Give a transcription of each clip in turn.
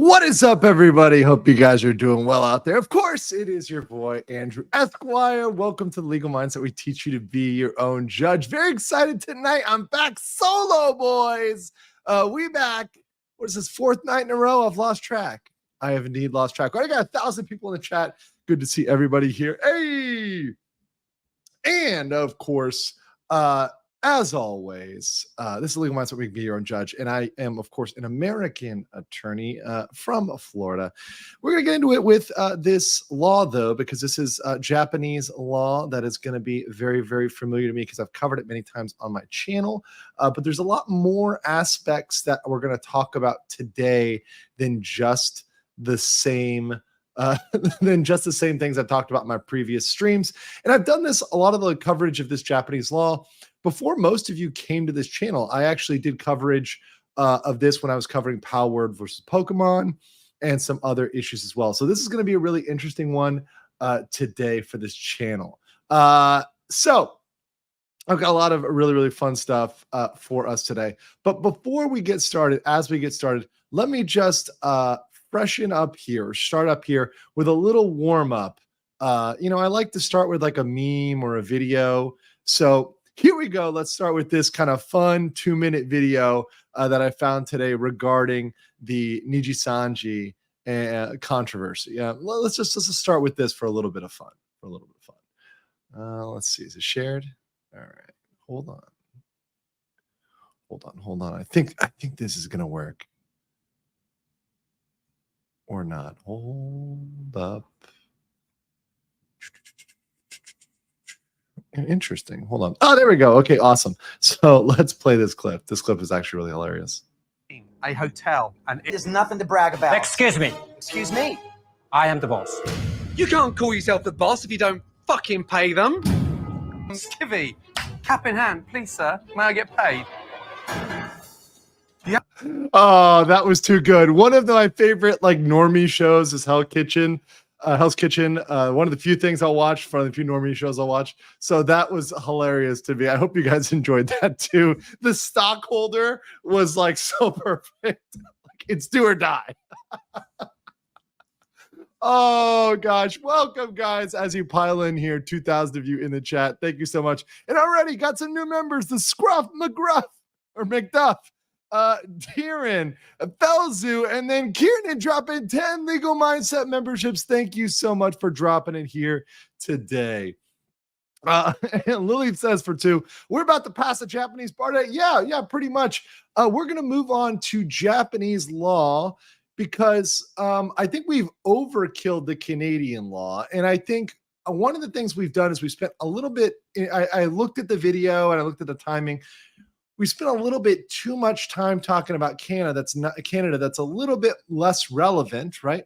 What is up, everybody? Hope you guys are doing well out there. Of course, it is your boy, Andrew Esquire. Welcome to the Legal Mindset. We teach you to be your own judge. Very excited tonight. I'm back solo, boys. We back. What is this, fourth night in a row? I've lost track. I have indeed lost track. I got 1,000 people in the chat. Good to see everybody here. Hey! And, of course, as always, this is Legal Mindset. We can be your own judge. And I am, of course, an American attorney from Florida. We're going to get into it with this law, though, because this is Japanese law that is going to be very, very familiar to me because I've covered it many times on my channel. But there's a lot more aspects that we're going to talk about today than just the same things I've talked about in my previous streams. And I've done this, a lot of the coverage of this Japanese law before most of you came to this channel. I actually did coverage of this when I was covering Palworld versus Pokémon and some other issues as well. So this is going to be a really interesting one today for this channel. So I've got a lot of really, really fun stuff for us today. But before we get started, let me just freshen up here, start up here with a little warm up. I like to start with like a meme or a video. So here we go. Let's start with this kind of fun 2-minute video that I found today regarding the Nijisanji controversy. Yeah, let's just start with this for a little bit of fun. Let's see. Is it shared? All right. Hold on. I think this is gonna work. Or not. Hold up. Interesting. Hold on. Oh, there we go. Okay, awesome. So let's play this clip. This clip is actually really hilarious. A hotel, and There's nothing to brag about. Excuse me. Excuse me. I am the boss. you can't call yourself the boss if you don't fucking pay them. Skivvy, cap in hand, please, sir. May I get paid? Oh, that was too good. One of my favorite like normie shows is Hell's Kitchen. One of the few things I'll watch, one of the few normie shows I'll watch. So that was hilarious to me. I hope you guys enjoyed that too. The stockholder was like so perfect. Like, it's do or die. Oh gosh, welcome guys as you pile in here. 2,000 of you in the chat. Thank you so much. And already got some new members. The Scruff McGruff or McDuff. Darren, Belzu, and then Kieran dropping 10 Legal Mindset memberships. Thank you so much for dropping it here today. And Lily says for 2, we're about to pass the Japanese bar date. Yeah, pretty much. We're going to move on to Japanese law because I think we've overkilled the Canadian law. And I think one of the things we've done is we spent a little bit, I looked at the video and I looked at the timing. We spent a little bit too much time talking about Canada. That's a little bit less relevant, right?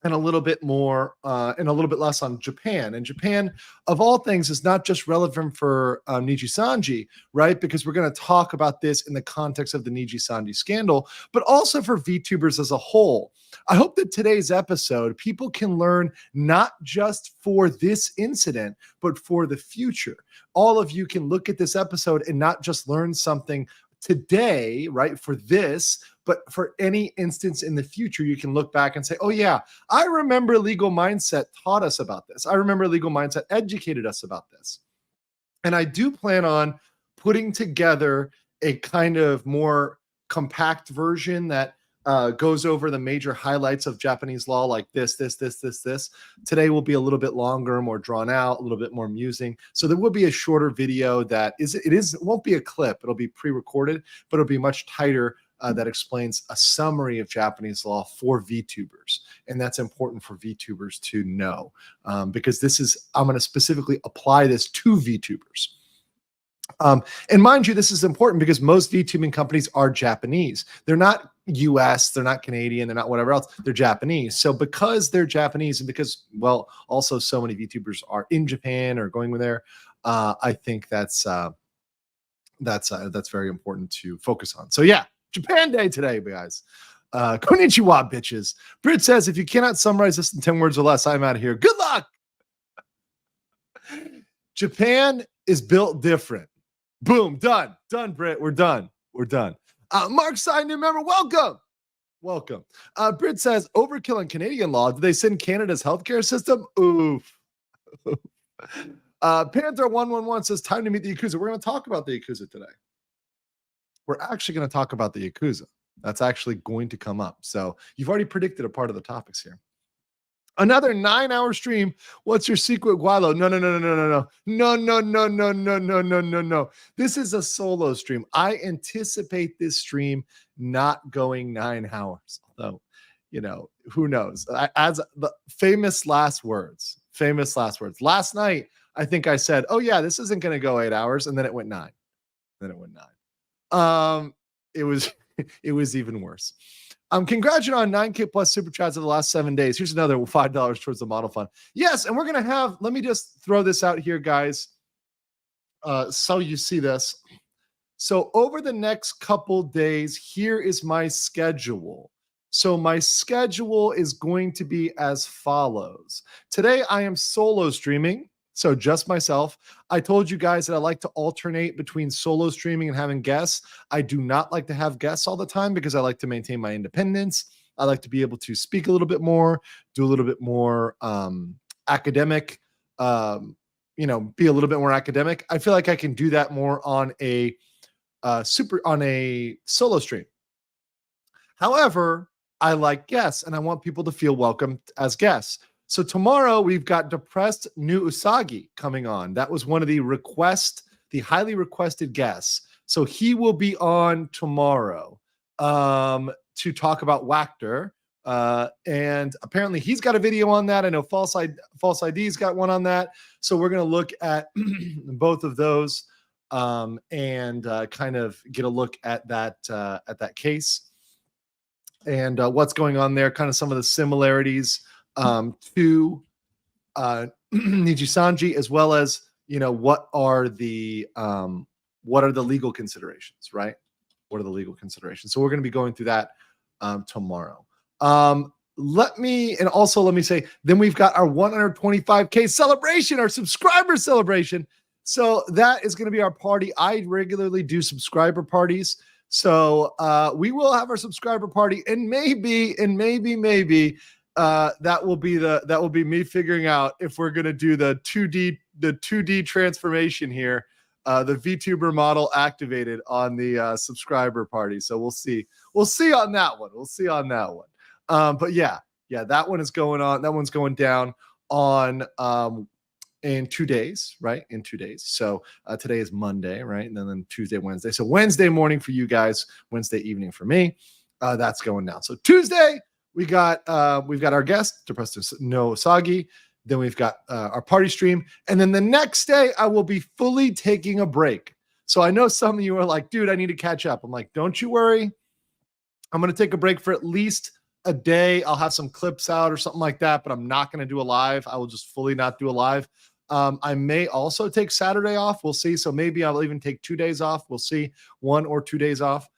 And a little bit more, and a little bit less on Japan. And Japan, of all things, is not just relevant for Nijisanji, right? Because we're going to talk about this in the context of the Nijisanji scandal, but also for VTubers as a whole. I hope that today's episode, people can learn not just for this incident, but for the future. All of you can look at this episode and not just learn something today, right, for this, but for any instance in the future, you can look back and say, oh yeah, I remember Legal Mindset taught us about this. I remember Legal Mindset educated us about this. And I do plan on putting together a kind of more compact version that goes over the major highlights of Japanese law, like this. Today will be a little bit longer, more drawn out, a little bit more amusing. So there will be a shorter video that it won't be a clip. It'll be pre-recorded, but it'll be much tighter that explains a summary of Japanese law for VTubers. And that's important for VTubers to know because I'm going to specifically apply this to VTubers. And mind you, this is important because most VTubing companies are Japanese. They're not US, they're not Canadian, they're not whatever else, they're Japanese. So because they're Japanese and because, well, also so many VTubers are in Japan or going there, I think that's very important to focus on. So yeah, Japan Day today, guys. Konnichiwa, bitches. Brit says, if you cannot summarize this in 10 words or less, I'm out of here. Good luck. Japan is built different. Boom, done, Brit. We're done. Mark Sign, new member, welcome. Welcome. Brit says, overkill in Canadian law. Did they send Canada's healthcare system? Oof. Panther111 says, time to meet the Yakuza. We're going to talk about the Yakuza today. We're actually going to talk about the Yakuza. That's actually going to come up. So you've already predicted a part of the topics here. Another 9-hour stream. What's your secret, Gualo? No. This is a solo stream. I anticipate this stream not going 9 hours. Although, who knows? As the famous last words. Last night, I think I said, oh yeah, this isn't going to go 8 hours. And then it went 9. It was even worse. Congratulations on 9K plus super chats of the last 7 days. Here's another $5 towards the model fund. Yes, and we're going to have, let me just throw this out here, guys, so you see this. So over the next couple days, here is my schedule. So my schedule is going to be as follows. Today, I am solo streaming. So just myself. I told you guys that I like to alternate between solo streaming and having guests. I do not like to have guests all the time because I like to maintain my independence. I like to be able to speak a little bit more, do a little bit more academic, be a little bit more academic. I feel like I can do that more on a solo stream. The I like guests and I want people to feel welcome as guests. So tomorrow we've got Depressed New Usagi coming on. That was one of the highly requested guests. So he will be on tomorrow to talk about Wactor. And apparently he's got a video on that. I know False ID's got one on that. So we're going to look at both of those and kind of get a look at that case and what's going on there, kind of some of the similarities to Nijisanji, as well as what are the legal considerations, right? What are the legal considerations? So we're going to be going through that tomorrow. Let me say, then we've got our 125K celebration, our subscriber celebration. So that is going to be our party. I regularly do subscriber parties. So we will have our subscriber party, and maybe that will be me figuring out if we're going to do the 2D transformation here, the VTuber model activated on the subscriber party. So we'll see on that one. But yeah, that one is going on. That one's going down on in 2 days, right? In 2 days. So today is Monday, right? And then Tuesday, Wednesday. So Wednesday morning for you guys, Wednesday evening for me. That's going down. So Tuesday, we've got our guest, Depressed No Usagi. Then we've got our party stream. And then the next day, I will be fully taking a break. So I know some of you are like, dude, I need to catch up. I'm like, don't you worry. I'm going to take a break for at least a day. I'll have some clips out or something like that, but I'm not going to do a live. I will just fully not do a live. I may also take Saturday off. We'll see. So maybe I'll even take 2 days off. We'll see, 1 or 2 days off.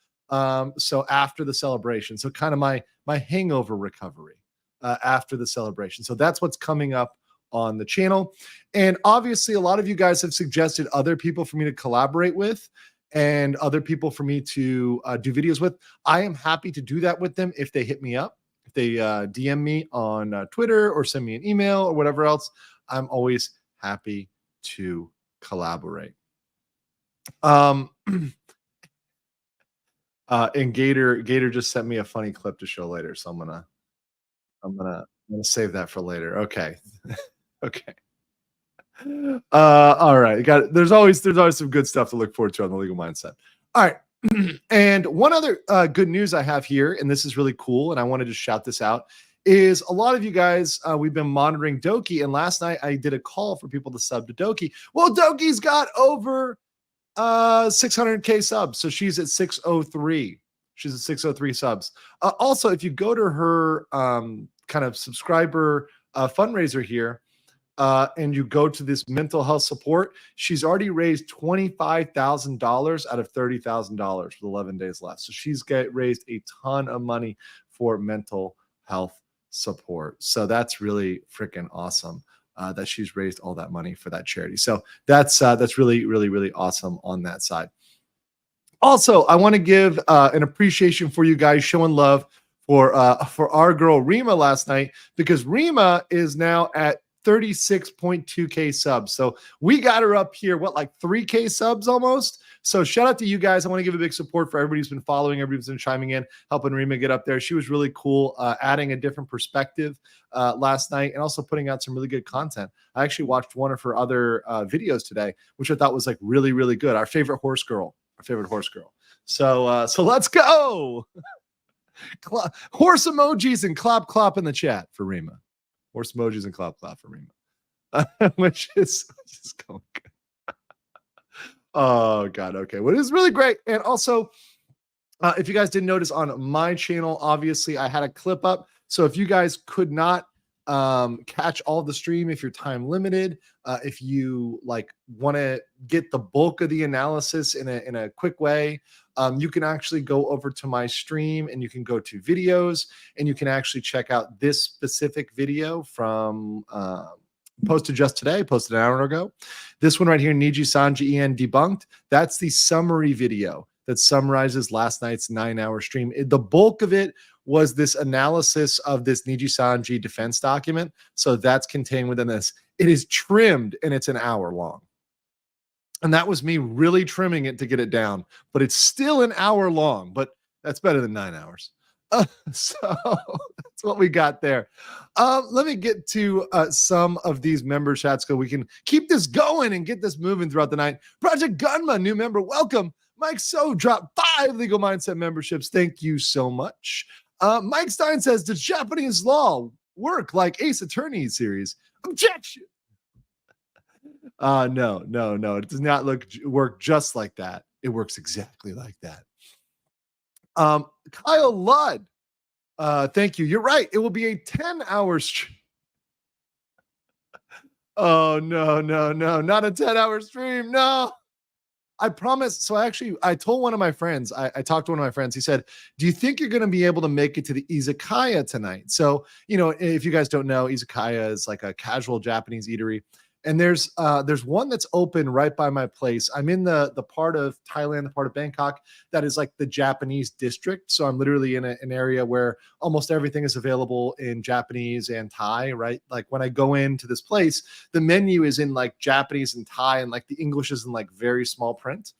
So after the celebration, so kind of my hangover recovery after the celebration. So that's what's coming up on the channel. And obviously a lot of you guys have suggested other people for me to collaborate with and other people for me to do videos with. I am happy to do that with them if they hit me up, if they DM me on Twitter or send me an email or whatever else. I'm always happy to collaborate. And Gator just sent me a funny clip to show later, so I'm gonna save that for later. Okay. Okay. All right. Got it. There's always some good stuff to look forward to on the Legal Mindset. All right. And one other good news I have here, and this is really cool, and I want to just shout this out, is a lot of you guys, we've been monitoring Doki, and last night I did a call for people to sub to Doki. Well, Doki's got over 600K subs, so she's at 603. She's at 603 subs. Also, if you go to her kind of subscriber fundraiser here, and you go to this mental health support, she's already raised $25,000 out of $30,000 with 11 days left. So she's raised a ton of money for mental health support. So that's really freaking awesome that she's raised all that money for that charity. So that's really, really, really awesome on that side. Also, I want to give an appreciation for you guys showing love for our girl Rima last night, because Rima is now at 36.2k subs. So we got her up here, like 3k subs almost. So shout out to you guys. I want to give a big support for everybody who's been following, everybody who's been chiming in, helping Rima get up there. She was really cool, adding a different perspective last night, and also putting out some really good content. I actually watched one of her other videos today, which I thought was like really, really good. Our favorite horse girl. So let's go. Horse emojis and clap in the chat for Rima. Horse emojis and clap for Rima. which is going good. Oh God. Okay. Well, it is really great. And also, if you guys didn't notice on my channel, obviously I had a clip up. So if you guys could not catch all the stream, if you're time limited, if you like want to get the bulk of the analysis in a quick way, you can actually go over to my stream and you can go to videos and you can actually check out this specific video from posted just today, posted an hour ago. This one right here, Nijisanji EN debunked. That's the summary video that summarizes last night's 9-hour stream. The bulk of it was this analysis of this Nijisanji defense document. So that's contained within this. It is trimmed and it's an hour long. And that was me really trimming it to get it down, but it's still an hour long, but that's better than 9 hours. So that's what we got there. Let me get to some of these member chats so we can keep this going and get this moving throughout the night. Project Gunma, new member, welcome. Mike So dropped 5 legal mindset memberships. Thank you so much. Mike Stein says, does Japanese law work like Ace Attorney series? Objection. No. It does not work just like that. It works exactly like that. Kyle Ludd, thank you. You're right. It will be a 10-hour stream. Oh, no, not a 10-hour stream. No. I promise. So I told one of my friends, I talked to one of my friends. He said, do you think you're going to be able to make it to the izakaya tonight? So, if you guys don't know, izakaya is like a casual Japanese eatery. And there's one that's open right by my place. I'm in the part of Thailand, the part of Bangkok that is like the Japanese district. So I'm literally in an area where almost everything is available in Japanese and Thai, right? Like when I go into this place, the menu is in like Japanese and Thai, and like the English is in like very small print.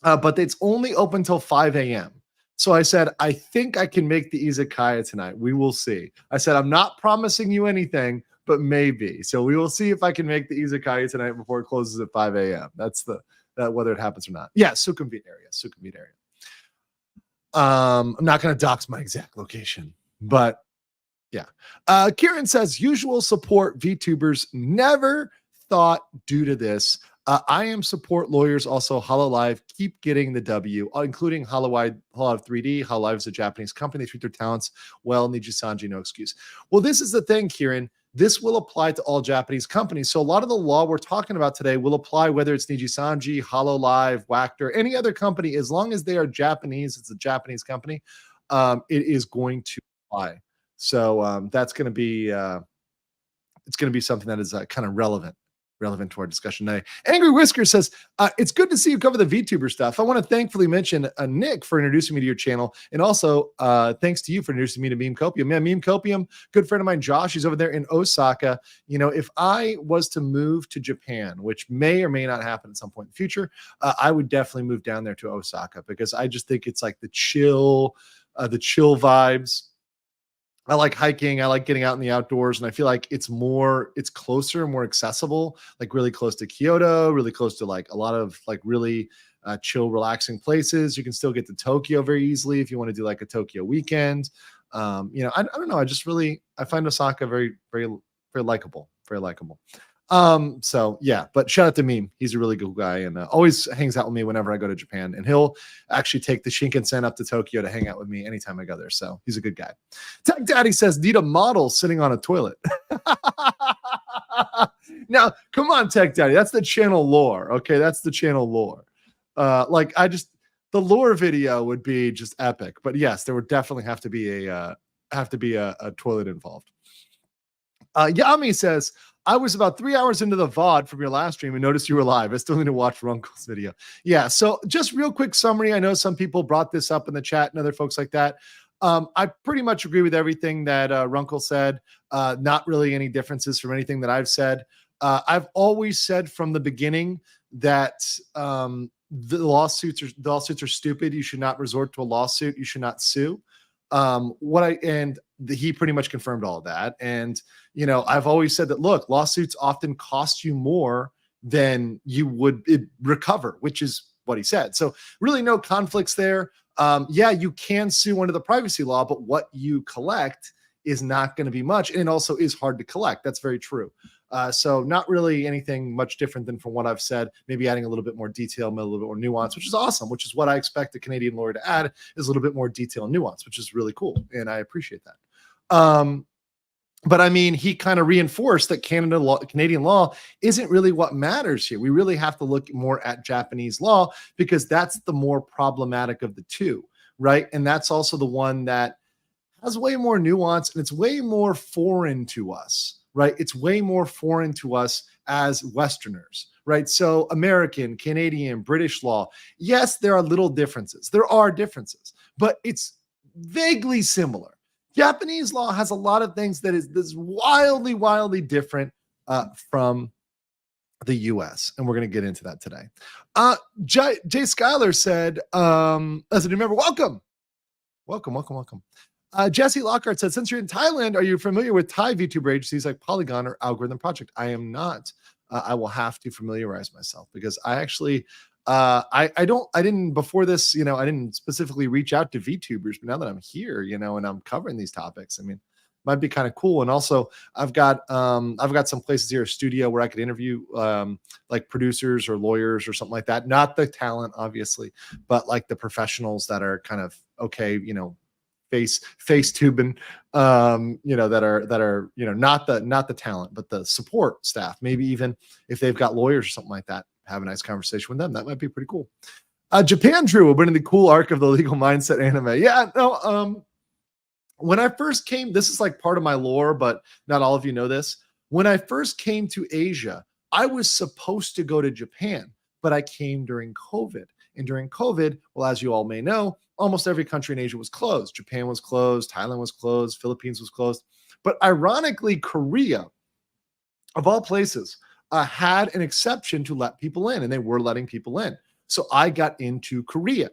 But it's only open till 5 a.m. So I said, I think I can make the izakaya tonight. We will see. I said, I'm not promising you anything, but maybe. So we will see if I can make the izakaya tonight before it closes at 5 a.m. That's whether it happens or not. Yeah, Sukhumvit area. I'm not going to dox my exact location, but yeah. Kieran says, usual support VTubers, never thought due to this. I am support lawyers, also HoloLive, keep getting the W, including HoloLive 3D. HoloLive is a Japanese company. They treat their talents well. Nijisanji, no excuse. Well, this is the thing, Kieran. This will apply to all Japanese companies. So a lot of the law we're talking about today will apply whether it's Nijisanji, HoloLive, Wactor, any other company. As long as they are Japanese, it's a Japanese company, it is going to apply. So that's going to be it's going to be something that is kind of relevant to our discussion today. Angry Whisker says, it's good to see you cover the VTuber stuff. I want to thankfully mention Nick for introducing me to your channel. And also thanks to you for introducing me to Meme Copium. Yeah, Meme Copium, good friend of mine, Josh, he's over there in Osaka. If I was to move to Japan, which may or may not happen at some point in the future, I would definitely move down there to Osaka because I just think it's like the chill vibes. I like hiking. I like getting out in the outdoors, and I feel like it's closer, more accessible, like really close to Kyoto, really close to like a lot of like really chill, relaxing places. You can still get to Tokyo very easily if you want to do like a Tokyo weekend. I don't know. I find Osaka very, very, very likable, very likable. So yeah, but shout out to Meme. He's a really good guy and always hangs out with me whenever I go to Japan, and he'll actually take the Shinkansen up to Tokyo to hang out with me anytime I go there. So he's a good guy. Tech Daddy says, need a model sitting on a toilet. Now, come on, Tech Daddy. That's the channel lore. Okay. That's the channel lore. The lore video would be just epic, but yes, there would definitely have to be a toilet involved. Yami says, I was about 3 hours into the VOD from your last stream and noticed you were live. I still need to watch Runkle's video. Yeah, so just real quick summary. I know some people brought this up in the chat and other folks like that. I pretty much agree with everything that Runkle said. Not really any differences from anything that I've said. I've always said from the beginning that the lawsuits are stupid. You should not resort to a lawsuit. You should not sue. He pretty much confirmed all of that. And I've always said that, look, lawsuits often cost you more than you would recover, which is what he said. So really no conflicts there. Yeah, you can sue under the privacy law, but what you collect is not going to be much. And it also is hard to collect. That's very true. So not really anything much different than from what I've said, maybe adding a little bit more detail, a little bit more nuance, which is awesome, which is what I expect a Canadian lawyer to add, is a little bit more detail and nuance, which is really cool. And I appreciate that. But I mean, he kind of reinforced that Canadian law isn't really what matters here. We really have to look more at Japanese law because that's the more problematic of the two, right? And that's also the one that has way more nuance and it's way more foreign to us, right? It's way more foreign to us as Westerners, right? So American, Canadian, British law, yes, there are little differences. There are differences, but it's vaguely similar. Japanese law has a lot of things that is wildly, wildly different from the U.S., and we're going to get into that today. Jay Schuyler said, as a new member, welcome. Jesse Lockhart said, since you're in Thailand, are you familiar with Thai VTuber agencies like Polygon or Algorithm Project? I am not. I will have to familiarize myself because I actually... I didn't before this, I didn't specifically reach out to VTubers, but now that I'm here, and I'm covering these topics, I mean, might be kind of cool. And also I've got some places here, a studio where I could interview, like producers or lawyers or something like that. Not the talent, obviously, but like the professionals that are kind of, okay, face tubing, that are, not the talent, but the support staff, maybe even if they've got lawyers or something like that. Have a nice conversation with them. That might be pretty cool. Japan Drew will bring in the cool arc of the legal mindset anime. Yeah, no. When I first came, this is like part of my lore, but not all of you know this. When I first came to Asia, I was supposed to go to Japan, but I came during COVID. And during COVID, well, as you all may know, almost every country in Asia was closed. Japan was closed, Thailand was closed, Philippines was closed. But ironically, Korea, of all places, had an exception to let people in, and they were letting people in. So I got into Korea,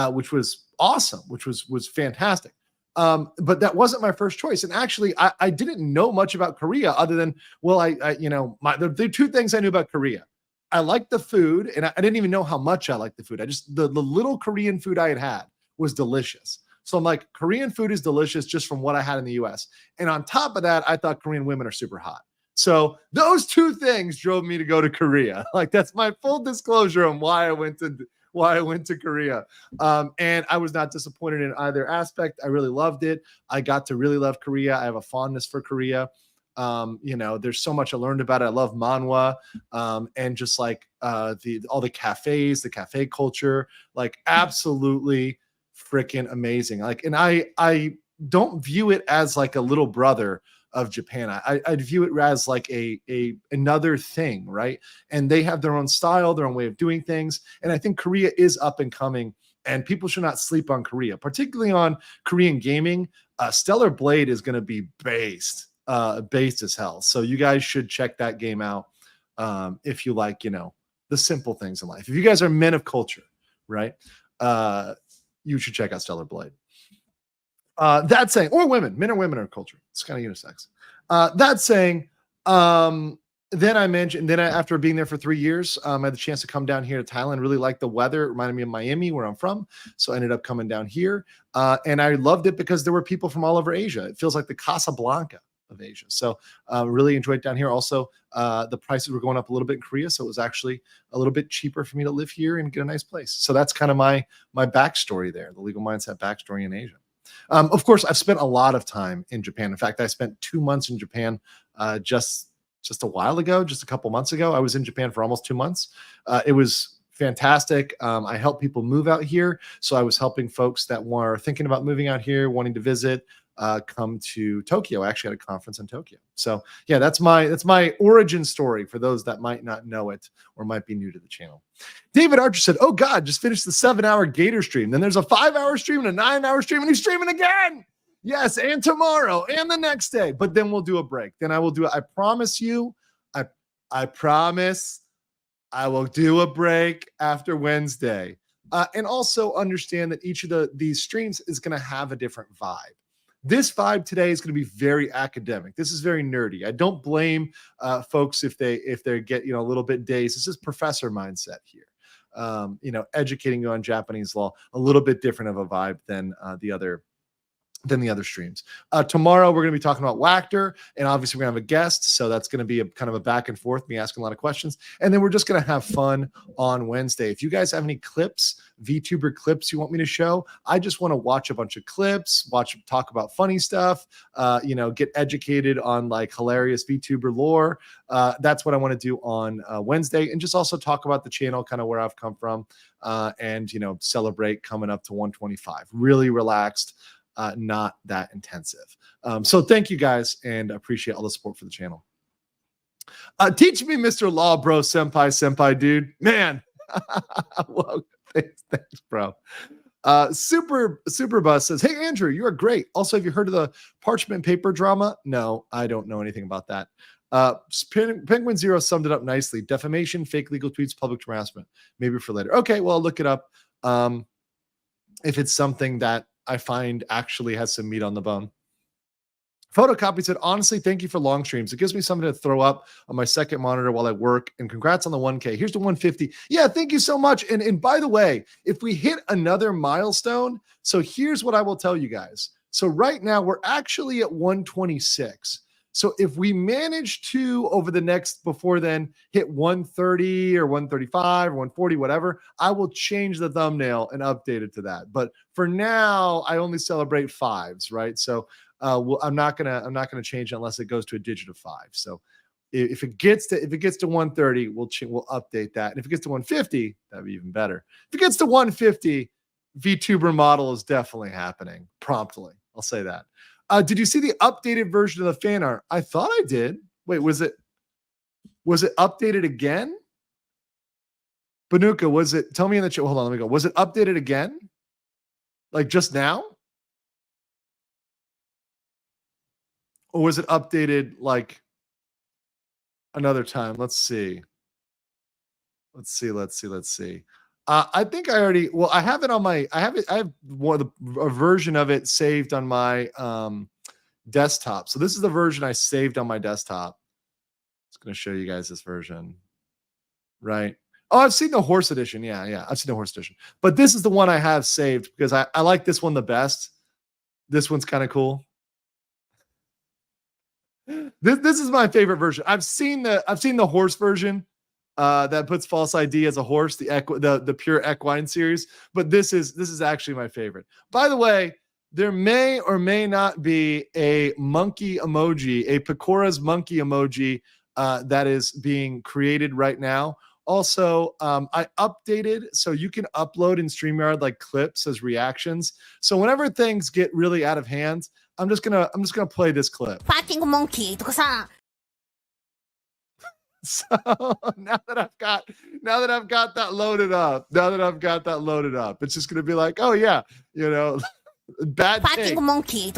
which was awesome, which was fantastic. But that wasn't my first choice. And actually, I didn't know much about Korea other than, well, the two things I knew about Korea. I liked the food, and I didn't even know how much I liked the food. The little Korean food I had was delicious. So I'm like, Korean food is delicious just from what I had in the US. And on top of that, I thought Korean women are super hot. So those two things drove me to go to Korea. Like, that's my full disclosure on why I went to Korea. And I was not disappointed in either aspect. I really loved it. I got to really love Korea. I have a fondness for Korea. There's so much I learned about it. I love manhwa, and just like all the cafes, the cafe culture, like absolutely freaking amazing. Like, and I don't view it as like a little brother of Japan. I'd view it as like another thing, right? And they have their own style, their own way of doing things. And I think Korea is up and coming, and people should not sleep on Korea, particularly on Korean gaming. Stellar Blade is going to be based as hell. So you guys should check that game out if you like, the simple things in life. If you guys are men of culture, right? You should check out Stellar Blade. That saying, or women, men or women are culture. It's kind of unisex. That saying, after being there for 3 years, I had the chance to come down here to Thailand. Really liked the weather. It reminded me of Miami, where I'm from. So I ended up coming down here. And I loved it because there were people from all over Asia. It feels like the Casablanca of Asia. So really enjoyed it down here. Also, the prices were going up a little bit in Korea. So it was actually a little bit cheaper for me to live here and get a nice place. So that's kind of my backstory there, the legal mindset backstory in Asia. Of course, I've spent a lot of time in Japan. In fact, I spent 2 months in Japan just a while ago, just a couple months ago. I was in Japan for almost 2 months. It was fantastic. I help people move out here. So I was helping folks that were thinking about moving out here, wanting to visit. come to Tokyo. I actually had a conference in Tokyo. So yeah, that's my origin story for those that might not know it or might be new to the channel. David Archer said, "Oh God, just finished the 7-hour Gator stream. Then there's a 5-hour stream and a 9-hour stream, and he's streaming again. Yes, and tomorrow and the next day. But then we'll do a break. Then I will do it. I promise you. I promise I will do a break after Wednesday. And also understand that each of these streams is going to have a different vibe. This vibe today is going to be very academic. This is very nerdy. I don't blame folks if they get a little bit dazed. This is professor mindset here. Educating you on Japanese law, a little bit different of a vibe than the other streams. Tomorrow we're going to be talking about Wactor, and obviously we're going to have a guest, so that's going to be a kind of a back and forth, me asking a lot of questions, and then we're just going to have fun on Wednesday. If you guys have any clips, VTuber clips you want me to show, I just want to watch a bunch of clips, talk about funny stuff, get educated on like hilarious VTuber lore. That's what I want to do on Wednesday, and just also talk about the channel, kind of where I've come from, and celebrate coming up to 125. Really relaxed. Not that intensive. So thank you guys, and appreciate all the support for the channel. Teach me, Mr. Law, bro, senpai, dude. Man. Whoa, thanks, bro. Super Bus says, "Hey, Andrew, you are great. Also, have you heard of the parchment paper drama?" No, I don't know anything about that. Penguin Zero summed it up nicely. Defamation, fake legal tweets, public harassment. Maybe for later. Okay, well, I'll look it up. If it's something that I find actually has some meat on the bone. Photocopy said, "Honestly, thank you for long streams. It gives me something to throw up on my second monitor while I work. And congrats on the 1K. Here's the 150. Yeah, thank you so much. And by the way, if we hit another milestone, so here's what I will tell you guys. So right now we're actually at 126. So if we manage to, before then, hit 130 or 135 or 140, whatever, I will change the thumbnail and update it to that. But for now, I only celebrate 5s, right? So I'm not gonna change it unless it goes to a digit of 5. So if it gets to 130, we'll update that. And if it gets to 150, that'd be even better. If it gets to 150, VTuber model is definitely happening promptly. I'll say that. Did you see the updated version of the fan art? I thought I did. Wait, was it updated again? Banuka, tell me in the chat. Hold on, let me go. Was it updated again? Like just now? Or was it updated like another time? Let's see. I think I already, I have it on my, I have a version of it saved on my desktop. So this is the version I saved on my desktop. It's going to show you guys this version, right? Oh, I've seen the horse edition. Yeah. I've seen the horse edition, but this is the one I have saved because I like this one the best. This one's kind of cool. This is my favorite version. I've seen the horse version. That puts false ID as a horse, the pure equine series, but this is actually my favorite. By the way, there may or may not be a monkey emoji, a Pecora's monkey emoji that is being created right now. Also, I updated so you can upload in StreamYard like clips as reactions. So whenever things get really out of hand, I'm just gonna play this clip. Fucking monkey. So now that I've got that loaded up, it's just gonna be like, oh yeah, bad take. Fucking monkey.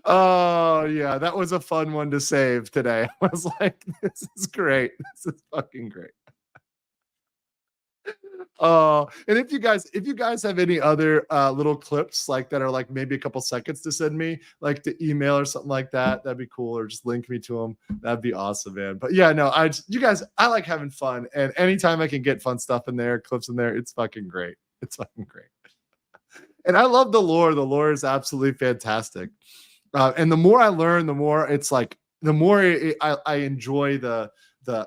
Oh yeah, that was a fun one to save today. I was like, this is great. This is fucking great. Oh, and if you guys have any other little clips like that are like maybe a couple seconds to send me, like to email or something like that, that'd be cool. Or just link me to them. That'd be awesome, man. But yeah, no, I like having fun, and anytime I can get fun stuff in there, clips in there, it's fucking great. It's fucking great. And I love the lore. The lore is absolutely fantastic. And the more I learn, the more it's like, the more I enjoy the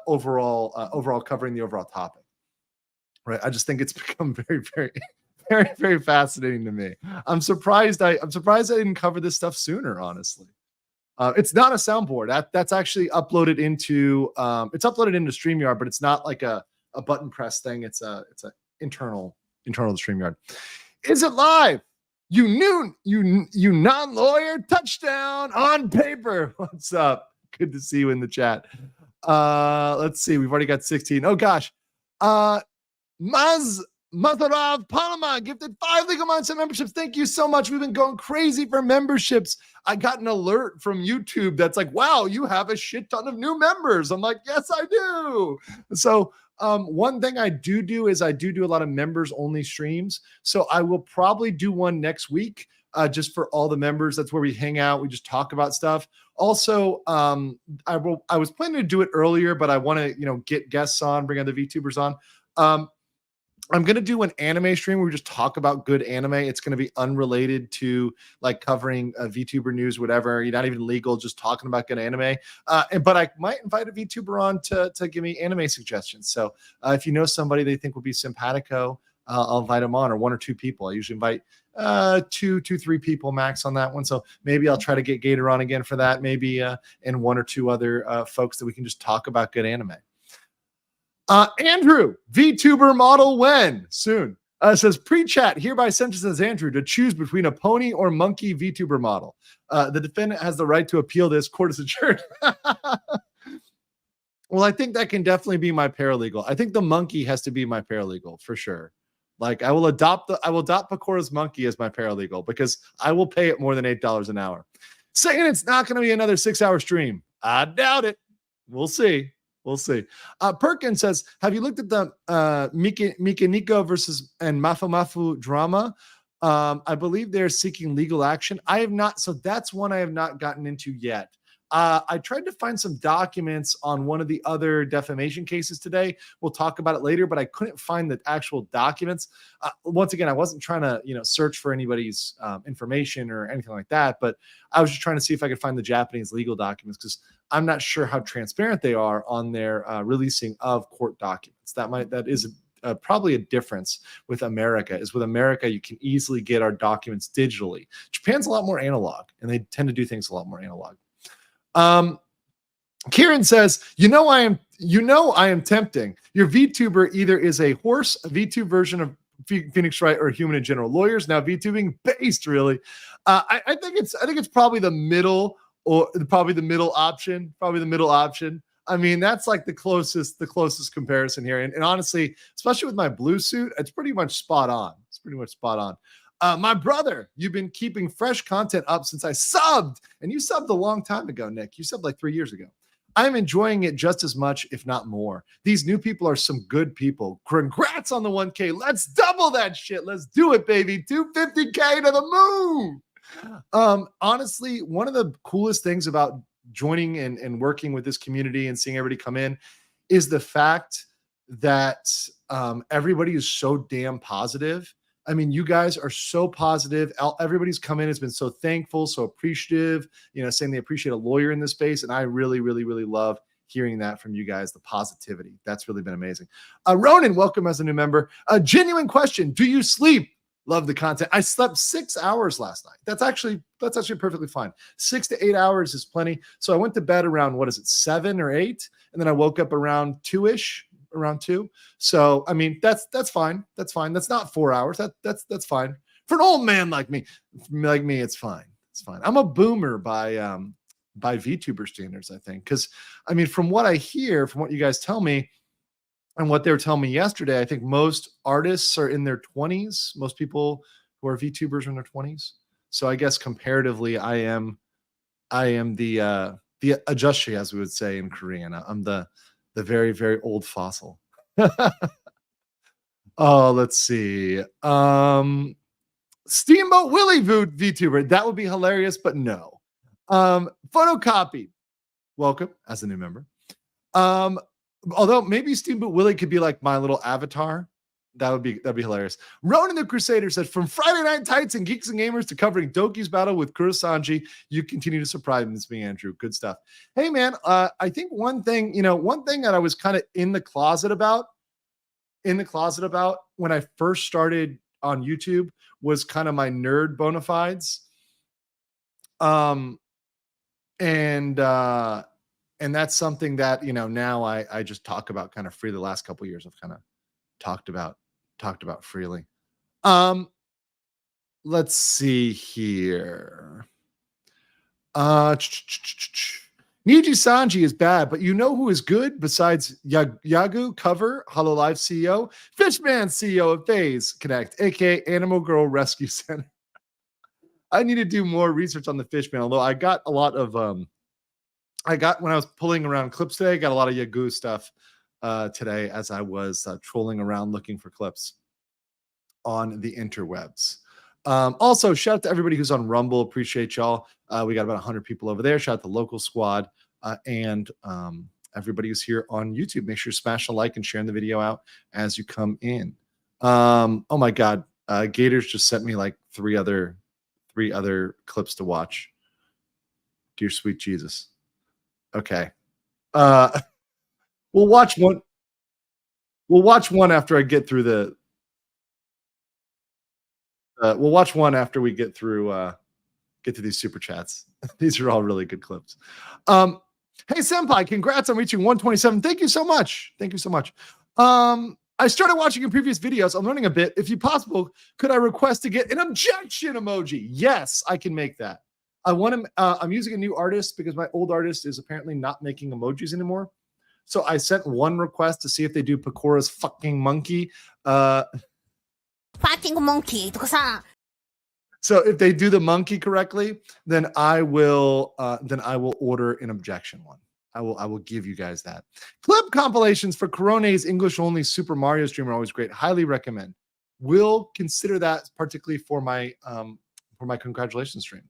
overall covering the overall topic. Right. I just think it's become very, very, very, very fascinating to me. I'm surprised I didn't cover this stuff sooner, honestly. It's not a soundboard. That's actually uploaded into StreamYard, but it's not like a button press thing. It's a internal to StreamYard. Is it live? You non-lawyer, touchdown on paper. What's up? Good to see you in the chat. Let's see. We've already got 16. Oh gosh. Mazarov Panama gifted 5 legal mindset memberships. Thank you so much. We've been going crazy for memberships. I got an alert from YouTube that's like, wow, you have a shit ton of new members. I'm like, yes, I do. So one thing I do is I do a lot of members only streams. So I will probably do one next week just for all the members. That's where we hang out. We just talk about stuff. Also, I was planning to do it earlier, but I want to, get guests on, bring other VTubers on. I'm going to do an anime stream where we just talk about good anime. It's going to be unrelated to like covering VTuber news, whatever. You're not even legal, just talking about good anime. But I might invite a VTuber on to give me anime suggestions. So if you know somebody they think would be simpatico, I'll invite them on, or 1 or 2 people. I usually invite 2, 3 people max on that one. So maybe I'll try to get Gator on again for that. Maybe and 1 or 2 other folks that we can just talk about good anime. Andrew, VTuber model when? Soon. Says pre-chat hereby sentences Andrew to choose between a pony or monkey VTuber model. The defendant has the right to appeal this. Court is adjourned. Well, I think that can definitely be my paralegal. I think the monkey has to be my paralegal for sure. Like I will adopt Pacora's monkey as my paralegal because I will pay it more than $8 an hour. Saying it's not going to be another 6-hour stream. I doubt it. We'll see. We'll see. Perkins says, have you looked at the Mikaniko versus and Mafu drama? I believe they're seeking legal action. I have not. So that's one I have not gotten into yet. I tried to find some documents on one of the other defamation cases today. We'll talk about it later, but I couldn't find the actual documents. Once again, I wasn't trying to, search for anybody's information or anything like that, but I was just trying to see if I could find the Japanese legal documents because I'm not sure how transparent they are on their releasing of court documents. That is probably a difference with America. Is with America, you can easily get our documents digitally. Japan's a lot more analog, and they tend to do things a lot more analog. Kieran says, I am tempting. Your VTuber either is a horse, a VTube version of Phoenix Wright, or human in general. Lawyers now VTubing based, really. I think it's probably the middle, or probably the middle option. I mean, that's like the closest comparison here. And honestly, especially with my blue suit, it's pretty much spot on. My brother, you've been keeping fresh content up since I subbed, and you subbed a long time ago, Nick. You subbed like 3 years ago. I'm enjoying it just as much, if not more. These new people are some good people. Congrats on the 1K. Let's double that shit. Let's do it, baby. 250K to the moon. Honestly, one of the coolest things about joining and working with this community and seeing everybody come in is the fact that everybody is so damn positive. I mean, you guys are so positive. Everybody's come in, has been so thankful, so appreciative, saying they appreciate a lawyer in this space. And I really, really, really love hearing that from you guys, the positivity. That's really been amazing. Ronan, welcome as a new member. A genuine question. Do you sleep? Love the content. I slept 6 hours last night. That's actually perfectly fine. 6 to 8 hours is plenty. So I went to bed around, 7 or 8? And then I woke up around 2-ish. Around 2. So I mean that's fine. That's fine. That's not 4 hours. That's fine. For an old man like me, it's fine. It's fine. I'm a boomer by VTuber standards, I think. Because I mean, from what I hear, from what you guys tell me, and what they were telling me yesterday, I think most artists are in their 20s. Most people who are VTubers are in their 20s. So I guess comparatively, I am the ajushi, as we would say in Korean. I'm the very, very old fossil. Oh, let's see. Steamboat Willie VTuber. That would be hilarious, but no. Photocopy. Welcome as a new member. Although maybe Steamboat Willie could be like my little avatar. That'd be hilarious. Ronan the Crusader said, from Friday Night Tights and Geeks and Gamers to covering Doki's battle with Nijisanji, you continue to surprise me, Andrew. Good stuff. Hey, man, I think one thing that I was kind of in the closet about when I first started on YouTube was kind of my nerd bona fides. And that's something that, now I just talk about kind of free. The last couple of years I've kind of talked about freely. let's see here. Nijisanji is bad, but you know who is good besides Yagu Cover, HoloLive CEO? Fishman CEO of FaZe Connect, aka Animal Girl Rescue Center. I need to do more research on the Fishman, although I got a lot of when I was pulling around clips today, I got a lot of Yagu stuff today as I was trolling around looking for clips on the interwebs. Also, shout out to everybody who's on Rumble. Appreciate y'all. We got about 100 people over there. Shout out to the local squad and everybody who's here on YouTube. Make sure you smash a like and sharing the video out as you come in. Oh my God, Gators just sent me like three other clips to watch. Dear sweet Jesus. Okay, we'll watch one. We'll watch one after I get through the. We'll watch one after we get through these super chats. These are all really good clips. Hey Senpai, congrats on reaching 127. Thank you so much. Thank you so much. I started watching your previous videos. I'm learning a bit. If you possible, could I request to get an objection emoji? Yes, I can make that. I want to. I'm using a new artist because my old artist is apparently not making emojis anymore. So I sent one request to see if they do Pakora's fucking monkey. Fucking monkey. So if they do the monkey correctly, then I will order an objection one. I will give you guys that. Clip compilations for Corone's English only Super Mario stream are always great. Highly recommend. Will consider that particularly for my congratulations stream.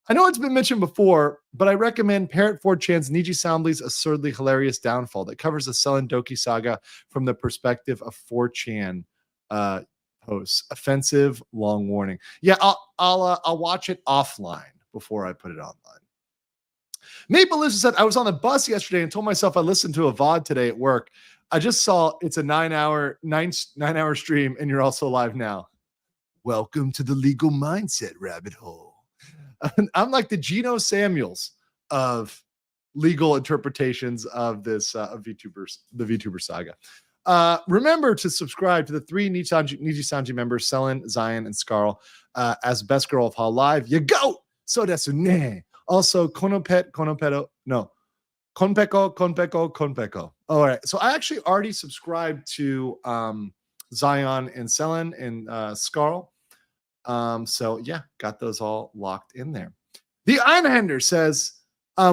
I know it's been mentioned before, but I recommend Parrot 4chan's Nijisanji's absurdly hilarious downfall that covers the Cell and Doki saga from the perspective of 4chan hosts. Offensive, long warning. Yeah, I'll watch it offline before I put it online. Maple Lisa said, I was on the bus yesterday and told myself I listened to a VOD today at work. I just saw it's a 9-hour stream and you're also live now. Welcome to the legal mindset rabbit hole. I'm like the Geno Samuels of legal interpretations of this of VTubers, the VTuber saga. Remember to subscribe to the 3 Nijisanji members, Selen, Zion, and Scarl, as best girl of Hall Live. You go! So desu ne. Also, Konpeko. All right. So I actually already subscribed to Zion and Selen and Scarl. So yeah, got those all locked in there. The Einhander says,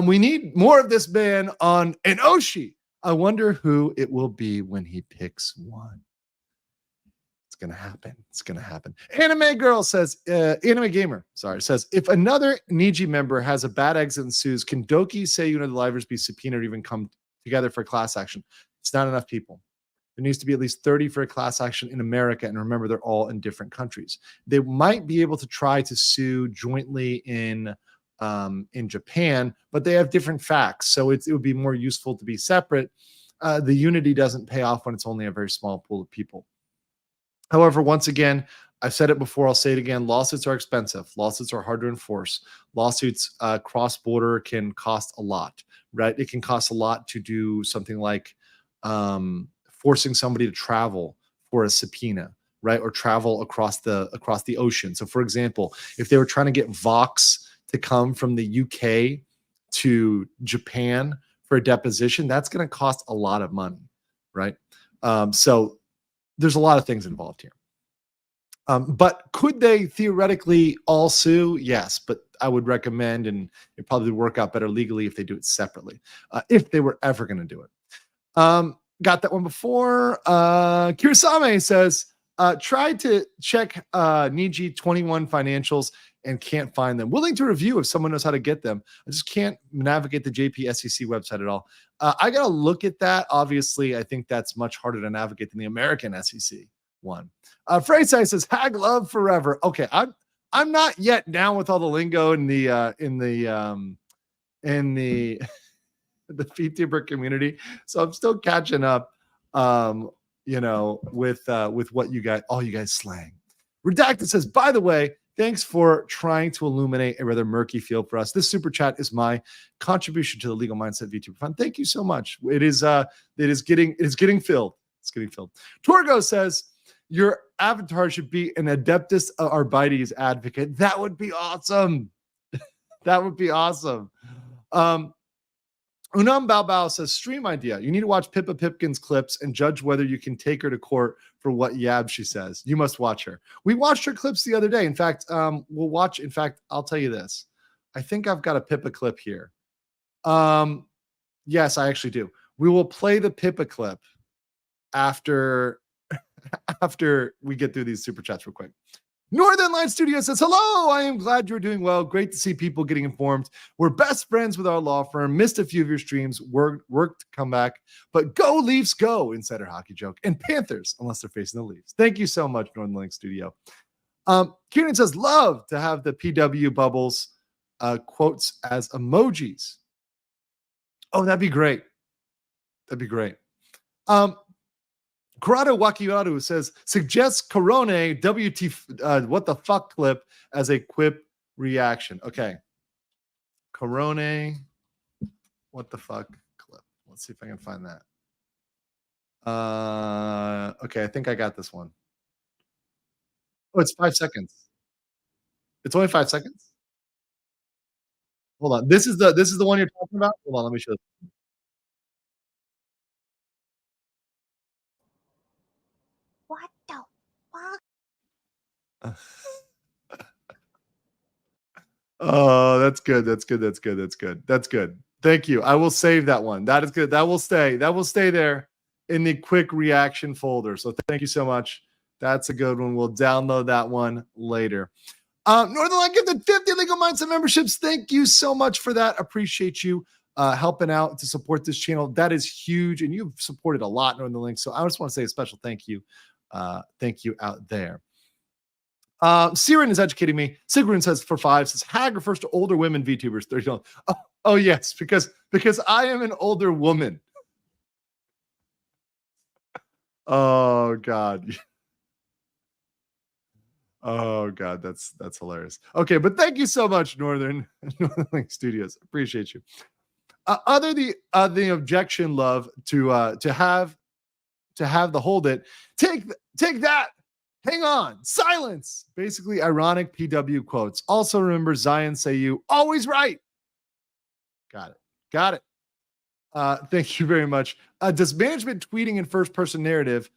we need more of this man on Enoshi. I wonder who it will be when he picks one. It's going to happen. It's going to happen. Anime Girl says, Anime Gamer, says, if another Niji member has a bad exit ensues, can Doki say the livers be subpoenaed or even come together for class action? It's not enough people. There needs to be at least 30 for a class action in America. And remember, they're all in different countries. They might be able to try to sue jointly in Japan, but they have different facts. So it would be more useful to be separate. The unity doesn't pay off when it's only a very small pool of people. However, once again, I've said it before, I'll say it again. Lawsuits are expensive. Lawsuits are hard to enforce. Lawsuits cross-border can cost a lot, right? It can cost a lot to do something like forcing somebody to travel for a subpoena, right? Or travel across the ocean. So for example, if they were trying to get Vox to come from the UK to Japan for a deposition, that's going to cost a lot of money, right? So there's a lot of things involved here. But could they theoretically all sue? Yes, but I would recommend, and it probably would work out better legally if they do it separately, if they were ever going to do it. Got that one before. Kirisame says, tried to check Niji 21 financials and can't find them. Willing to review if someone knows how to get them. I just can't navigate the JPSEC website at all. I got to look at that. Obviously, I think that's much harder to navigate than the American SEC one. Freysai says, Hag love forever. Okay, I'm not yet down with all the lingo in the the VTuber community, so I'm still catching up. With what all you guys slang. Redacted says, by the way, thanks for trying to illuminate a rather murky field for us. This super chat is my contribution to the Legal Mindset VTuber Fund. Thank you so much. It is getting filled. It's getting filled. Torgo says, your avatar should be an Adeptus Arbites advocate. That would be awesome. That would be awesome. Unum Bao Bao says, stream idea. You need to watch Pippa Pipkin's clips and judge whether you can take her to court for what yab she says. You must watch her. We watched her clips the other day. In fact, we'll watch. In fact, I'll tell you this. I think I've got a Pippa clip here. Yes, I actually do. We will play the Pippa clip after we get through these super chats real quick. Northern Line Studio says, hello, I am glad you're doing well. Great to see people getting informed. We're best friends with our law firm. Missed a few of your streams. Worked to come back. But go Leafs, go. Insider hockey joke. And Panthers, unless they're facing the Leafs. Thank you so much, Northern Line Studio. Kieran says, love to have the PW bubbles quotes as emojis. Oh, that'd be great. That'd be great. Corrado Wakiaru says, suggests Corone WT what the fuck clip as a quip reaction. Okay. Corone what the fuck clip. Let's see if I can find that. Okay, I think I got this one. Oh, it's 5 seconds. It's only 5 seconds. Hold on. This is the one you're talking about? Hold on, let me show you. What the fuck? Oh, that's good. That's good. That's good. That's good. That's good. Thank you. I will save that one. That is good. That will stay. That will stay there in the quick reaction folder. So thank you so much. That's a good one. We'll download that one later. Northern Line gifted 50 Legal Mindset memberships. Thank you so much for that. Appreciate you helping out to support this channel. That is huge. And you've supported a lot, Northern Link. So I just want to say a special thank you. Thank you out there. Siren is educating me. Sigrun says for 5 says hag refers to older women VTubers. 30. Oh yes, because I am an older woman. Oh God. Oh God, that's hilarious. Okay, but thank you so much, Northern Link Studios. Appreciate you. Other the objection, love to have the hold it. Take that. Hang on. Silence. Basically, ironic PW quotes. Also remember Zion say you always right. Got it. Thank you very much. Does management tweeting in first person narrative,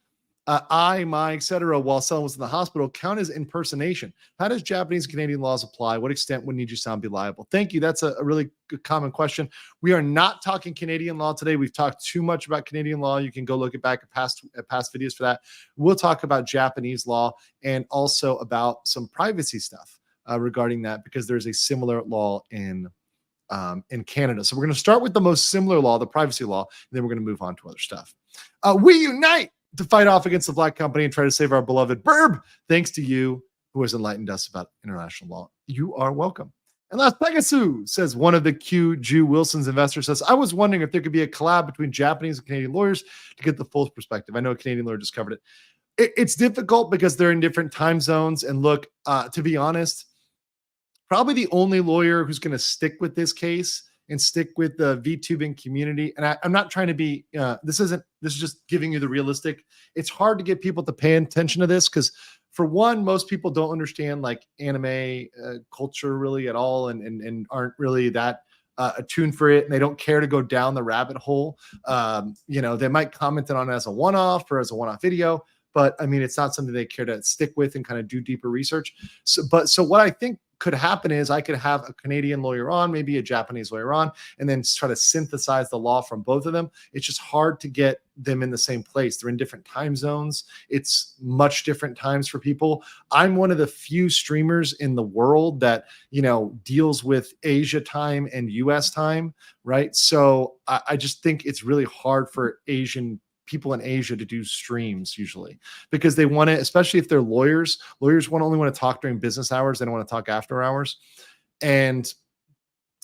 my, etc., while someone was in the hospital count as impersonation? How does Japanese and Canadian laws apply? What extent would Nijisanji be liable? Thank you. That's a really good, common question. We are not talking Canadian law today. We've talked too much about Canadian law. You can go look back at past videos for that. We'll talk about Japanese law and also about some privacy stuff regarding that, because there's a similar law in Canada. So we're going to start with the most similar law, the privacy law, and then we're going to move on to other stuff. We unite to fight off against the black company and try to save our beloved Burb. Thanks to you who has enlightened us about international law. You are welcome. And last, Pegasus says, one of the Q Jew Wilson's investors says, I was wondering if there could be a collab between Japanese and Canadian lawyers to get the full perspective. I know a Canadian lawyer just covered it. It's difficult because they're in different time zones. And look, to be honest, probably the only lawyer who's going to stick with this case and stick with the VTubing community. And I'm not trying to be, this is just giving you the realistic. It's hard to get people to pay attention to this because, for one, most people don't understand like anime culture really at all and aren't really that attuned for it. And they don't care to go down the rabbit hole. They might comment on it as a one-off or as a one-off video, but I mean, it's not something they care to stick with and kind of do deeper research. So what I think could happen is I could have a Canadian lawyer on, maybe a Japanese lawyer on, and then try to synthesize the law from both of them. It's just hard to get them in the same place. They're in different time zones. It's much different times for people. I'm one of the few streamers in the world that, deals with Asia time and US time, right? So I just think it's really hard for people in Asia to do streams usually because they want to, especially if they're lawyers only want to talk during business hours. They don't want to talk after hours. And,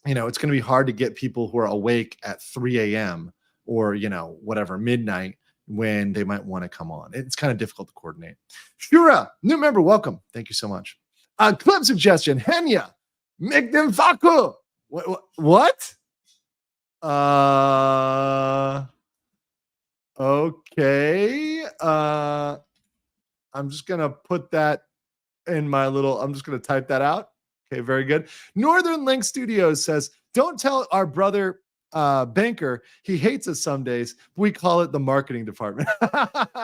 it's going to be hard to get people who are awake at 3 a.m. or, whatever, midnight when they might want to come on. It's kind of difficult to coordinate. Shura, new member, welcome. Thank you so much. Clip suggestion, Henya, make them faku. What? Okay. I'm just going to put that in my little, I'm just going to type that out. Okay, very good. Northern Link Studios says, don't tell our brother banker he hates us some days. We call it the marketing department.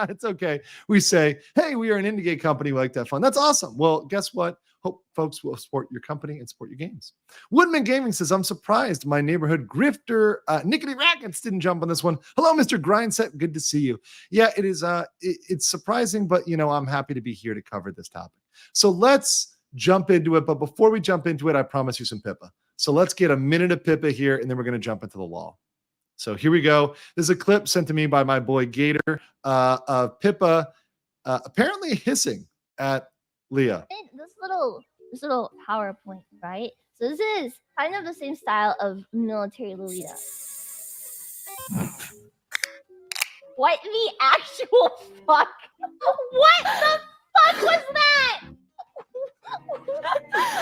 It's okay. We say, hey, we are an indie game company. We like to have fun. That's awesome. Well, guess what? Hope folks will support your company and support your games. Woodman Gaming says, I'm surprised my neighborhood grifter Nickety Rackets didn't jump on this one. Hello, Mr. Grindset. Good to see you. Yeah, it is. It's surprising, but I'm happy to be here to cover this topic. So let's jump into it. But before we jump into it, I promise you some Pippa. So let's get a minute of Pippa here, and then we're going to jump into the law. So here we go. This is a clip sent to me by my boy Gator of Pippa apparently hissing at Leah. This little PowerPoint, right? So this is kind of the same style of military Lolita. What the actual fuck? What the fuck was that? I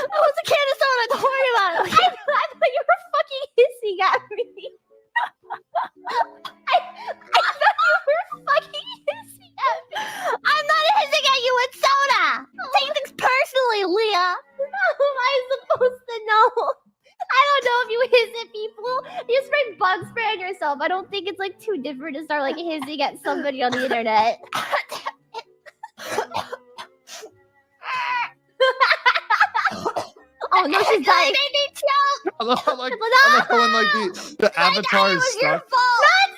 was a kid, so don't worry about it. I thought you were fucking hissing at me. I thought you were fucking hissing at me. I'm not hissing at you with soda. Take things personally, Leah. How am I supposed to know? I don't know if you hiss at people. You spray bug spray on yourself. I don't think it's like too different to start like hissing at somebody on the internet. Oh no, she's dying. I love how like the avatar is stuck. That's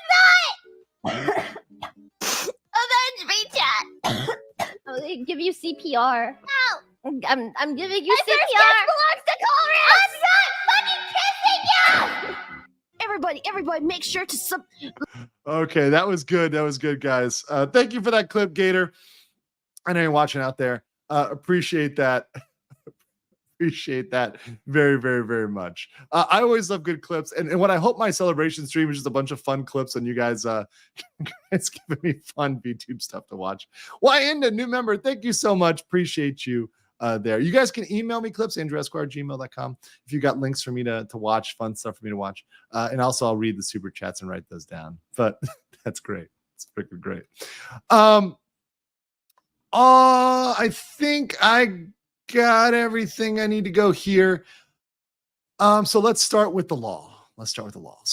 not. Avenge me, chat. I'm gonna give you CPR. No, I'm giving you CPR. Belongs to Colruyt. I'm not fucking kissing you. Everybody, make sure to Okay, that was good. That was good, guys. Thank you for that clip, Gator. I know you're watching out there. Appreciate that. Appreciate that very, very, very much. I always love good clips. And what I hope my celebration stream is just a bunch of fun clips and you guys it's giving me fun VTube stuff to watch. Why Inda, new member, thank you so much. Appreciate you there. You guys can email me clips, andrew@gmail.com if you got links for me to watch, fun stuff for me to watch. And also I'll read the super chats and write those down. But that's great. It's freaking great. I think I got everything I need to go here. So let's start with the law. So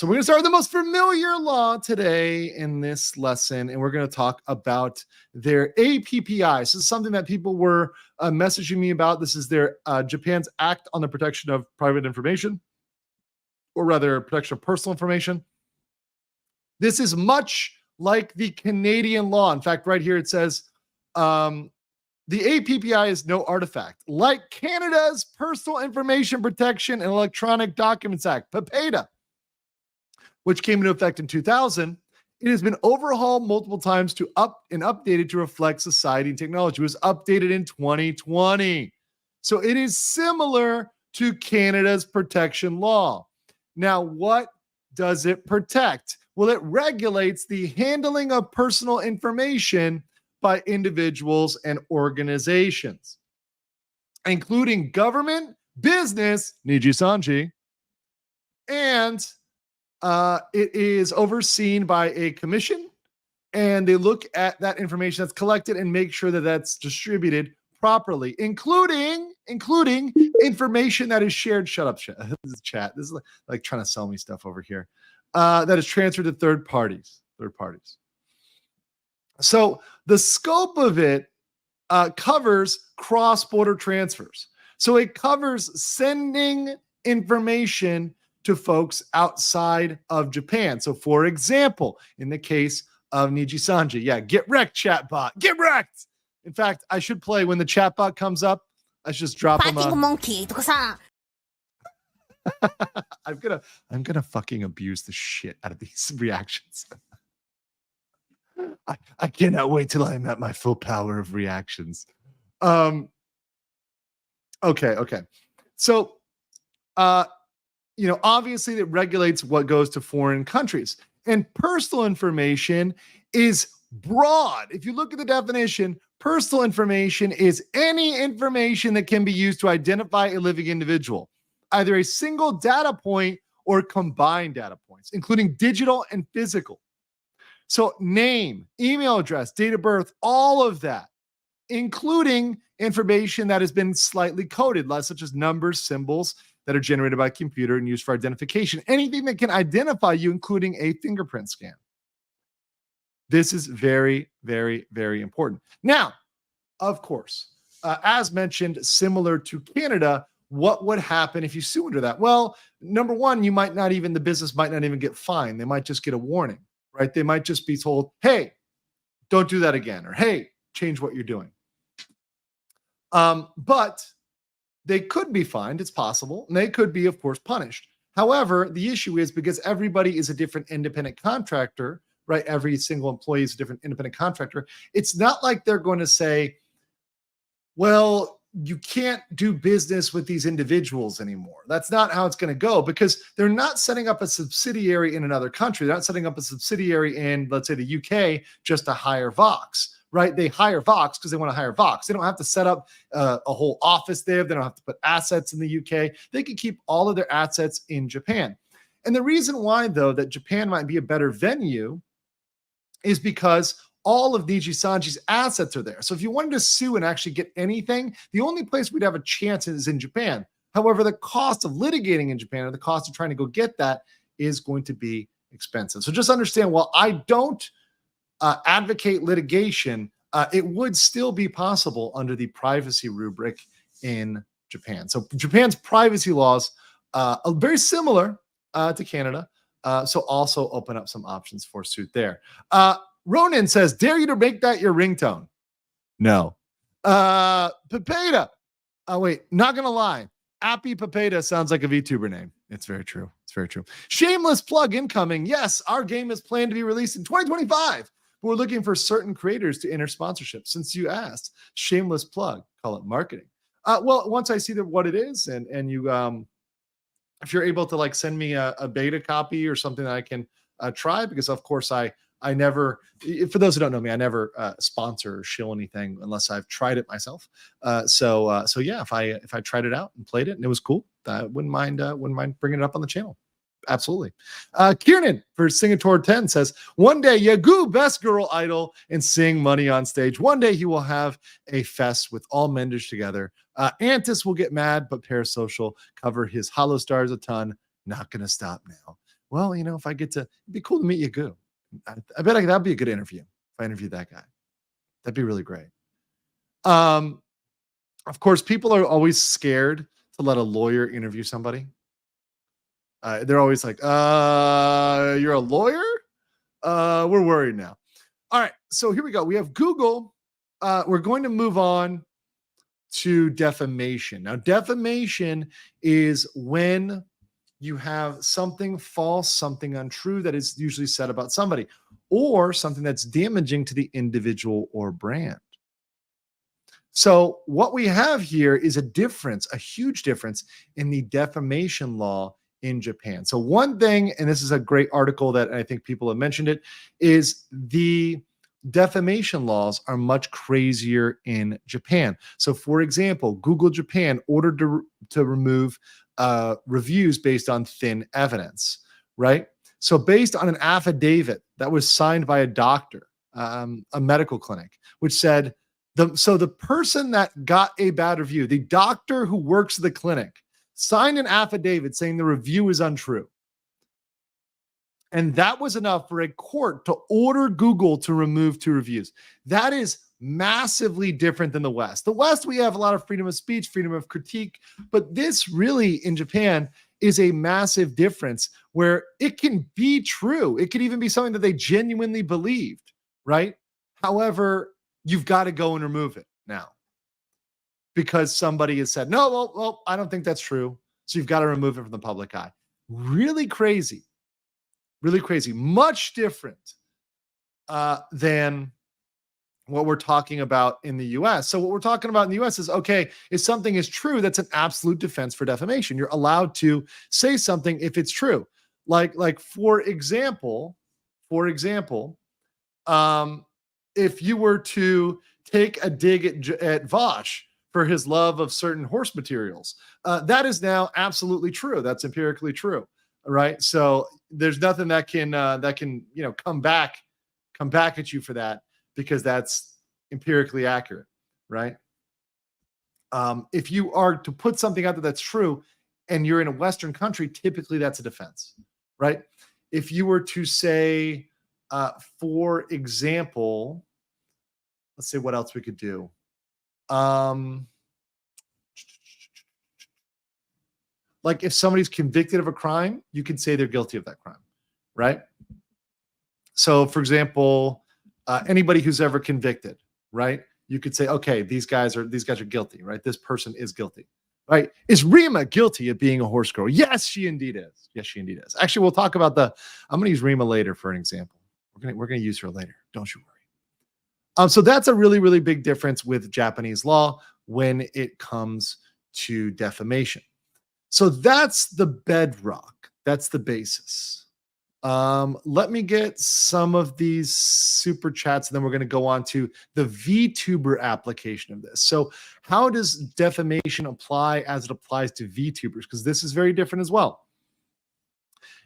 we're going to start with the most familiar law today in this lesson, and we're going to talk about their APPI. So this is something that people were messaging me about. This is their Japan's Act on the Protection of Private Information, or rather, protection of personal information. This is much like the Canadian law. In fact, right here it says, the APPI is no artifact. Like Canada's Personal Information Protection and Electronic Documents Act, PAPEDA, which came into effect in 2000, it has been overhauled multiple times and updated to reflect society and technology. It was updated in 2020. So it is similar to Canada's protection law. Now, what does it protect? Well, it regulates the handling of personal information by individuals and organizations, including government, business, Nijisanji, and it is overseen by a commission, and they look at that information that's collected and make sure that that's distributed properly, including information that is shared. Shut up, chat. This is chat. This is like trying to sell me stuff over here. That is transferred to third parties. So the scope of it covers cross-border transfers. So it covers sending information to folks outside of Japan. So for example, in the case of Nijisanji, yeah, get wrecked, chatbot, get wrecked. In fact, I should play when the chatbot comes up. I should just drop him a monkey. I'm gonna fucking abuse the shit out of these reactions. I cannot wait till I'm at my full power of reactions. Okay. So, obviously it regulates what goes to foreign countries, and personal information is broad. If you look at the definition, personal information is any information that can be used to identify a living individual, either a single data point or combined data points, including digital and physical. So name, email address, date of birth, all of that including information that has been slightly coded, such as numbers, symbols that are generated by a computer and used for identification. Anything that can identify you, including a fingerprint scan. This is very, very, very important. Now, of course, as mentioned, similar to Canada, what would happen if you sue under that? Well, number one, the business might not even get fined. They might just get a warning, right? They might just be told, hey, don't do that again, or hey, change what you're doing. But they could be fined. It's possible. And they could be, of course, punished. However, the issue is because everybody is a different independent contractor, right? Every single employee is a different independent contractor. It's not like they're going to say, well, you can't do business with these individuals anymore. That's not how it's going to go, because they're not setting up a subsidiary in another country. They're not setting up a subsidiary in, let's say, the UK just to hire Vox, right? They hire Vox because they want to hire Vox. They don't have to set up a whole office there. They don't have to put assets in the UK. They can keep all of their assets in Japan. And the reason why, though, that Japan might be a better venue is because all of Nijisanji's assets are there. So if you wanted to sue and actually get anything, the only place we'd have a chance is in Japan. However, the cost of litigating in Japan, or the cost of trying to go get that, is going to be expensive. So just understand, while I don't advocate litigation, it would still be possible under the privacy rubric in Japan. So Japan's privacy laws are very similar to Canada. So also open up some options for suit there. Ronan says, dare you to make that your ringtone? No. Papeda. Oh, wait, not going to lie. APPI Papeda sounds like a VTuber name. It's very true. It's very true. Shameless plug incoming. Yes, our game is planned to be released in 2025. But we're looking for certain creators to enter sponsorship. Since you asked, shameless plug, call it marketing. Well, once I see what it is, and you, if you're able to like send me a beta copy or something that I can try, because of course I never, for those who don't know me, I never sponsor or shill anything unless I've tried it myself. So yeah, if I tried it out and played it and it was cool, I wouldn't mind bringing it up on the channel. Absolutely. Kieran for Singapore 10 says, one day Yagoo best girl idol and sing money on stage. One day he will have a fest with all menders together. Antis will get mad, but Parasocial cover his hollow stars a ton. Not going to stop now. Well, if I get to, it'd be cool to meet Yagoo. I bet that'd be a good interview if I interviewed that guy. That'd be really great. Of course, people are always scared to let a lawyer interview somebody. They're always like, you're a lawyer? We're worried now. All right, so here we go. We have Google. We're going to move on to defamation. Now, defamation is when you have something false, something untrue that is usually said about somebody, or something that's damaging to the individual or brand. So what we have here is a huge difference in the defamation law in Japan. So one thing, and this is a great article that I think people have mentioned it, is the defamation laws are much crazier in Japan. So for example, Google Japan ordered to remove reviews based on thin evidence, right? So based on an affidavit that was signed by a doctor, a medical clinic, which said, the person that got a bad review, the doctor who works at the clinic, signed an affidavit saying the review is untrue. And that was enough for a court to order Google to remove 2 reviews. That is massively different than the West. The West, we have a lot of freedom of speech, freedom of critique, but this really in Japan is a massive difference where it can be true. It could even be something that they genuinely believed, right? However, you've got to go and remove it now because somebody has said, no, well, I don't think that's true. So you've got to remove it from the public eye. Really crazy. Really crazy. Much different than what we're talking about in the US. So what we're talking about in the US is, okay, if something is true, that's an absolute defense for defamation. You're allowed to say something if it's true. Like for example, if you were to take a dig at Vosh for his love of certain horse materials, that is now absolutely true. That's empirically true, right? So there's nothing that can come back at you for that, because that's empirically accurate. right? If you are to put something out there that's true and you're in a Western country, typically that's a defense, right? If you were to say, for example, let's say what else we could do. Like if somebody's convicted of a crime, you can say they're guilty of that crime, right? So for example, anybody who's ever convicted, right? You could say, okay, these guys are guilty, right? This person is guilty, right? Is Rima guilty of being a horse girl? Yes, she indeed is. Yes, she indeed is. Actually, we'll talk about I'm going to use Rima later for an example. We're going to use her later. Don't you worry. So that's a really, really big difference with Japanese law when it comes to defamation. So that's the bedrock. That's the basis. Let me get some of these super chats, and then we're going to go on to the VTuber application of this. So how does defamation apply as it applies to VTubers? Because this is very different as well.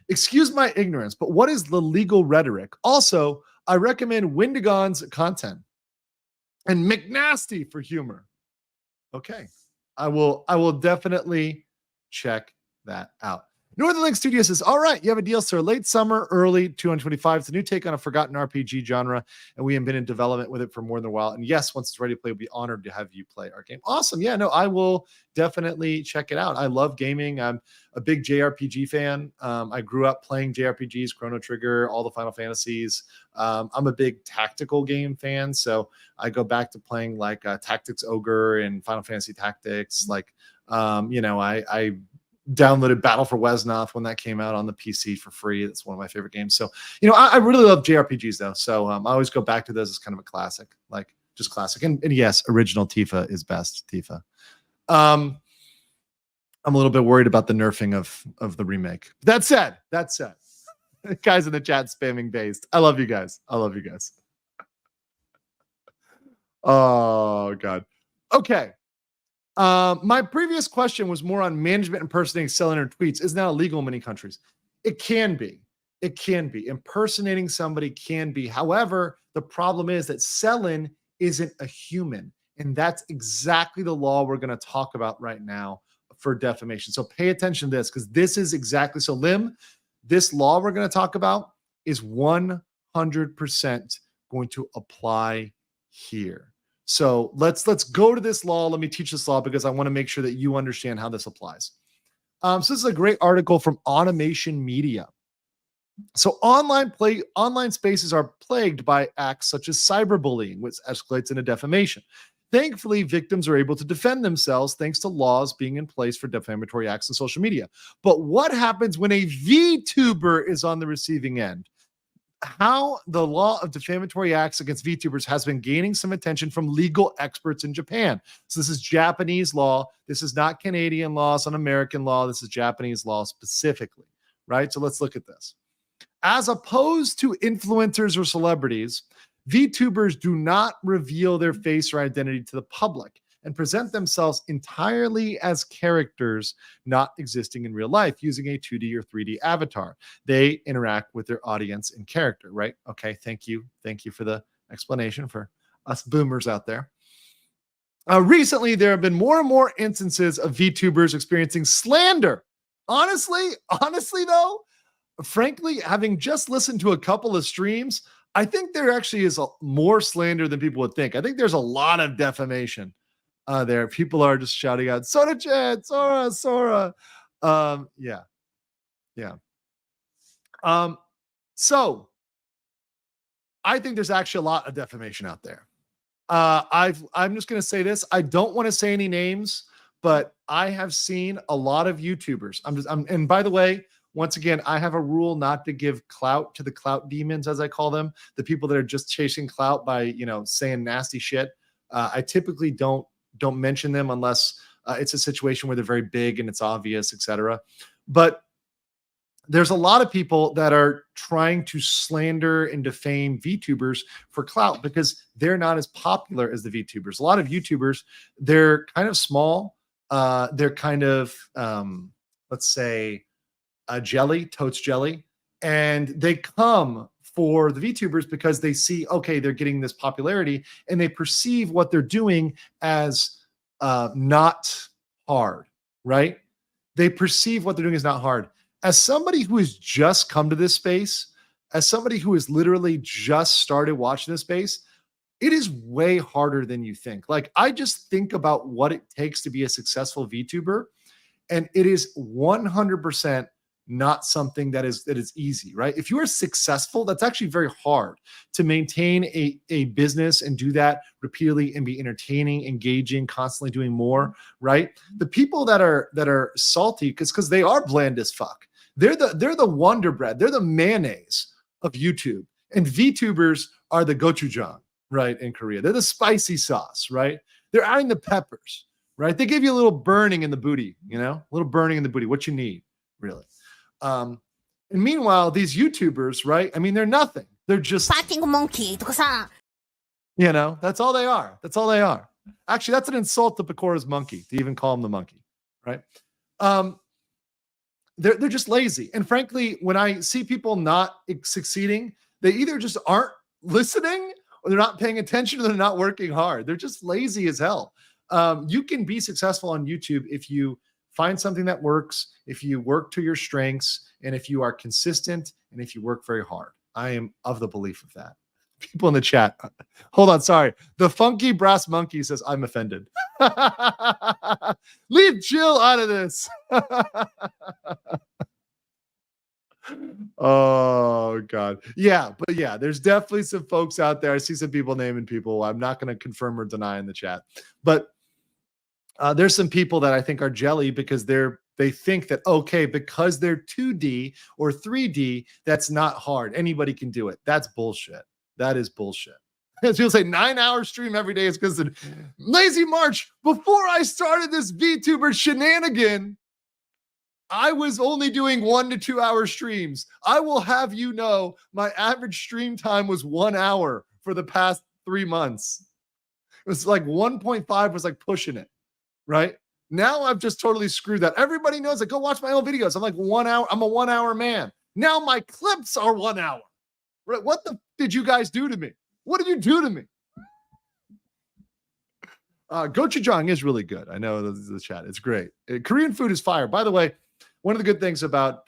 Excuse my ignorance, but what is the legal rhetoric? Also, I recommend Windigon's content and McNasty for humor. Okay. I will definitely check that out. Northern Link Studio says, all right, you have a deal, sir. Late summer, early 225. It's a new take on a forgotten RPG genre, and we have been in development with it for more than a while. And yes, once it's ready to play, we'll be honored to have you play our game. Awesome. Yeah, no, I will definitely check it out. I love gaming. I'm a big JRPG fan. I grew up playing JRPGs, Chrono Trigger, all the Final Fantasies. I'm a big tactical game fan, so I go back to playing like Tactics Ogre and Final Fantasy Tactics. Like, I downloaded Battle for Wesnoth when that came out on the PC for free. It's one of my favorite games. So, I really love JRPGs though. So I always go back to those as kind of a classic, like just classic. And yes, original Tifa is best Tifa. I'm a little bit worried about the nerfing of the remake. That said, guys in the chat spamming based. I love you guys. Oh God. Okay. My previous question was more on management impersonating selling tweets. Is now illegal in many countries. It can be. Impersonating somebody can be. However, the problem is that selling isn't a human. And that's exactly the law we're going to talk about right now for defamation. So pay attention to this, because this is exactly so. Lim, this law we're going to talk about is 100% going to apply here. So let's go to this law. Let me teach this law because I want to make sure that you understand how this applies. So this is a great article from Automation Media. So online spaces are plagued by acts such as cyberbullying, which escalates into defamation. Thankfully, victims are able to defend themselves thanks to laws being in place for defamatory acts on social media. But what happens when a VTuber is on the receiving end? How the law of defamatory acts against VTubers has been gaining some attention from legal experts in Japan. So this is Japanese law. This is not Canadian law. It's not American law. This is Japanese law specifically, right? So let's look at this. As opposed to influencers or celebrities, VTubers do not reveal their face or identity to the public and present themselves entirely as characters not existing in real life using a 2D or 3D avatar. They interact with their audience in character, right? Okay, thank you. Thank you for the explanation for us boomers out there. Recently, there have been more and more instances of VTubers experiencing slander. Honestly though, frankly, having just listened to a couple of streams, I think there actually is more slander than people would think. I think there's a lot of defamation there. People are just shouting out, Sora-chan, Sora. Yeah. So I think there's actually a lot of defamation out there. I'm just going to say this. I don't want to say any names, but I have seen a lot of YouTubers. And by the way, once again, I have a rule not to give clout to the clout demons, as I call them, the people that are just chasing clout by, saying nasty shit. I typically don't mention them unless it's a situation where they're very big and it's obvious, etc. But there's a lot of people that are trying to slander and defame VTubers for clout because they're not as popular as the VTubers. A lot of YouTubers, they're kind of small. They're kind of, let's say, totes jelly, and they come for the VTubers because they see, okay, they're getting this popularity and they perceive what they're doing as not hard, right? They perceive what they're doing as not hard. As somebody who has just come to this space, as somebody who has literally just started watching this space, it is way harder than you think. Like, I just think about what it takes to be a successful VTuber, and it is 100% not something that is easy, right? If you are successful, that's actually very hard to maintain a business and do that repeatedly and be entertaining, engaging, constantly doing more, right? The people that are salty because they are bland as fuck. They're the Wonder Bread. They're the mayonnaise of YouTube, and VTubers are the gochujang, right? In Korea, they're the spicy sauce, right? They're adding the peppers, right? They give you a little burning in the booty, a little burning in the booty. What you need, really. And meanwhile, these YouTubers, right? I mean, they're nothing. They're just Fighting monkey. that's all they are. That's all they are. Actually, that's an insult to Pecora's monkey to even call him the monkey, right? They're just lazy. And frankly, when I see people not succeeding, they either just aren't listening or they're not paying attention or they're not working hard. They're just lazy as hell. You can be successful on YouTube if you find something that works, if you work to your strengths, and if you are consistent, and if you work very hard. I am of the belief of that. People in the chat. Hold on, sorry. The funky brass monkey says, I'm offended. Leave Jill out of this. Oh, God. Yeah, but yeah, there's definitely some folks out there. I see some people naming people. I'm not going to confirm or deny in the chat. But there's some people that I think are jelly because they think that, okay, because they're 2D or 3D, that's not hard. Anybody can do it. That's bullshit. That is bullshit. As people say, 9-hour stream every day is because of Lazy March. Before I started this VTuber shenanigan, I was only doing 1 to 2 hour streams. I will have you know, my average stream time was 1 hour for the past 3 months. It was like 1.5 was like pushing it. Right now, I've just totally screwed that. Everybody knows that. Go watch my old videos. I'm like 1 hour. I'm a 1 hour man. Now my clips are 1 hour. Right? What the did you guys do to me? What did you do to me? Gochujang is really good. I know the chat. It's great. Korean food is fire. By the way, one of the good things about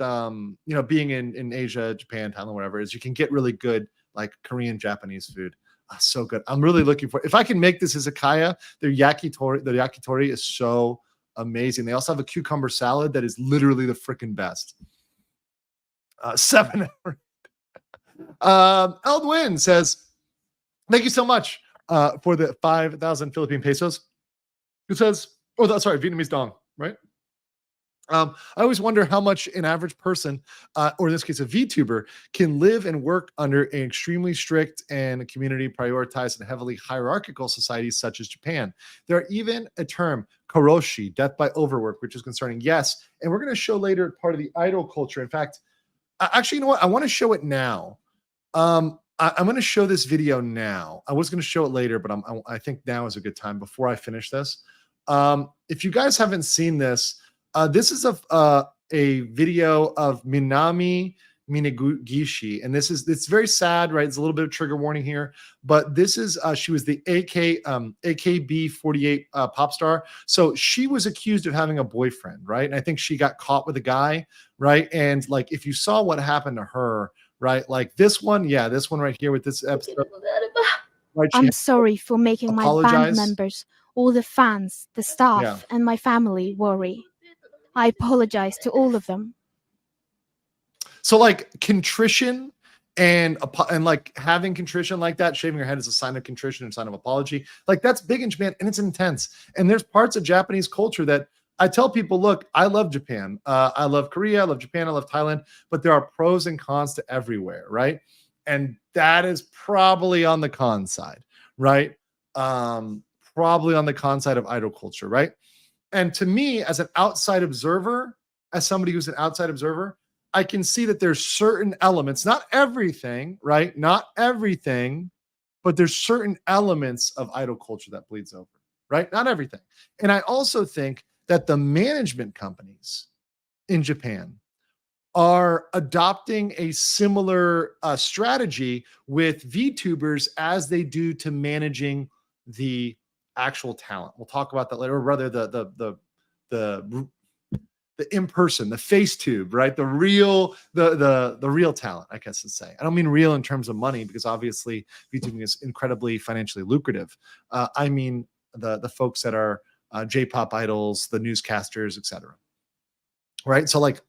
being in Asia, Japan, Thailand, whatever, is you can get really good like Korean, Japanese food. So good. I'm really looking for, if I can make this izakaya, their yakitori is so amazing. They also have a cucumber salad that is literally the freaking best. 7 hours. Eldwin says, thank you so much for the 5,000 Philippine pesos. Who says, sorry, Vietnamese dong, right? I always wonder how much an average person, or in this case, a VTuber, can live and work under an extremely strict and community prioritized and heavily hierarchical societies such as Japan. There are even a term, karoshi, death by overwork, which is concerning. Yes, and we're going to show later part of the idol culture. In fact, actually, you know what? I want to show it now. I'm going to show this video now. I was going to show it later, but I think now is a good time before I finish this. If you guys haven't seen this, this is a video of Minami Minagishi, and it's very sad, right? It's a little bit of trigger warning here, but this is she was the AKB48 pop star. So she was accused of having a boyfriend, right? And I think she got caught with a guy, right? And like if you saw what happened to her, right? Like this one right here with this episode. Right, I'm sorry for making my band members, all the fans, the staff, and my family worry. I apologize to all of them. So like contrition and like having contrition like that, shaving your head is a sign of contrition and sign of apology. Like that's big in Japan and it's intense. And there's parts of Japanese culture that I tell people, look, I love Japan. I love Korea. I love Japan. I love Thailand. But there are pros and cons to everywhere, right? And that is probably on the con side, right? Probably on the con side of idol culture, right? And to me, as an outside observer, as somebody who's an outside observer, I can see that there's certain elements, not everything, right? Not everything, but there's certain elements of idol culture that bleeds over, right? Not everything. And I also think that the management companies in Japan are adopting a similar strategy with VTubers as they do to managing the actual talent. We'll talk about that later, or rather the in-person, the face tube, right? The real talent, I guess to say. I don't mean real in terms of money, because obviously VTubing is incredibly financially lucrative. I mean the folks that are J-pop idols, the newscasters, etc. Right? So like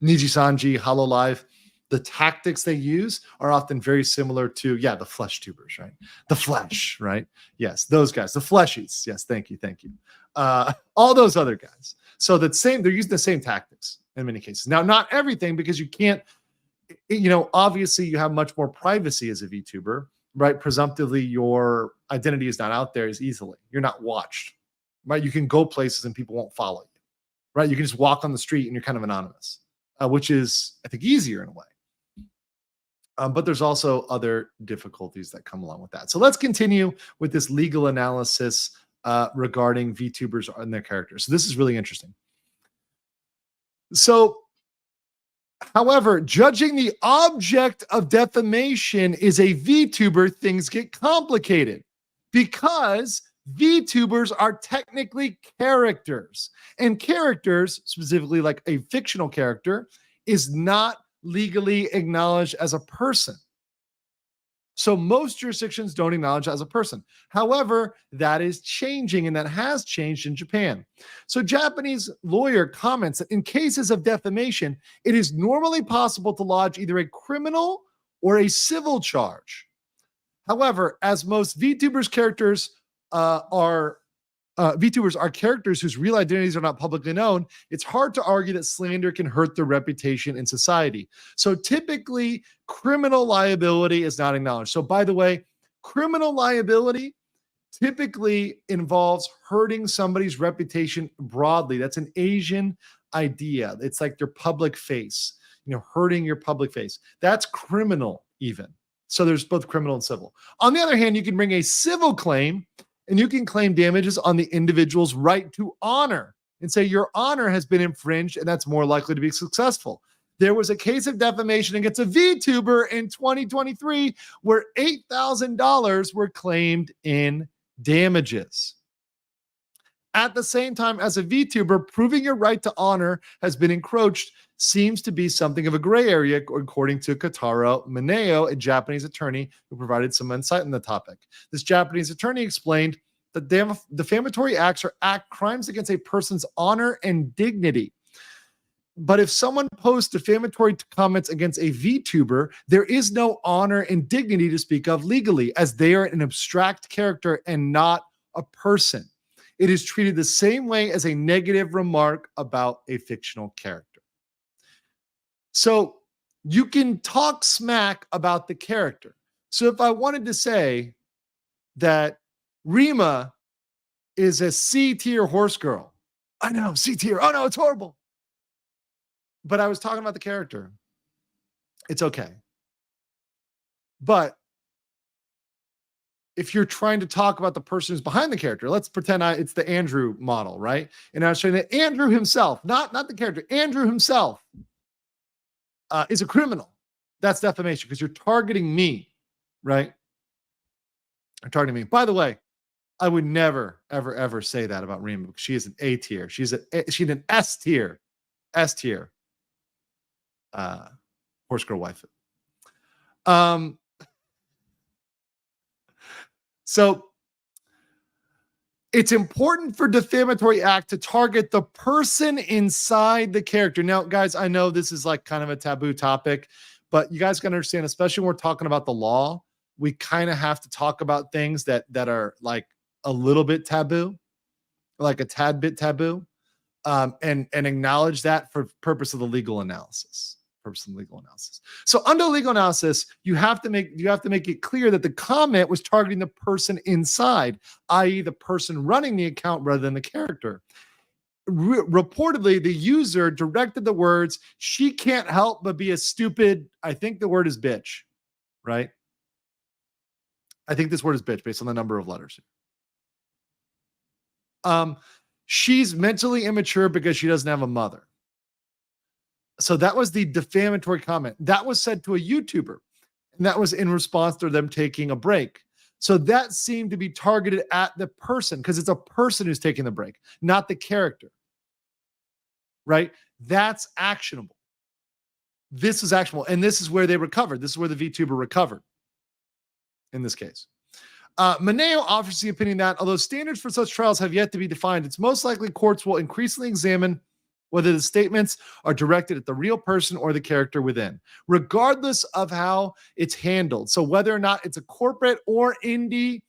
Nijisanji, HoloLive, the tactics they use are often very similar to, the flesh tubers, right? The flesh, right? Yes, those guys, the fleshies. Yes, thank you. All those other guys. So they're using the same tactics in many cases. Now, not everything, because you can't, obviously you have much more privacy as a VTuber, right? Presumptively, your identity is not out there as easily. You're not watched, right? You can go places and people won't follow you, right? You can just walk on the street and you're kind of anonymous, which is, I think, easier in a way. But there's also other difficulties that come along with that. So let's continue with this legal analysis regarding VTubers and their characters. So this is really interesting. So, however, judging the object of defamation is a VTuber, things get complicated because VTubers are technically characters, and characters, specifically like a fictional character, is not legally acknowledged as a person. So most jurisdictions don't acknowledge as a person. However, that is changing, and that has changed in Japan. So Japanese lawyer comments that in cases of defamation, it is normally possible to lodge either a criminal or a civil charge. However, as most VTubers characters VTubers are characters whose real identities are not publicly known, it's hard to argue that slander can hurt their reputation in society. So typically, criminal liability is not acknowledged. So by the way, criminal liability typically involves hurting somebody's reputation broadly. That's an Asian idea. It's like their public face, hurting your public face. That's criminal even. So there's both criminal and civil. On the other hand, you can bring a civil claim, and you can claim damages on the individual's right to honor and say your honor has been infringed, and that's more likely to be successful. There was a case of defamation against a VTuber in 2023 where $8,000 were claimed in damages. At the same time, as a VTuber, proving your right to honor has been encroached seems to be something of a gray area, according to Kotaro Mineo, a Japanese attorney who provided some insight on the topic. This Japanese attorney explained that defamatory acts are crimes against a person's honor and dignity. But if someone posts defamatory comments against a VTuber, there is no honor and dignity to speak of legally, as they are an abstract character and not a person. It is treated the same way as a negative remark about a fictional character. So you can talk smack about the character. So if I wanted to say that Rima is a C-tier horse girl, I know, C-tier, oh no, it's horrible. But I was talking about the character. It's okay. But if you're trying to talk about the person who's behind the character, let's pretend it's the Andrew model, right? And I was saying that Andrew himself, not the character, Andrew himself is a criminal. That's defamation because you're targeting me, right? You're targeting me. By the way, I would never, ever, ever say that about Rima because she is an A tier. She's an S tier. Horse girl wife. So it's important for defamatory act to target the person inside the character. Now, guys, I know this is like kind of a taboo topic, but you guys can understand, especially when we're talking about the law, we kind of have to talk about things that are like a little bit taboo, like a tad bit taboo, and acknowledge that for purpose of the legal analysis. So under legal analysis, you have to make it clear that the comment was targeting the person inside, i.e. the person running the account rather than the character. Reportedly, the user directed the words, "She can't help but be a stupid," I think the word is bitch, right? I think this word is bitch based on the number of letters. She's mentally immature because she doesn't have a mother. So that was the defamatory comment. That was said to a YouTuber. And that was in response to them taking a break. So that seemed to be targeted at the person because it's a person who's taking the break, not the character. Right? That's actionable. This is actionable. And this is where they recovered. This is where the VTuber recovered in this case. Maneo offers the opinion that although standards for such trials have yet to be defined, it's most likely courts will increasingly examine whether the statements are directed at the real person or the character within, regardless of how it's handled. So whether or not it's a corporate or indie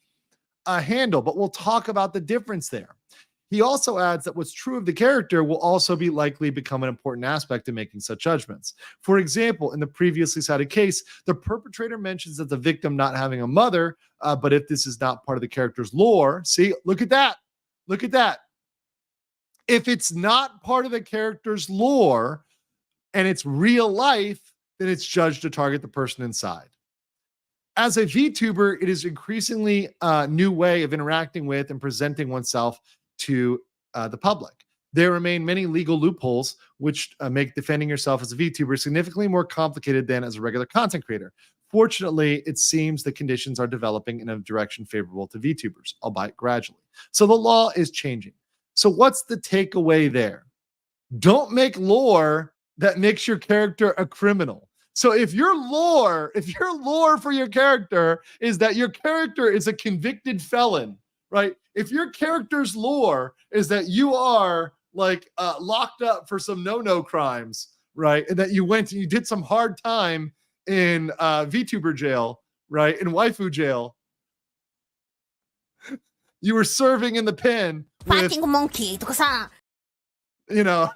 handle, but we'll talk about the difference there. He also adds that what's true of the character will also be likely become an important aspect in making such judgments. For example, in the previously cited case, the perpetrator mentions that the victim not having a mother, but if this is not part of the character's lore, see, look at that. Look at that. If it's not part of the character's lore and it's real life, then it's judged to target the person inside. As a VTuber, it is increasingly a new way of interacting with and presenting oneself to the public. There remain many legal loopholes which make defending yourself as a VTuber significantly more complicated than as a regular content creator. Fortunately, it seems the conditions are developing in a direction favorable to VTubers, albeit gradually. So the law is changing. So what's the takeaway there? Don't make lore that makes your character a criminal. So if your lore for your character is that your character is a convicted felon, right? If your character's lore is that you are like locked up for some no-no crimes, right? And that you went and you did some hard time in VTuber jail, right? In waifu jail. You were serving in the pen with, monkey, you know,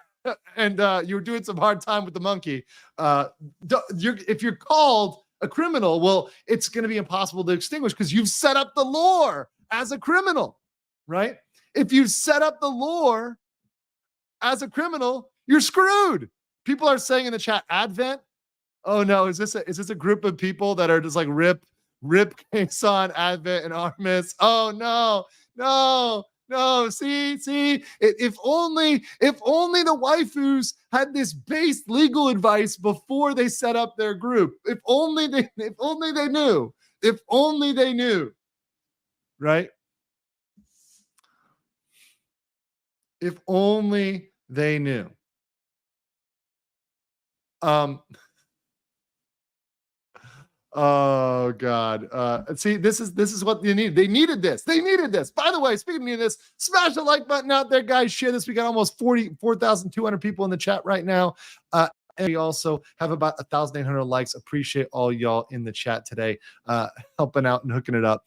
and you were doing some hard time with the monkey. If you're called a criminal, well, it's going to be impossible to extinguish because you've set up the lore as a criminal, right? If you set up the lore as a criminal, you're screwed. People are saying in the chat, Advent. Oh no, is this a group of people that are just like Rip Kason, Advent, and Armis? Oh no. See, if only the waifus had this base legal advice before they set up their group. If only they knew. Right? If only they knew. Oh God. See, this is what you need. They needed this. By the way, speaking of this, smash the like button out there, guys. Share this. We got almost 44,200 people in the chat right now. And we also have about 1,800 likes. Appreciate all y'all in the chat today, helping out and hooking it up.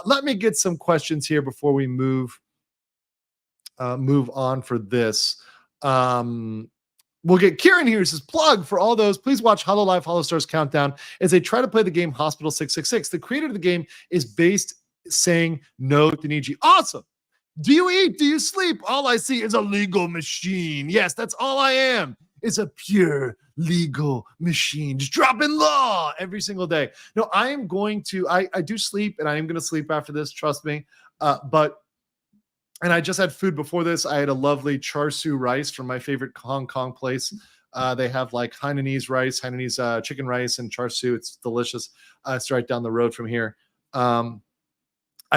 Let me get some questions here before we move on for this. We'll get Kieran here. He says, plug for all those. Please watch Hollow Life, Hollow Stars Countdown as they try to play the game Hospital 666. The creator of the game is based saying no to Niji. Awesome. Do you eat? Do you sleep? All I see is a legal machine. Yes, that's all I am. It's a pure legal machine. Just dropping law every single day. No, I am going to, I do sleep and I am going to sleep after this. Trust me. And I just had food before this. I had a lovely char siu rice from my favorite Hong Kong place. They have like Hainanese rice, Hainanese chicken rice and char siu. It's delicious. It's right down the road from here. I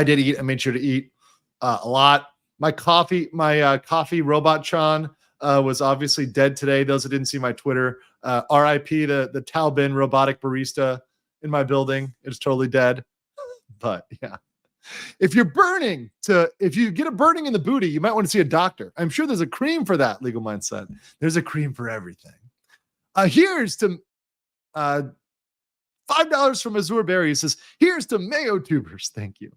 did eat. I made sure to eat a lot. My coffee robot Chan was obviously dead today. Those who didn't see my Twitter, RIP the Taobin robotic barista in my building. It's totally dead. But yeah. If you get a burning in the booty, you might want to see a doctor. I'm sure there's a cream for that, Legal Mind said. There's a cream for everything. Here's to $5 from Azure Berry. He says, here's to Mayo Tubers. Thank you.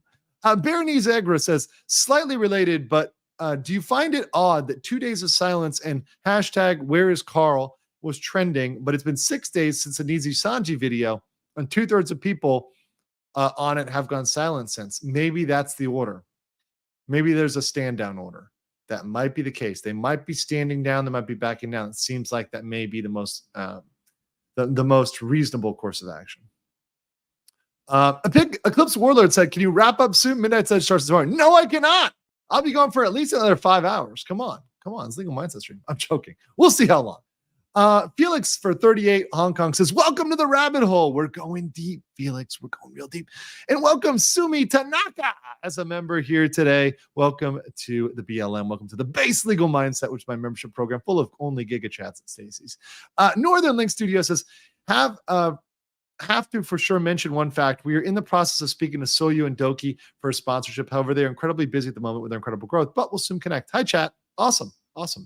Berenice Agra says, slightly related, but do you find it odd that 2 days of silence and hashtag where is Carl was trending, but it's been 6 days since the Nijisanji video and 2/3 of people on it have gone silent since? Maybe that's the order. Maybe there's a stand down order. That might be the case. They might be standing down. They might be backing down. It seems like that may be the most reasonable course of action. A big Eclipse Warlord said, can you wrap up soon? Midnight Edge starts tomorrow. No, I cannot. I'll be gone for at least another 5 hours. Come on. It's Legal Mindset stream. I'm joking. We'll see how long. Felix for 38 Hong Kong says, welcome to the rabbit hole. We're going deep, Felix. We're going real deep. And welcome Sumi Tanaka as a member here today. Welcome to the BLM. Welcome to the Base Legal Mindset, which is my membership program full of only Giga Chats at Stacy's. Northern Link Studio says, have to for sure mention one fact. We are in the process of speaking to Soyu and Doki for a sponsorship. However, they're incredibly busy at the moment with their incredible growth, but we'll soon connect. Hi, chat. Awesome.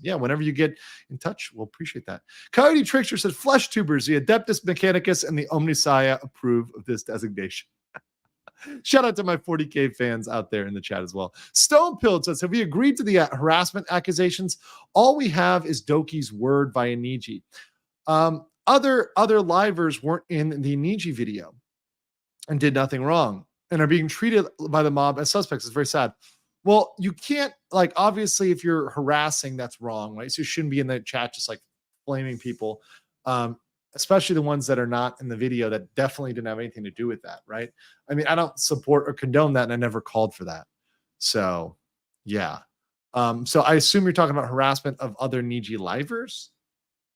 Yeah, whenever you get in touch, we'll appreciate that. Coyote Trickster said, Flesh Tubers, the Adeptus Mechanicus, and the Omnisaya approve of this designation. Shout out to my 40K fans out there in the chat as well. Stone Pilled says, have we agreed to the harassment accusations? All we have is Doki's word via Niji. Other livers weren't in the Niji video and did nothing wrong and are being treated by the mob as suspects. It's very sad. Well, you can't, like, obviously, if you're harassing, that's wrong, right? So you shouldn't be in the chat just like blaming people, especially the ones that are not in the video that definitely didn't have anything to do with that, right? I mean, I don't support or condone that, and I never called for that. So, yeah. So I assume you're talking about harassment of other Niji livers.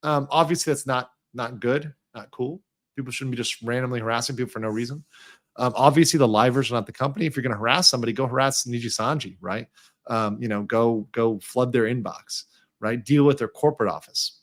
Obviously, that's not good, not cool. People shouldn't be just randomly harassing people for no reason. Obviously, the livers are not the company. If you're going to harass somebody, go harass Nijisanji, right? Go flood their inbox, right? Deal with their corporate office.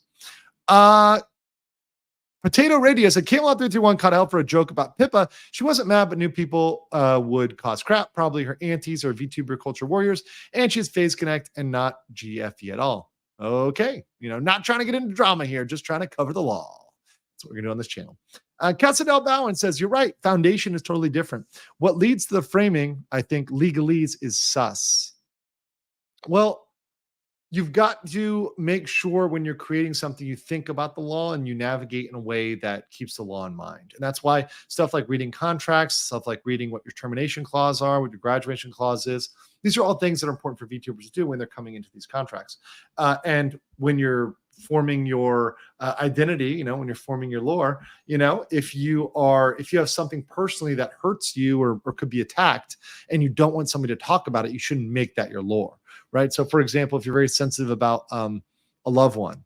Potato Radio said, Camelot 331 caught hell for a joke about Pippa. She wasn't mad, but new people would cause crap. Probably her aunties or VTuber culture warriors. And she's Phase Connect and not GFE at all. Okay. Not trying to get into drama here, just trying to cover the law. That's what we're going to do on this channel. Cassadell Bowen says, you're right. Foundation is totally different. What leads to the framing, I think, legalese is sus. Well, you've got to make sure when you're creating something, you think about the law and you navigate in a way that keeps the law in mind. And that's why stuff like reading contracts, stuff like reading what your termination clause are, what your graduation clause is, these are all things that are important for VTubers to do when they're coming into these contracts. And when you're forming your identity, when you're forming your lore, if you have something personally that hurts you or could be attacked and you don't want somebody to talk about it, you shouldn't make that your lore, right? So for example, if you're very sensitive about a loved one,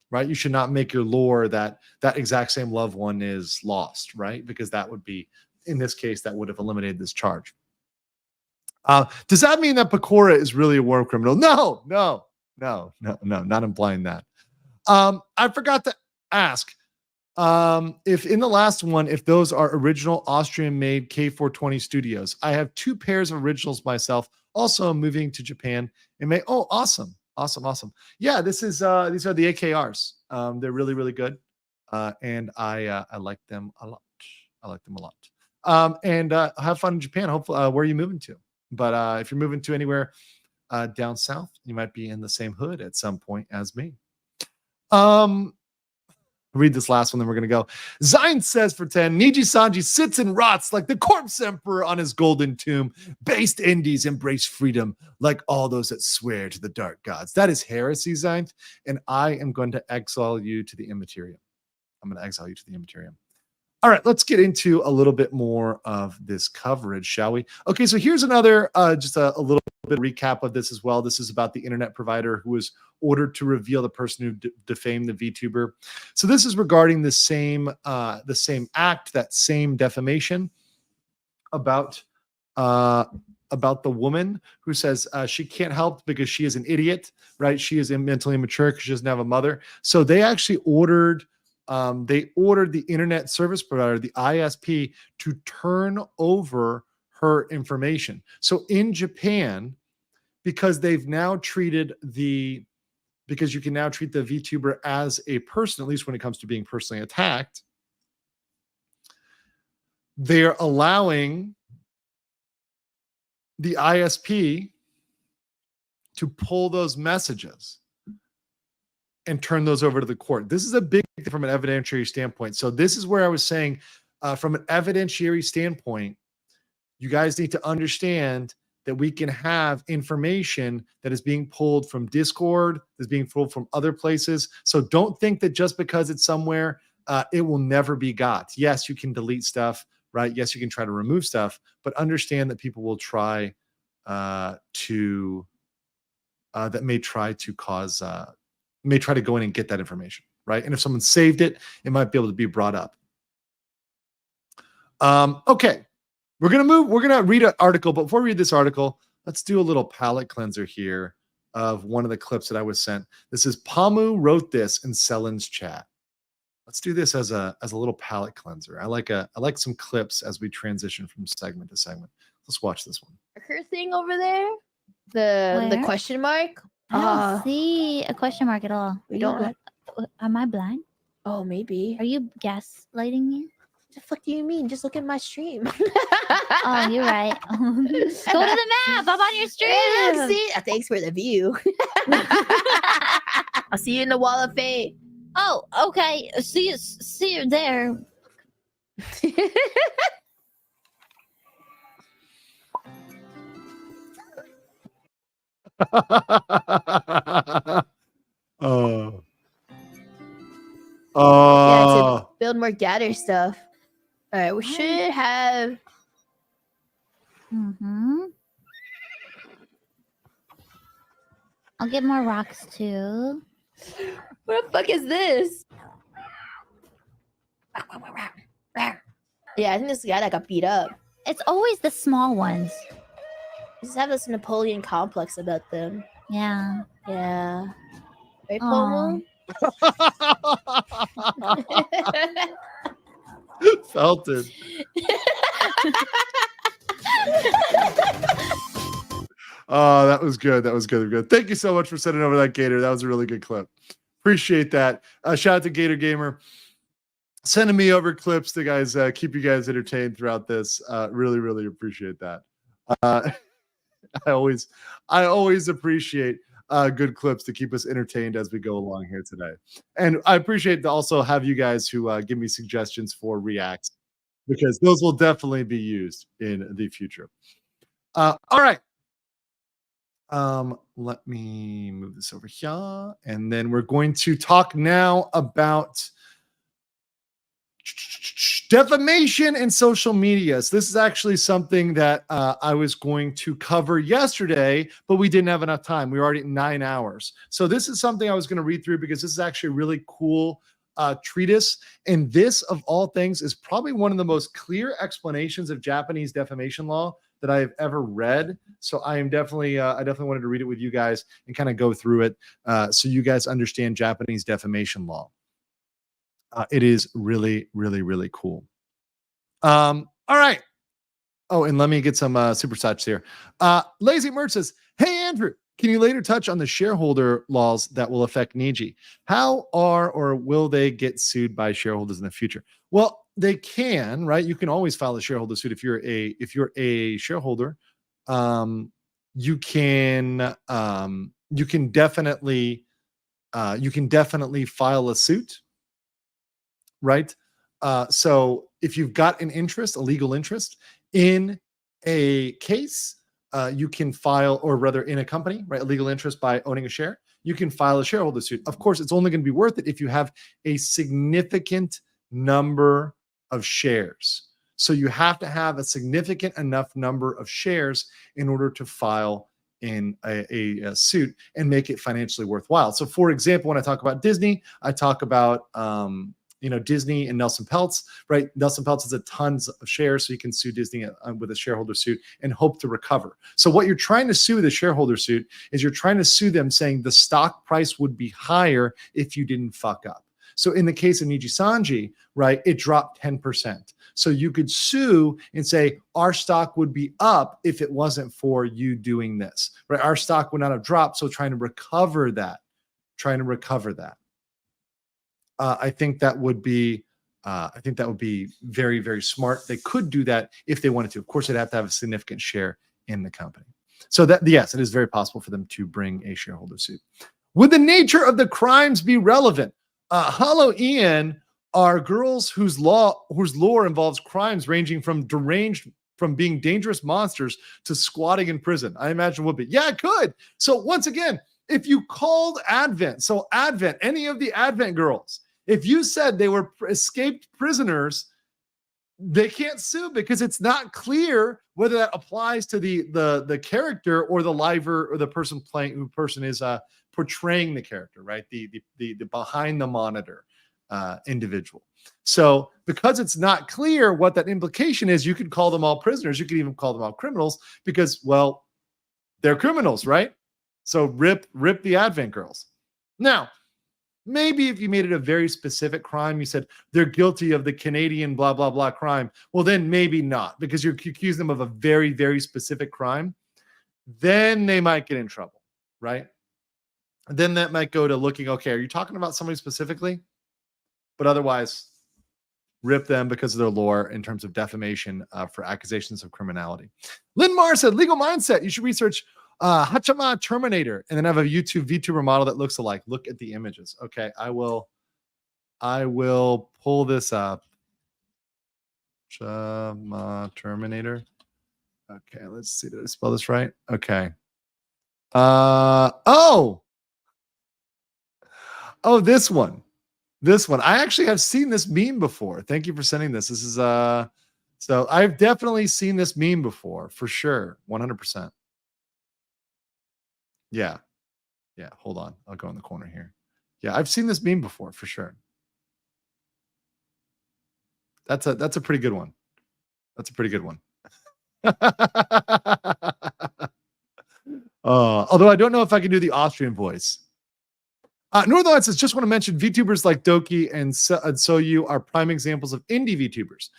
right, you should not make your lore that exact same loved one is lost, right? Because that would be, in this case, that would have eliminated this charge. Does that mean that Pecora is really a war criminal? No, not implying that. I forgot to ask if in the last one, if those are original Austrian-made K420 studios. I have 2 pairs of originals myself. Also, I'm moving to Japan in May. Oh, awesome. Yeah, these are the AKRs. They're really, really good, and I like them a lot. And have fun in Japan. Hopefully, where are you moving to? But if you're moving to anywhere down south, you might be in the same hood at some point as me. Read this last one, then we're going to go. Zion says for 10, Nijisanji sits and rots like the corpse emperor on his golden tomb. Based indies embrace freedom like all those that swear to the dark gods. That is heresy, Zion, and I am going to exile you to the immaterium. All right, let's get into a little bit more of this coverage, shall we? Okay, so here's another, just a little bit of recap of this as well. This is about the internet provider who was ordered to reveal the person who defamed the VTuber. So this is regarding the same act, that same defamation about the woman who says she can't help because she is an idiot, right? She is mentally immature because she doesn't have a mother. So they actually ordered the internet service provider, the ISP, to turn over her information. So in Japan, because you can now treat the VTuber as a person, at least when it comes to being personally attacked, they're allowing the ISP to pull those messages and turn those over to the court. This is a big thing from an evidentiary standpoint. So this is where I was saying, from an evidentiary standpoint, you guys need to understand that we can have information that is being pulled from Discord, that's being pulled from other places. So don't think that just because it's somewhere, it will never be got. Yes, you can delete stuff, right? Yes, you can try to remove stuff, but understand that people will try that may try to go in and get that information, right? And if someone saved it, it might be able to be brought up. Okay, we're gonna read an article, but before we read this article, let's do a little palate cleanser here of one of the clips that I was sent. This is Pamu wrote this in Selen's chat. Let's do this as a little palate cleanser. I like some clips as we transition from segment to segment. Let's watch this one. Her thing over there, the question mark. I don't see a question mark at all. We don't. Am I blind? Oh, maybe. Are you gaslighting me? What the fuck do you mean? Just look at my stream. Oh, you're right. Go to the map. I'm on your stream. Yeah, see? Thanks for the view. I'll see you in the wall of fate. Oh, okay. See you there. Yeah, to build more gather stuff. All right, we should have. I'll get more rocks too. What the fuck is this? Yeah, I think this guy that got beat up. It's always the small ones. Just have this Napoleon complex about them. Yeah. Yeah. Right, Pomo? Felt it. Oh, that was good. That was good. Thank you so much for sending over that Gator. That was a really good clip. Appreciate that. Shout out to Gator Gamer. Sending me over clips to guys keep you guys entertained throughout this. Really, really appreciate that. I always appreciate good clips to keep us entertained as we go along here today. And I appreciate to also have you guys who give me suggestions for reacts, because those will definitely be used in the future. All right. Let me move this over here. And then we're going to talk now about defamation in social media. So this is actually something that I was going to cover yesterday, but we didn't have enough time. We were already at 9 hours. So this is something I was going to read through because this is actually a really cool treatise. And this, of all things, is probably one of the most clear explanations of Japanese defamation law that I have ever read. So I am definitely, I definitely wanted to read it with you guys and kind of go through it so you guys understand Japanese defamation law. It is really, really, really cool. All right. Oh, and let me get some super chats here. Lazy Merch says, hey, Andrew, can you later touch on the shareholder laws that will affect Niji? How are or will they get sued by shareholders in the future? Well, they can, right? You can always file a shareholder suit if you're a shareholder. You can definitely file a suit, right? So if you've got an interest, a legal interest in a case, you can file, or rather in a company, right? A legal interest by owning a share, you can file a shareholder suit. Of course, it's only going to be worth it if you have a significant number of shares. So you have to have a significant enough number of shares in order to file in a suit and make it financially worthwhile. So for example, when I talk about Disney, I talk about, Disney and Nelson Peltz, right? Nelson Peltz has a tons of shares, so you can sue Disney with a shareholder suit and hope to recover. So what you're trying to sue with a shareholder suit is you're trying to sue them saying the stock price would be higher if you didn't fuck up. So in the case of Nijisanji, right, it dropped 10%. So you could sue and say, our stock would be up if it wasn't for you doing this, right? Our stock would not have dropped. So trying to recover that. I think that would be very, very smart. They could do that if they wanted to. Of course, they'd have to have a significant share in the company. So that, yes, it is very possible for them to bring a shareholder suit. Would the nature of the crimes be relevant? Hollow Ian are girls whose lore involves crimes ranging from being dangerous monsters to squatting in prison. I imagine would be. Yeah, it could. So once again, if you called Advent, any of the Advent girls, if you said they were escaped prisoners, they can't sue because it's not clear whether that applies to the character or the liver or the person playing, who person is portraying the character, right? The behind the monitor individual. So because it's not clear what that implication is, you could call them all prisoners. You could even call them all criminals because, well, they're criminals, right? So rip the Advent girls. Now, maybe if you made it a very specific crime, you said they're guilty of the Canadian blah, blah, blah crime. Well, then maybe not, because you're accusing them of a very, very specific crime. Then they might get in trouble, right? Then that might go to looking, okay, are you talking about somebody specifically? But otherwise, rip them because of their lore in terms of defamation for accusations of criminality. Lynn Marr said, legal mindset. You should research Hachama Terminator and then have a VTuber model that looks alike. Look at the images. Okay, I will pull this up. Hachama Terminator. Okay, let's see. Did I spell this right? Okay. Oh, this one. This one. I actually have seen this meme before. Thank you for sending this. This is so I've definitely seen this meme before, for sure. 100%. Yeah. Yeah, hold on. I'll go in the corner here. Yeah, I've seen this meme before, for sure. That's a pretty good one. That's a pretty good one. Although I don't know if I can do the Austrian voice. Northern Lights says, just want to mention VTubers like Doki and Soyu are prime examples of indie VTubers.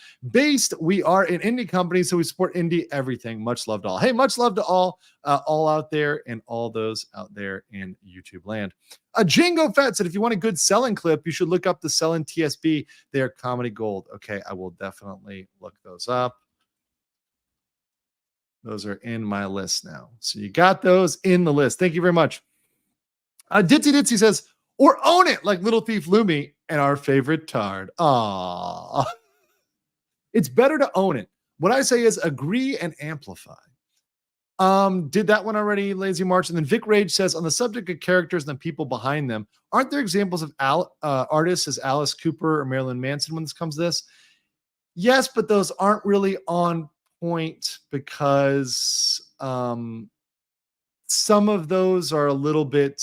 We are an indie company, so we support indie everything. Much love to all. Hey, much love to all out there and all those out there in YouTube land. Django Fett said, if you want a good selling clip, you should look up the Selling TSB. They are comedy gold. Okay, I will definitely look those up. Those are in my list now. So you got those in the list. Thank you very much. Ditzy says, or own it like Little Thief Lumi and our favorite Tard. Aww. It's better to own it. What I say is agree and amplify. Did that one already, Lazy March. And then Vic Rage says, on the subject of characters and the people behind them, aren't there examples of artists as Alice Cooper or Marilyn Manson when this comes to this? Yes, but those aren't really on point because some of those are a little bit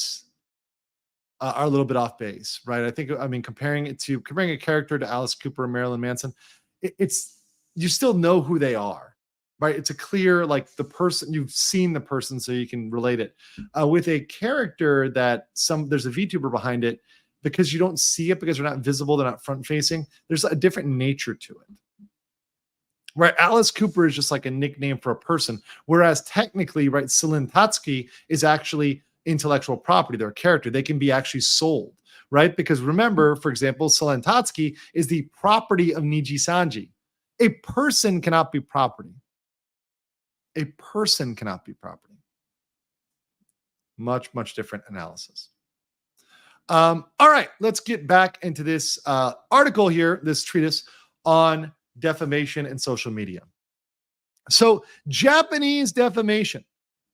off base, right? Comparing a character to Alice Cooper or Marilyn Manson, it's you still know who they are, right? It's a clear, like, the person, you've seen the person, so you can relate it. With a character that there's a VTuber behind it, because you don't see it, because they're not visible, they're not front facing, there's a different nature to it. Right, Alice Cooper is just like a nickname for a person, whereas technically, right, Celine Tatsky is actually intellectual property. They're a character. They can be actually sold, right? Because remember, for example, Celine Tatsky is the property of Nijisanji. A person cannot be property. A person cannot be property. Much, much different analysis. All right, let's get back into this article here, this treatise on defamation and social media. So Japanese defamation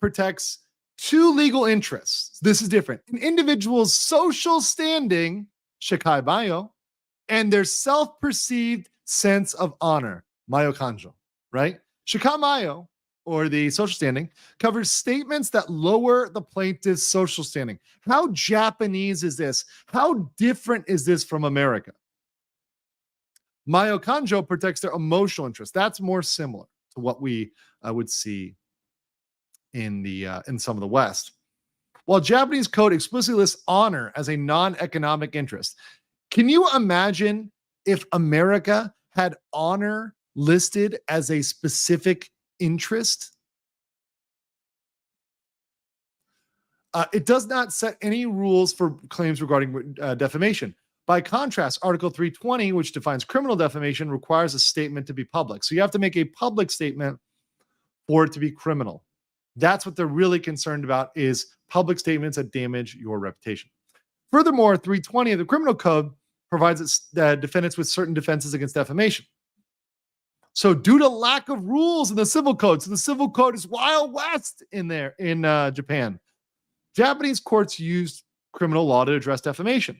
protects two legal interests. This is different. An individual's social standing, shikai bayo, and their self-perceived sense of honor, mayo kanjo, right? Shikai mayo, or the social standing, covers statements that lower the plaintiff's social standing. How Japanese is this? How different is this from America? Mayo kanjo protects their emotional interest. That's more similar to what we would see in some of the West. While Japanese code explicitly lists honor as a non-economic interest, can you imagine if America had honor listed as a specific interest? It does not set any rules for claims regarding defamation. By contrast, Article 320, which defines criminal defamation, requires a statement to be public. So you have to make a public statement for it to be criminal. That's what they're really concerned about, is public statements that damage your reputation. Furthermore, 320 of the Criminal Code provides defendants with certain defenses against defamation. So due to lack of rules in the Civil Code, so the Civil Code is Wild West in Japan, Japanese courts used criminal law to address defamation.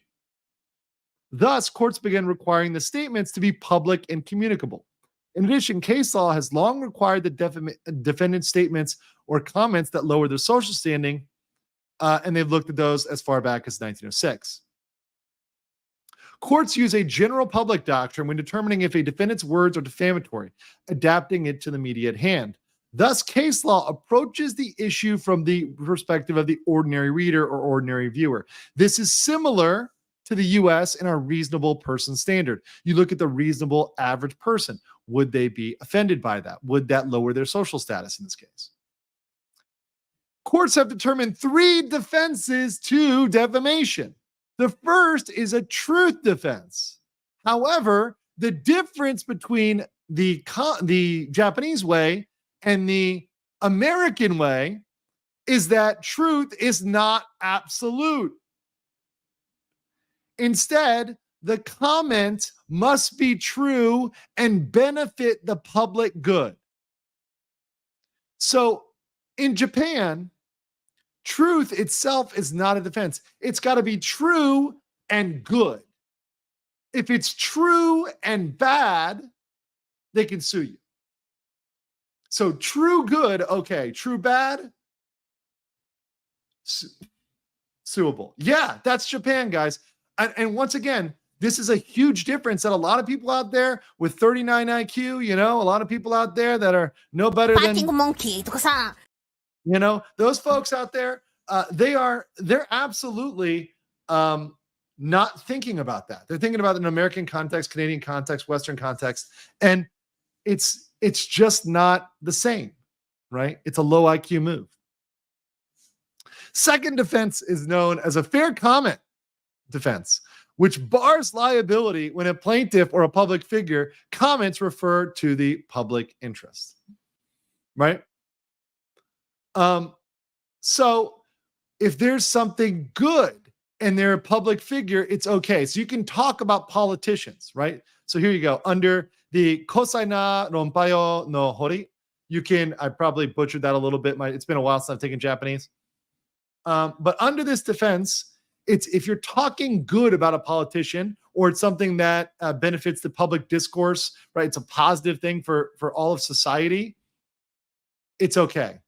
Thus, courts began requiring the statements to be public and communicable. In addition, case law has long required the defendant's statements or comments that lower their social standing, and they've looked at those as far back as 1906. Courts use a general public doctrine when determining if a defendant's words are defamatory, adapting it to the media at hand. Thus, case law approaches the issue from the perspective of the ordinary reader or ordinary viewer. This is similar to the US in our reasonable person standard. You look at the reasonable average person. Would they be offended by that? Would that lower their social status in this case? Courts have determined 3 defenses to defamation. The first is a truth defense. However, the difference between the Japanese way and the American way is that truth is not absolute. Instead, the comment must be true and benefit the public good. So in Japan, truth itself is not a defense. It's got to be true and good. If it's true and bad, they can sue you. So true good, okay. True bad, suable. Yeah, that's Japan, guys. And once again, this is a huge difference that a lot of people out there with 39 IQ, a lot of people out there that are no better than... those folks out there, they're absolutely not thinking about that. They're thinking about an American context, Canadian context, Western context, and it's just not the same, right? It's a low IQ move. Second defense is known as a fair comment defense, which bars liability when a plaintiff or a public figure comments refer to the public interest, right? So if there's something good and they're a public figure, it's okay. So you can talk about politicians, right? So here you go. Under the Kosai na ronpayo no hori, I probably butchered that a little bit. It's been a while since I've taken Japanese. But under this defense, it's if you're talking good about a politician or it's something that benefits the public discourse, right? It's a positive thing for all of society. It's okay.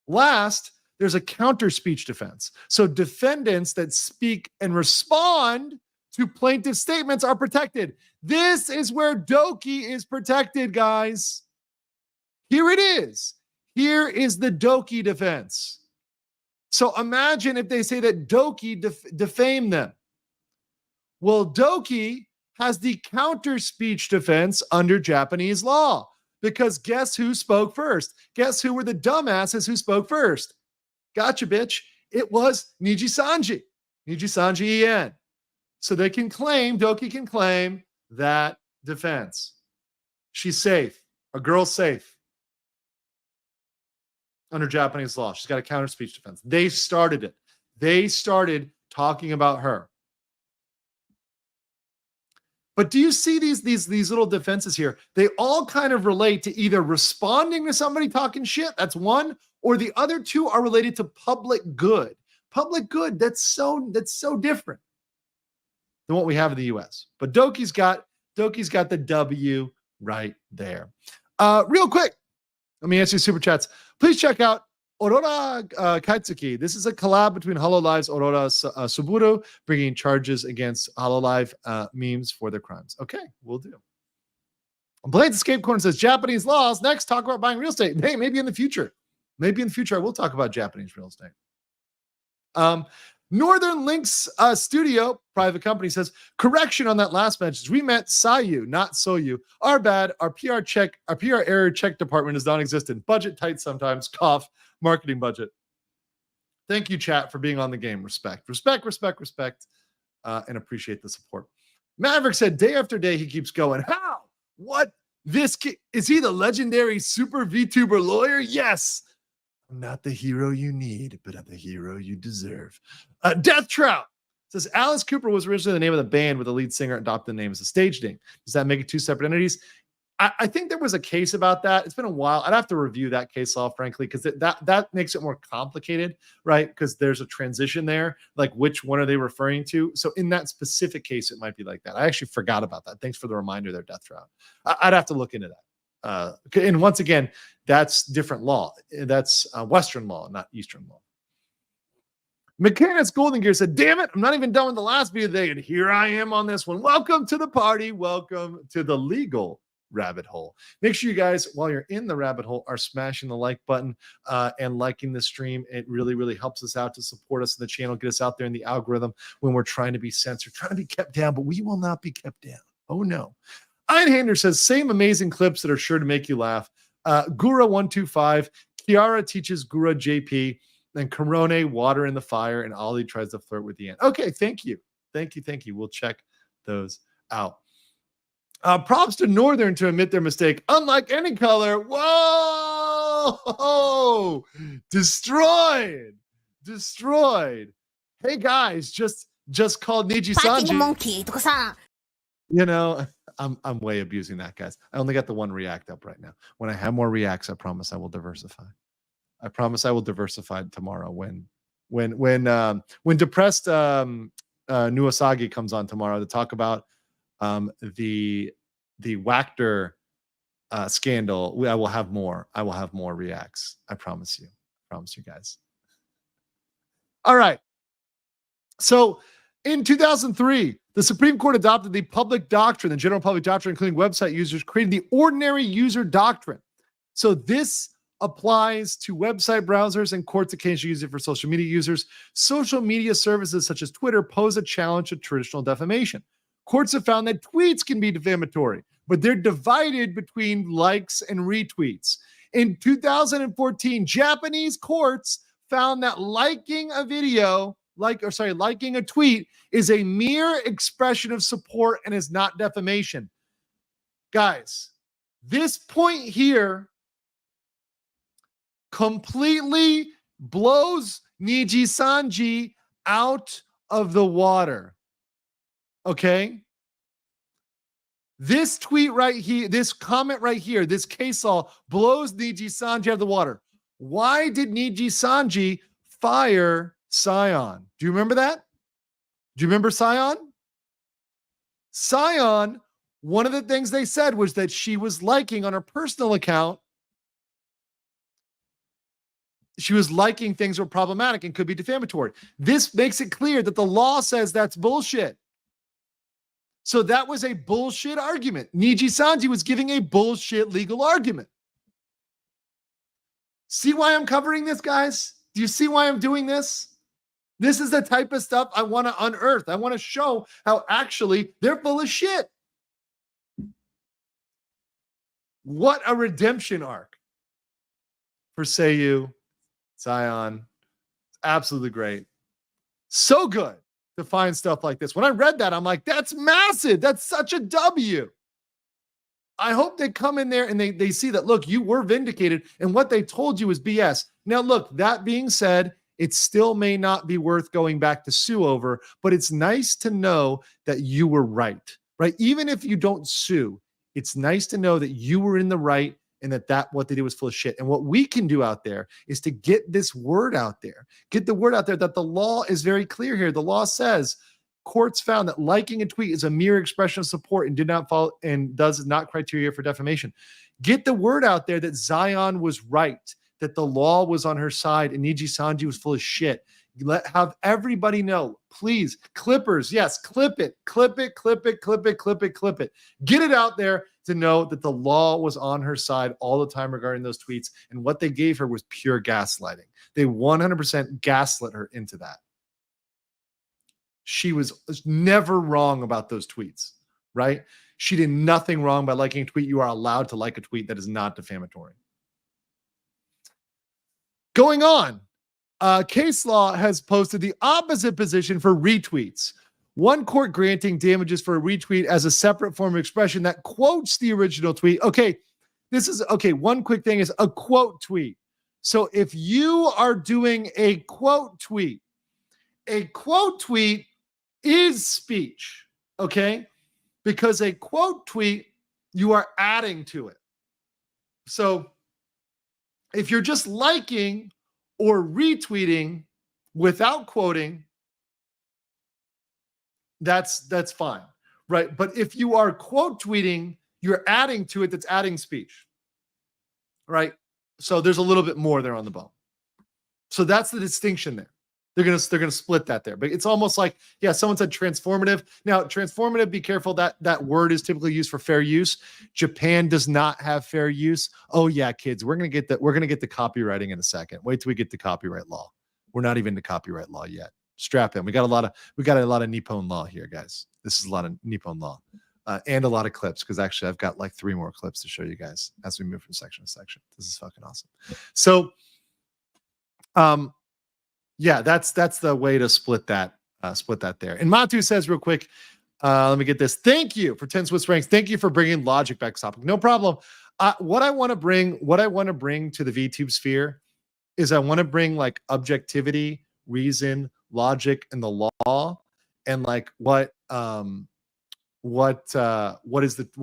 Last, there's a counter speech defense. So defendants that speak and respond to plaintiff statements are protected. This is where Doki is protected, guys. Here it is. Here is the Doki defense. So imagine if they say that Doki defamed them. Well, Doki has the counter speech defense under Japanese law because guess who spoke first? Guess who were the dumbasses who spoke first? Gotcha, bitch. It was Nijisanji. Nijisanji En. So they can claim, Doki can claim that defense. She's safe. A girl's safe. Under Japanese law. She's got a counter speech defense. They started it. They started talking about her. But do you see these little defenses here? They all kind of relate to either responding to somebody talking shit, that's one, or the other two are related to public good. Public good, that's so different than what we have in the US. But Doki's got the W right there. Real quick, let me answer your super chats. Please check out Aurora Kaitsuki. This is a collab between Hololive's Aurora Suburo, bringing charges against Hololive memes for their crimes. Okay, we'll do. Blades Escape Corner says Japanese laws. Next, talk about buying real estate. Hey, maybe in the future. Maybe in the future I will talk about Japanese real estate. Northern Links Studio, private company, says, correction on that last message. We meant Sayu, not Soyu. Our bad. Our PR error check department is non-existent. Budget tight sometimes. Cough. Marketing budget. Thank you, chat, for being on the game. Respect. And appreciate the support. Maverick said, day after day, he keeps going. How? What? Is he the legendary super VTuber lawyer? Yes. I'm not the hero you need, but I'm the hero you deserve. Death Trout says Alice Cooper was originally the name of the band with the lead singer adopted the name as a stage name. Does that make it two separate entities? I think there was a case about that. It's been a while. I'd have to review that case law, frankly, because that makes it more complicated, right? Because there's a transition there, like which one are they referring to? So in that specific case, it might be like that. I actually forgot about that. Thanks for the reminder there, Death Trout. I'd have to look into that. And once again, that's different law. That's Western law, not Eastern law. Mechanics Golden Gear said, damn it, I'm not even done with the last video today, and here I am on this one. Welcome to the party. Welcome to the legal rabbit hole. Make sure you guys, while you're in the rabbit hole, are smashing the like button and liking the stream. It really, really helps us out to support us in the channel, get us out there in the algorithm when we're trying to be censored, trying to be kept down, but we will not be kept down. Oh, no. Einhander says, same amazing clips that are sure to make you laugh. Gura125, Kiara teaches Gura JP, then Corone, water in the fire, and Ollie tries to flirt with the ant. Okay, thank you. Thank you. We'll check those out. Props to Northern to admit their mistake. Unlike any color. Whoa! Destroyed. Hey, guys, just called Nijisanji. You know, I'm way abusing that, guys. I only got the one react up right now. When I have more reacts, I promise I will diversify. I promise I will diversify tomorrow when depressed Nuasagi comes on tomorrow to talk about the Wactor scandal. I will have more reacts. I promise you. Guys. All right. So in 2003, the Supreme Court adopted the public doctrine, the general public doctrine, including website users, creating the ordinary user doctrine. So this applies to website browsers, and courts occasionally use it for social media users. Social media services such as Twitter pose a challenge to traditional defamation. Courts have found that tweets can be defamatory, but they're divided between likes and retweets. In 2014, Japanese courts found that liking a tweet is a mere expression of support and is not defamation. Guys, this point here completely blows Nijisanji out of the water. Okay? This tweet right here, this comment right here, this case law blows Nijisanji out of the water. Why did Nijisanji fire Scion? Do you remember that? Do you remember Scion? Scion, one of the things they said was that she was liking on her personal account. She was liking things that were problematic and could be defamatory. This makes it clear that the law says that's bullshit. So that was a bullshit argument. Nijisanji was giving a bullshit legal argument. See why I'm covering this, guys? Do you see why I'm doing this? This is the type of stuff I want to unearth. I want to show how actually they're full of shit. What a redemption arc for Seiyu, Scion. Absolutely great. So good to find stuff like this. When I read that, I'm like, that's massive. That's such a W. I hope they come in there and they see that, look, you were vindicated and what they told you is BS. Now, look, that being said, it still may not be worth going back to sue over, but it's nice to know that you were right? Even if you don't sue, it's nice to know that you were in the right and that what they did was full of shit. And what we can do out there is to get this word out there. Get the word out there that the law is very clear here. The law says courts found that liking a tweet is a mere expression of support and did not fall and does not criteria for defamation. Get the word out there that Zion was right, that the law was on her side and Nijisanji was full of shit. Have everybody know, please. Clippers, yes, clip it. Get it out there to know that the law was on her side all the time regarding those tweets, and what they gave her was pure gaslighting. They 100% gaslit her into that. She was never wrong about those tweets, right? She did nothing wrong by liking a tweet. You are allowed to like a tweet that is not defamatory. Going on, case law has posted the opposite position for retweets. One court granting damages for a retweet as a separate form of expression that quotes the original tweet. Okay, one quick thing is a quote tweet. So if you are doing a quote tweet is speech, okay? Because a quote tweet, you are adding to it. So if you're just liking or retweeting without quoting, that's fine, right? But if you are quote tweeting, you're adding to it, that's adding speech. right? So there's a little bit more there on the bone. So that's the distinction there. They're gonna split that there. But it's almost like, yeah, someone said transformative. Now, transformative, be careful, that word is typically used for fair use. Japan does not have fair use. Oh yeah, kids, we're gonna get the copywriting in a second. Wait till we get to copyright law. We're not even to copyright law yet. Strap in. We got a lot of Nippon law here, guys. This is a lot of Nippon law. And a lot of clips, because actually I've got like 3 more clips to show you guys as we move from section to section. This is fucking awesome. So yeah, that's the way to split that there. And Matu says real quick, let me get this. Thank you for 10 Swiss francs. Thank you for bringing logic back to topic. No problem. What I want to bring to the VTube sphere is I want to bring like objectivity, reason, logic, and the law, and like what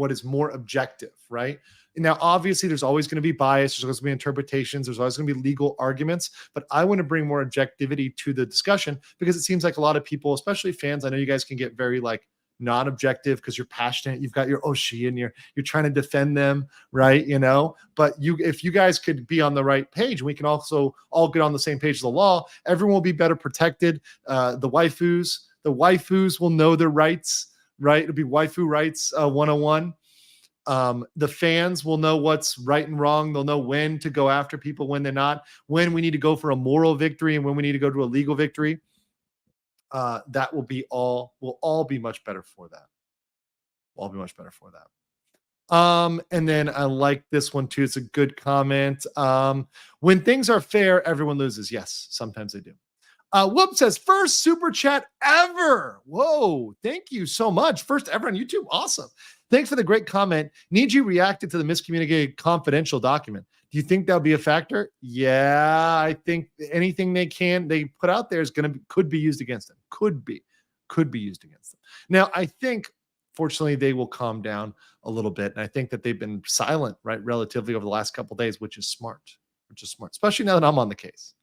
is more objective, right? Now, obviously, there's always going to be bias. There's always going to be interpretations. There's always going to be legal arguments. But I want to bring more objectivity to the discussion, because it seems like a lot of people, especially fans, I know you guys can get very like non-objective because you're passionate. You've got your Oshi and you're trying to defend them, right? You know, but if you guys could be on the right page, we can also all get on the same page of the law. Everyone will be better protected. The waifus will know their rights, right? It'll be waifu rights 101. The fans will know what's right and wrong. They'll know when to go after people, when they're not, when we need to go for a moral victory and when we need to go to a legal victory. That will all be much better for that. We'll all be much better for that. And then I like this one too. It's a good comment. When things are fair, everyone loses. Yes, sometimes they do. Whoop says, first super chat ever. Whoa, thank you so much. First ever on YouTube. Awesome. Thanks for the great comment. Niji reacted to the miscommunicated confidential document. Do you think that'll be a factor? Yeah, I think anything they put out there could be used against them. Could be used against them. Now, I think, fortunately, they will calm down a little bit. And I think that they've been silent, right, relatively over the last couple of days, which is smart, especially now that I'm on the case.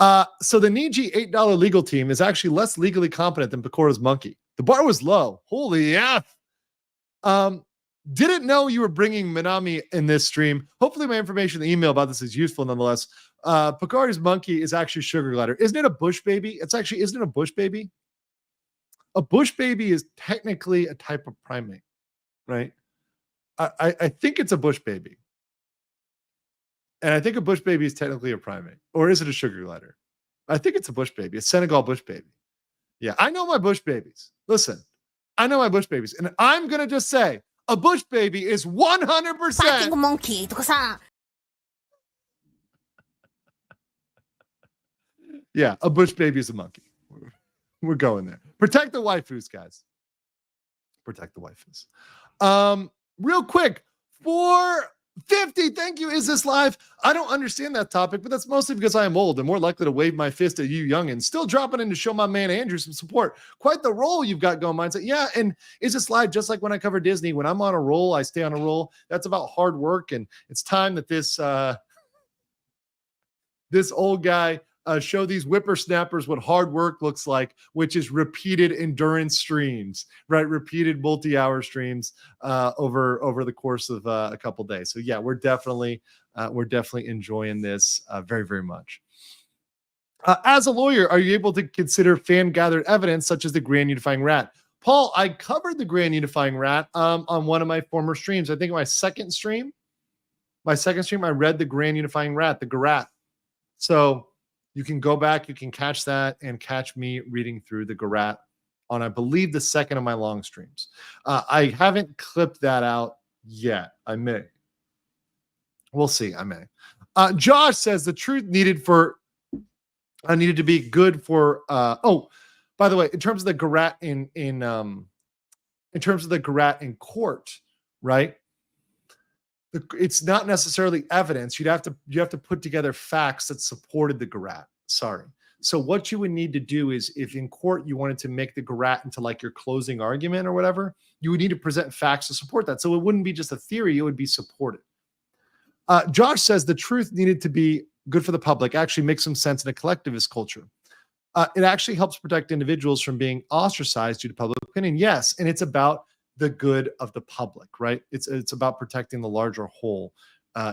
So the Niji $8 legal team is actually less legally competent than Pecora's monkey. The bar was low. Holy F. Didn't know you were bringing Minami in this stream. Hopefully my information in the email about this is useful nonetheless. Pecora's monkey is actually sugar glider. Isn't it a bush baby? Isn't it a bush baby? A bush baby is technically a type of primate, right? I think it's a bush baby. And I think a bush baby is technically a primate. Or is it a sugar glider? I think it's a bush baby. A Senegal bush baby. Yeah, I know my bush babies. Listen, I know my bush babies. And I'm going to just say, a bush baby is 100%. monkey. Yeah, a bush baby is a monkey. We're going there. Protect the waifus, guys. Protect the waifus. Real quick, 450, thank you. Is this live? I don't understand that topic, but that's mostly because I am old and more likely to wave my fist at you youngins. Still dropping in to show my man Andrew some support. Quite the role you've got going, mindset. Yeah, and Is This Live, just like when I cover Disney, when I'm on a roll, I stay on a roll. That's about hard work, and it's time that this old guy show these whippersnappers what hard work looks like, which is repeated endurance streams, right? Repeated multi-hour streams over the course of a couple days. So yeah, we're definitely enjoying this very, very much. As a lawyer, are you able to consider fan-gathered evidence such as the Grand Unifying Rat? Paul, I covered the Grand Unifying Rat on one of my former streams. I think my second stream, I read the Grand Unifying Rat, the Garat. So you can go back, you can catch that and catch me reading through the Garat on, I believe, the second of my long streams. I haven't clipped that out yet. I may. We'll see. I may. Josh says the truth needed to be good for. By the way, in terms of the Garat in terms of the Garat in court, right? It's not necessarily evidence. You have to put together facts that supported the Garat. Sorry. So what you would need to do is, if in court you wanted to make the Garat into like your closing argument or whatever, you would need to present facts to support that. So it wouldn't be just a theory; it would be supported. Josh says the truth needed to be good for the public. Actually makes some sense in a collectivist culture. It actually helps protect individuals from being ostracized due to public opinion. Yes, and it's about the good of the public, right? It's about protecting the larger whole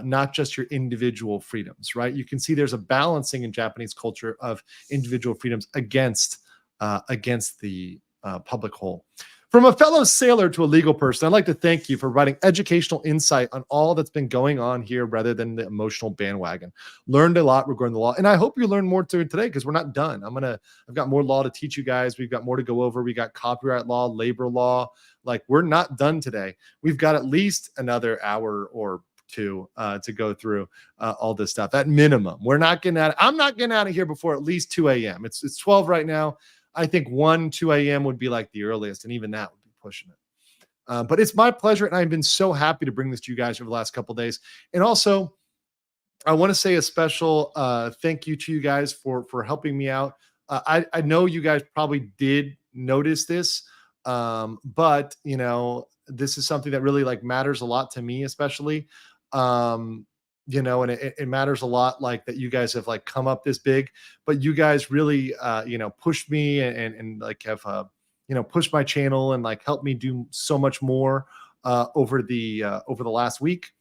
not just your individual freedoms, right? You can see there's a balancing in Japanese culture of individual freedoms against the public whole. From a fellow sailor to a legal person, I'd like to thank you for providing educational insight on all that's been going on here rather than the emotional bandwagon. Learned a lot regarding the law, and I hope you learn more today because we're not done. I've got more law to teach you guys. We've got more to go over. We got copyright law, labor law. Like, we're not done today. We've got at least another hour or two to go through all this stuff at minimum. I'm not getting out of here before at least 2 a.m. It's 12 right now. I think 2 a.m. would be like the earliest, and even that would be pushing it. But it's my pleasure, and I've been so happy to bring this to you guys over the last couple of days. And also, I want to say a special thank you to you guys for helping me out. I know you guys probably did notice this, but you know, this is something that really like matters a lot to me, especially. You know, and it matters a lot, like that you guys have like come up this big, but you guys really, you know, pushed me and like have, you know, pushed my channel and like helped me do so much more over the last week.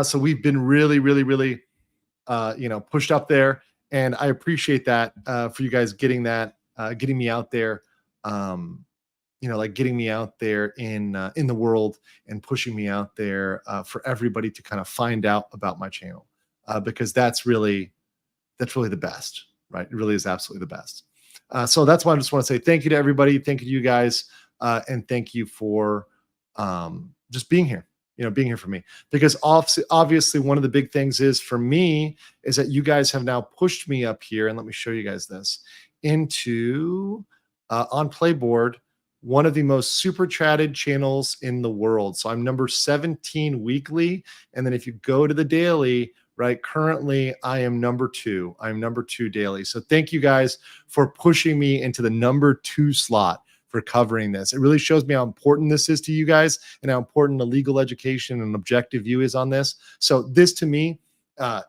So we've been really, you know, pushed up there, and I appreciate that for you guys getting me out there. You know, like getting me out there in the world and pushing me out there for everybody to kind of find out about my channel, because that's really the best, right? It really is absolutely the best. So that's why I just want to say thank you to everybody. Thank you to you guys. And thank you for just being here, you know, being here for me, because obviously one of the big things is for me is that you guys have now pushed me up here. And let me show you guys this into on Playboard, one of the most super chatted channels in the world. So I'm number 17 weekly. And then if you go to the daily, right, currently I am number 2. I'm number 2 daily. So thank you guys for pushing me into the number 2 slot for covering this. It really shows me how important this is to you guys and how important the legal education and objective view is on this. So this to me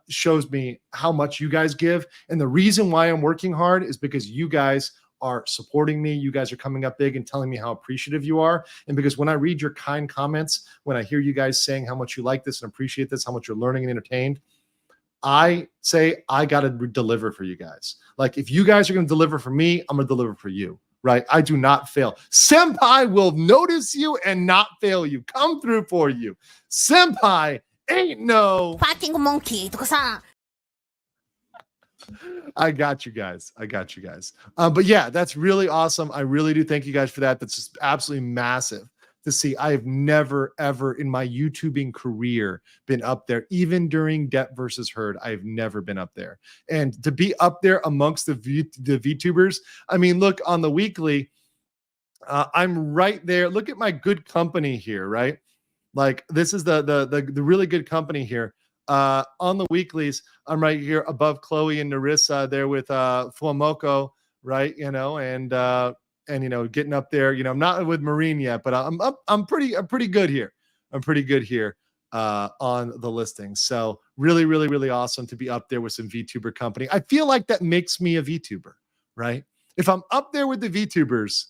shows me how much you guys give. And the reason why I'm working hard is because you guys are supporting me. You guys are coming up big and telling me how appreciative you are. And because when I read your kind comments, when I hear you guys saying how much you like this and appreciate this, how much you're learning and entertained, I say, I got to deliver for you guys. Like, if you guys are going to deliver for me, I'm going to deliver for you, right? I do not fail. Senpai will notice you and not fail you. Come through for you. Senpai ain't no fighting monkey. I got you guys. But yeah, that's really awesome. I really do thank you guys for that. That's just absolutely massive to see. I have never, ever in my YouTubing career been up there. Even during Debt versus Herd, I've never been up there. And to be up there amongst the VTubers, I mean, look, on the weekly, I'm right there. Look at my good company here, right? Like, this is the really good company here. On the weeklies, I'm right here above Chloe and Narissa there with Fuamoko, right? You know, and you know, getting up there. You know, I'm not with Marine yet, but I'm pretty good here. I'm pretty good here on the listing. So really awesome to be up there with some VTuber company. I feel like that makes me a VTuber, right? If I'm up there with the VTubers,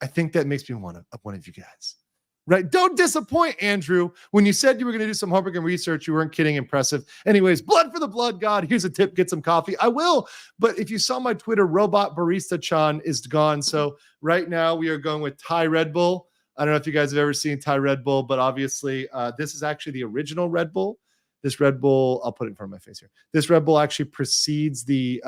I think that makes me one of you guys. Right? Don't disappoint, Andrew. When you said you were going to do some homework and research, you weren't kidding. Impressive. Anyways, blood for the blood god. Here's a tip. Get some coffee. I will. But if you saw my Twitter, Robot Barista Chan is gone. So right now we are going with Thai Red Bull. I don't know if you guys have ever seen Thai Red Bull, but obviously this is actually the original Red Bull. This Red Bull, I'll put it in front of my face here. This Red Bull actually precedes the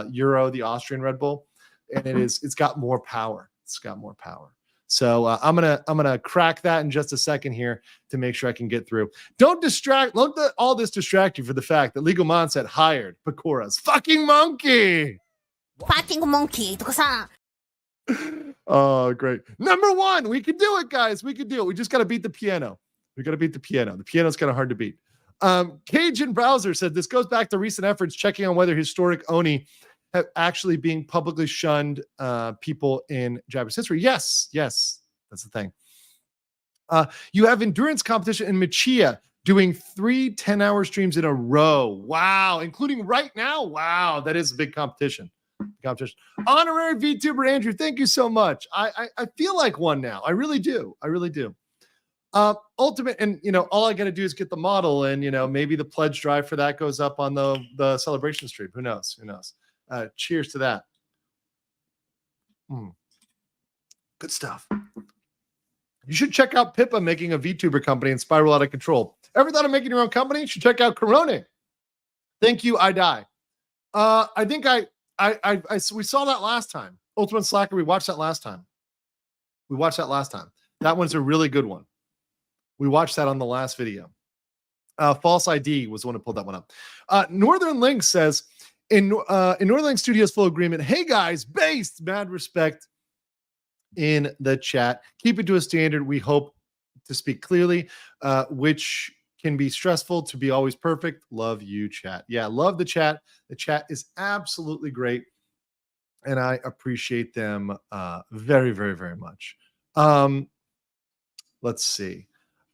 Euro, the Austrian Red Bull. And it's got more power. It's got more power. So I'm gonna crack that in just a second here to make sure I can get through. Don't let all this distract you for the fact that Legal Mindset hired Pakura's fucking monkey. Fighting monkey. Oh, great. Number 1, we can do it, guys. We can do it. We just got to beat the piano. We got to beat the piano. The piano's kind of hard to beat. Cajun Browser said this goes back to recent efforts checking on whether historic Oni have actually being publicly shunned people in Japanese history. Yes, that's the thing. You have endurance competition in Michiya doing 3 10-hour streams in a row. Wow, including right now. Wow, that is a big competition. Honorary VTuber Andrew, thank you so much. I feel like one now. I really do. Ultimate, and all I got to do is get the model, and maybe the pledge drive for that goes up on the celebration stream. Who knows? Cheers to that. Good stuff. You should check out Pippa making a VTuber company and spiral out of control. Ever thought of making your own company? You should check out Corona. Thank you, I die. I think we saw that last time. Ultimate Slacker, we watched that last time. That one's a really good one. We watched that on the last video. False ID was the one who pulled that one up. Northern Link says, in Northern Link Studios full agreement, hey guys, based, mad respect in the chat. Keep it to a standard. We hope to speak clearly, which can be stressful to be always perfect. Love you, chat. Yeah, love the chat. The chat is absolutely great, and I appreciate them very, very, very much. Let's see.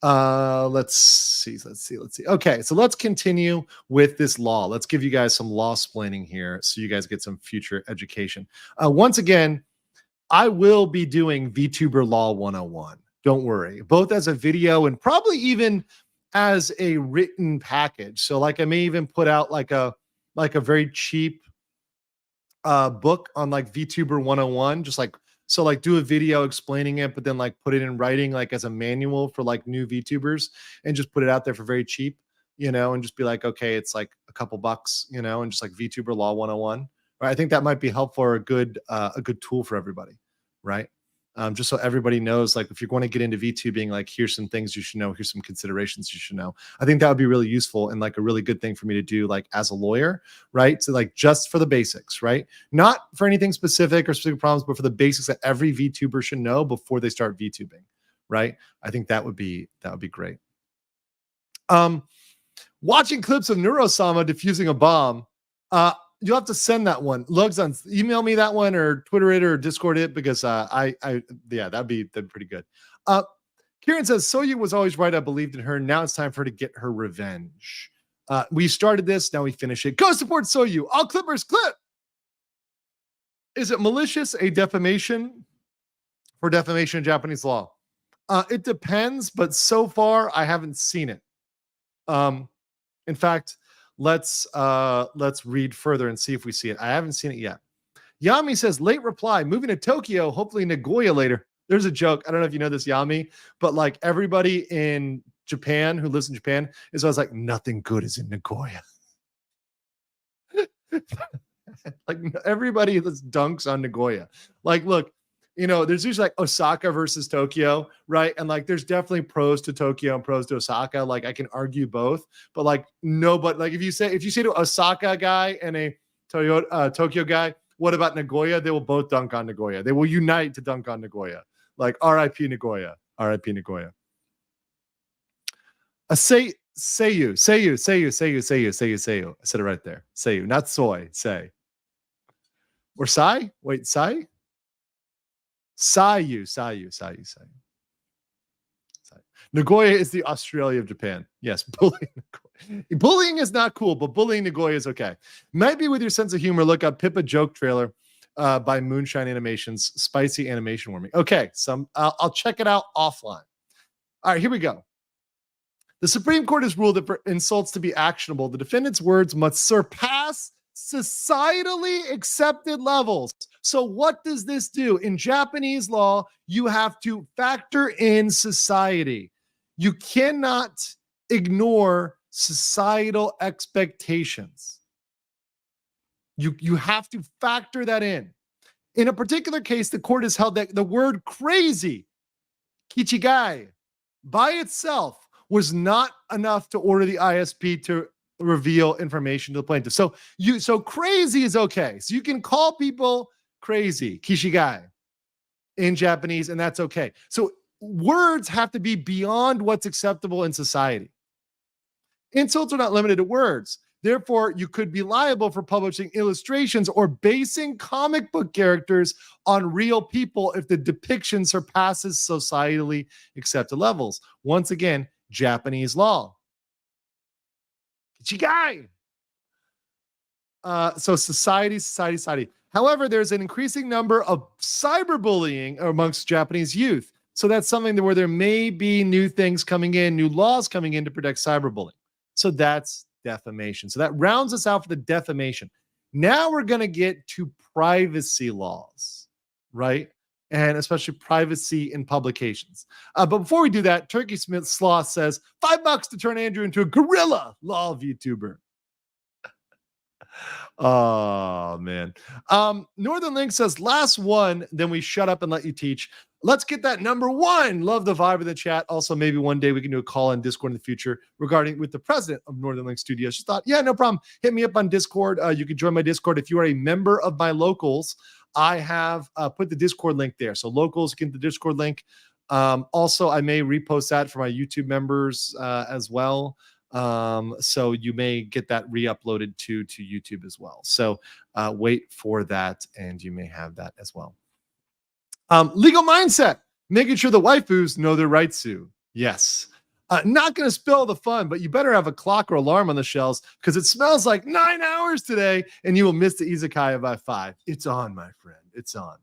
Let's see. Okay, so let's continue with this law. Let's give you guys some law splaining here so you guys get some future education. Once again, I will be doing VTuber Law 101. Don't worry, both as a video and probably even as a written package. So like I may even put out like a very cheap book on like VTuber 101, just like so like do a video explaining it, but then like put it in writing like as a manual for like new VTubers and just put it out there for very cheap, and just be like, okay, it's like a couple bucks, and just like VTuber Law 101. Right? I think that might be helpful or a good tool for everybody, right? Just so everybody knows, like if you're going to get into VTubing, like here's some things you should know, here's some considerations you should know. I think that would be really useful and like a really good thing for me to do, like as a lawyer, right? So like just for the basics, right? Not for anything specific or specific problems, but for the basics that every VTuber should know before they start VTubing, right? I think that would be great. Watching clips of Neurosama defusing a bomb. You'll have to send that one. Lugs on, email me that one or Twitter it or Discord it because that'd be pretty good. Kieran says Soyu was always right. I believed in her. Now it's time for her to get her revenge. We started this. Now we finish it. Go support Soyu. All Clippers clip. Is it malicious a defamation for defamation in Japanese law? It depends, but so far I haven't seen it. In fact, let's read further and see if we see it. I haven't seen it yet. Yami says, late reply, moving to Tokyo, hopefully Nagoya later. There's a joke. I don't know if you know this, Yami, but like everybody in Japan who lives in Japan is always like, nothing good is in Nagoya. Like everybody that dunks on Nagoya. Like, look, there's usually like Osaka versus Tokyo, right? And like, there's definitely pros to Tokyo and pros to Osaka. Like, I can argue both, but like, but like, if you say to Osaka guy and a Tokyo guy, what about Nagoya? They will both dunk on Nagoya. They will unite to dunk on Nagoya. Like, R.I.P. Nagoya. R.I.P. Nagoya. Seiyu. I said it right there. Seiyu, not soy. Say. Or Sai? Wait, Sai? Seiyu. Nagoya is the Australia of Japan. Yes, bullying is not cool, but bullying Nagoya is okay. Might be with your sense of humor. Look up Pippa joke trailer by Moonshine Animations, spicy animation warming. Okay, I'll check it out offline. All right, here we go. The Supreme Court has ruled that for insults to be actionable, the defendant's words must surpass societally accepted levels. So what does this do? In Japanese law, you have to factor in society. You cannot ignore societal expectations. You have to factor that in. In a particular case, the court has held that the word crazy, kichigai, by itself was not enough to order the ISP to reveal information to the plaintiff. So crazy is okay. So you can call people crazy, kishigai, in Japanese, and that's okay. So words have to be beyond what's acceptable in society. Insults are not limited to words. Therefore, you could be liable for publishing illustrations or basing comic book characters on real people if the depiction surpasses societally accepted levels. Once again, Japanese law. Kichigai. So society. However, there's an increasing number of cyberbullying amongst Japanese youth. So that's something where there may be new things coming in, new laws coming in to protect cyberbullying. So that's defamation. So that rounds us out for the defamation. Now we're going to get to privacy laws, right? And especially privacy in publications. But before we do that, Turkey Smith Sloth says, $5 to turn Andrew into a gorilla law VTuber. Oh, man. Northern Link says, last one, then we shut up and let you teach. Let's get that number one. Love the vibe of the chat. Also, maybe one day we can do a call on Discord in the future regarding with the president of Northern Link Studios. Just thought, yeah, no problem. Hit me up on Discord. You can join my Discord. If you are a member of my locals, I have put the Discord link there. So locals get the Discord link. Also, I may repost that for my YouTube members as well. So you may get that re-uploaded to YouTube as well. So wait for that, and you may have that as well. Legal mindset, making sure the waifus know their rights to. Yes. Not going to spill the fun, but you better have a clock or alarm on the shelves because it smells like 9 hours today, and you will miss the izakaya by 5. It's on, my friend. It's on.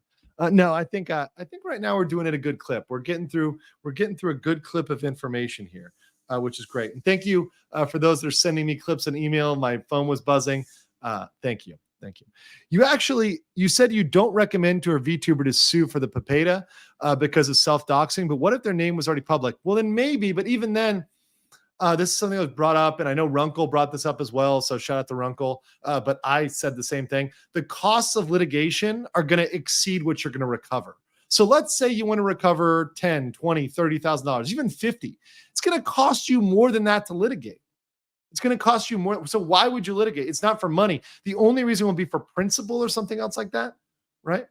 No, I think right now we're doing it a good clip. We're getting through a good clip of information here, which is great. And thank you for those that are sending me clips and email. My phone was buzzing. Thank you. Thank you. You said you don't recommend to a VTuber to sue for the Pippa because of self-doxing, but what if their name was already public? Well, then maybe, but even then, this is something that was brought up, and I know Runkle brought this up as well, so shout out to Runkle, but I said the same thing. The costs of litigation are going to exceed what you're going to recover. So let's say you want to recover $10, $20, $30,000, even $50. It's going to cost you more than that to litigate. It's going to cost you more. So why would you litigate? It's not for money. The only reason will be for principle or something else like that, right?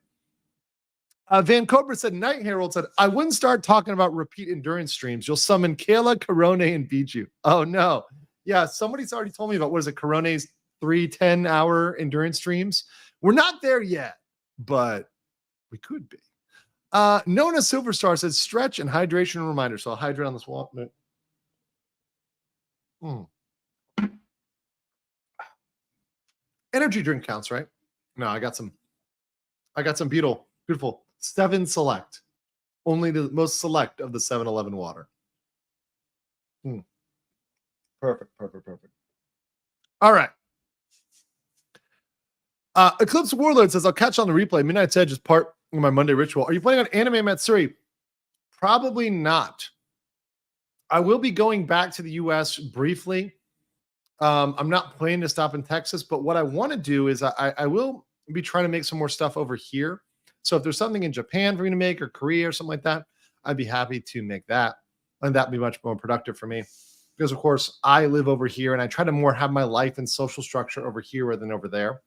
Van Cobra said, Night Herald said, I wouldn't start talking about repeat endurance streams. You'll summon Kayla, Corone, and beat you. Oh, no. Yeah, somebody's already told me about, what is it, Corone's 3 10-hour endurance streams. We're not there yet, but we could be. Nona Silverstar says, stretch and hydration reminder. So I'll hydrate on this wall. Energy drink counts, right? No, I got some beautiful 7 Select. Only the most select of the 7-Eleven water. Perfect. All right. Eclipse Warlord says, I'll catch on the replay. Midnight's Edge is part of my Monday ritual. Are you playing on Anime Matsuri? Probably not. I will be going back to the US briefly. I'm not planning to stop in Texas, but what I want to do is I will be trying to make some more stuff over here. So if there's something in Japan for me to make or Korea or something like that, I'd be happy to make that. And that'd be much more productive for me. Because, of course, I live over here and I try to more have my life and social structure over here rather than over there.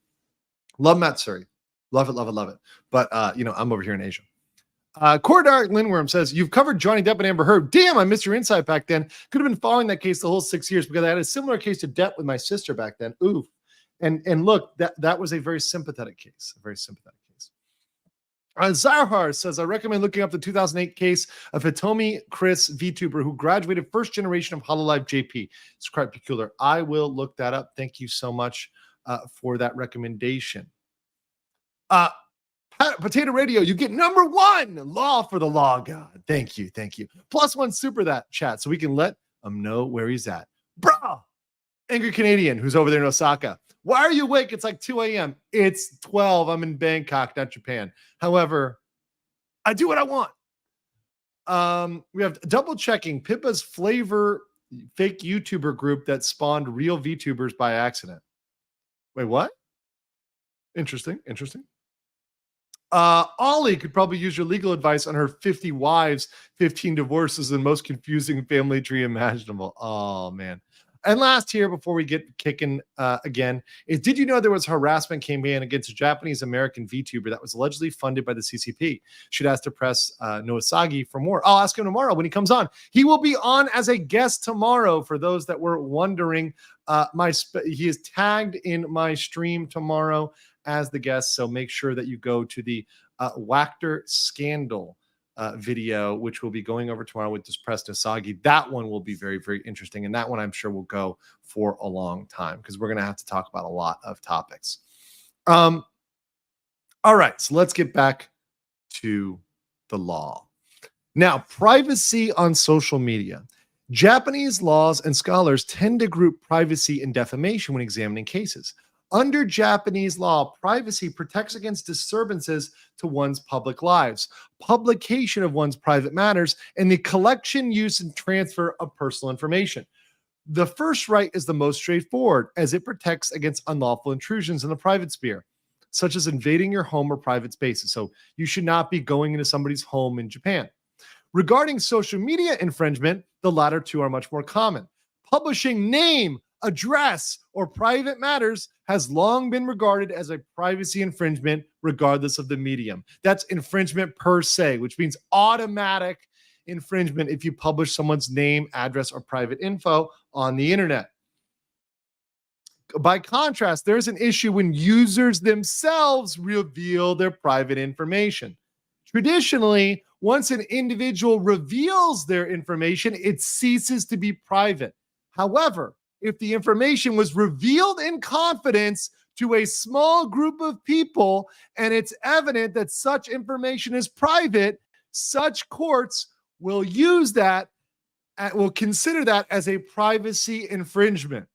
Love Matsuri. Love it. But, I'm over here in Asia. Cordark Lindworm says, you've covered Johnny Depp and Amber Heard. Damn, I missed your insight back then. Could have been following that case the whole 6 years because I had a similar case to Depp with my sister back then. Ooh. And look, that was a very sympathetic case. Zahar says, I recommend looking up the 2008 case of Hitomi Chris VTuber who graduated first generation of HoloLive JP. It's quite peculiar. I will look that up. Thank you so much for that recommendation. Potato Radio, you get number 1 law for the law god. Thank you. +1 super that chat so we can let him know where he's at. Bro, Angry Canadian who's over there in Osaka. Why are you awake? It's like 2 a.m. It's 12. I'm in Bangkok, not Japan. However, I do what I want. We have double checking Pippa's flavor fake YouTuber group that spawned real VTubers by accident. Wait, what? Interesting. Ollie could probably use your legal advice on her 50 wives, 15 divorces, and most confusing family tree imaginable. Oh, man. And last here, before we get kicking again, is did you know there was a harassment campaign against a Japanese-American VTuber that was allegedly funded by the CCP? Should ask to press Noasagi for more. I'll ask him tomorrow when he comes on. He will be on as a guest tomorrow. For those that were wondering, he is tagged in my stream tomorrow as the guest. So make sure that you go to the Wachter Scandal video, which will be going over tomorrow with this press Noasagi. That one will be very, very interesting. And that one I'm sure will go for a long time because we're going to have to talk about a lot of topics. All right, so let's get back to the law. Now, privacy on social media. Japanese laws and scholars tend to group privacy and defamation when examining cases. Under Japanese law, privacy protects against disturbances to one's public lives, publication of one's private matters, and the collection, use, and transfer of personal information. The first right is the most straightforward, as it protects against unlawful intrusions in the private sphere, such as invading your home or private spaces. So you should not be going into somebody's home in Japan. Regarding social media infringement, the latter two are much more common. Publishing name, address, or private matters has long been regarded as a privacy infringement, regardless of the medium. That's infringement per se, which means automatic infringement if you publish someone's name, address, or private info on the internet. By contrast, there's an issue when users themselves reveal their private information. Traditionally, once an individual reveals their information, it ceases to be private. However, if the information was revealed in confidence to a small group of people and it's evident that such information is private, such courts will use that and will consider that as a privacy infringement.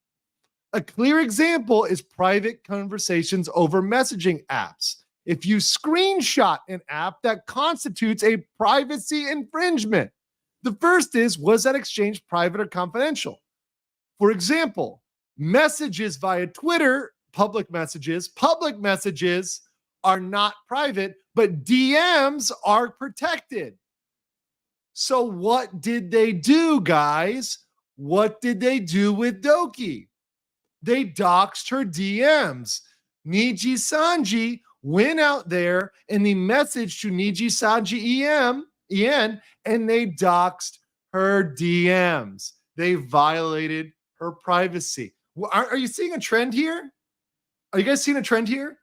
A clear example is private conversations over messaging apps. If you screenshot an app, that constitutes a privacy infringement. The first is, was that exchange private or confidential? For example, messages via Twitter, public messages are not private, but DMs are protected. So what did they do, guys? What did they do with Doki? They doxed her DMs. Nijisanji went out there in the message to Nijisanji EN, and they doxed her DMs. They violated her privacy. Are you seeing a trend here? Are you guys seeing a trend here?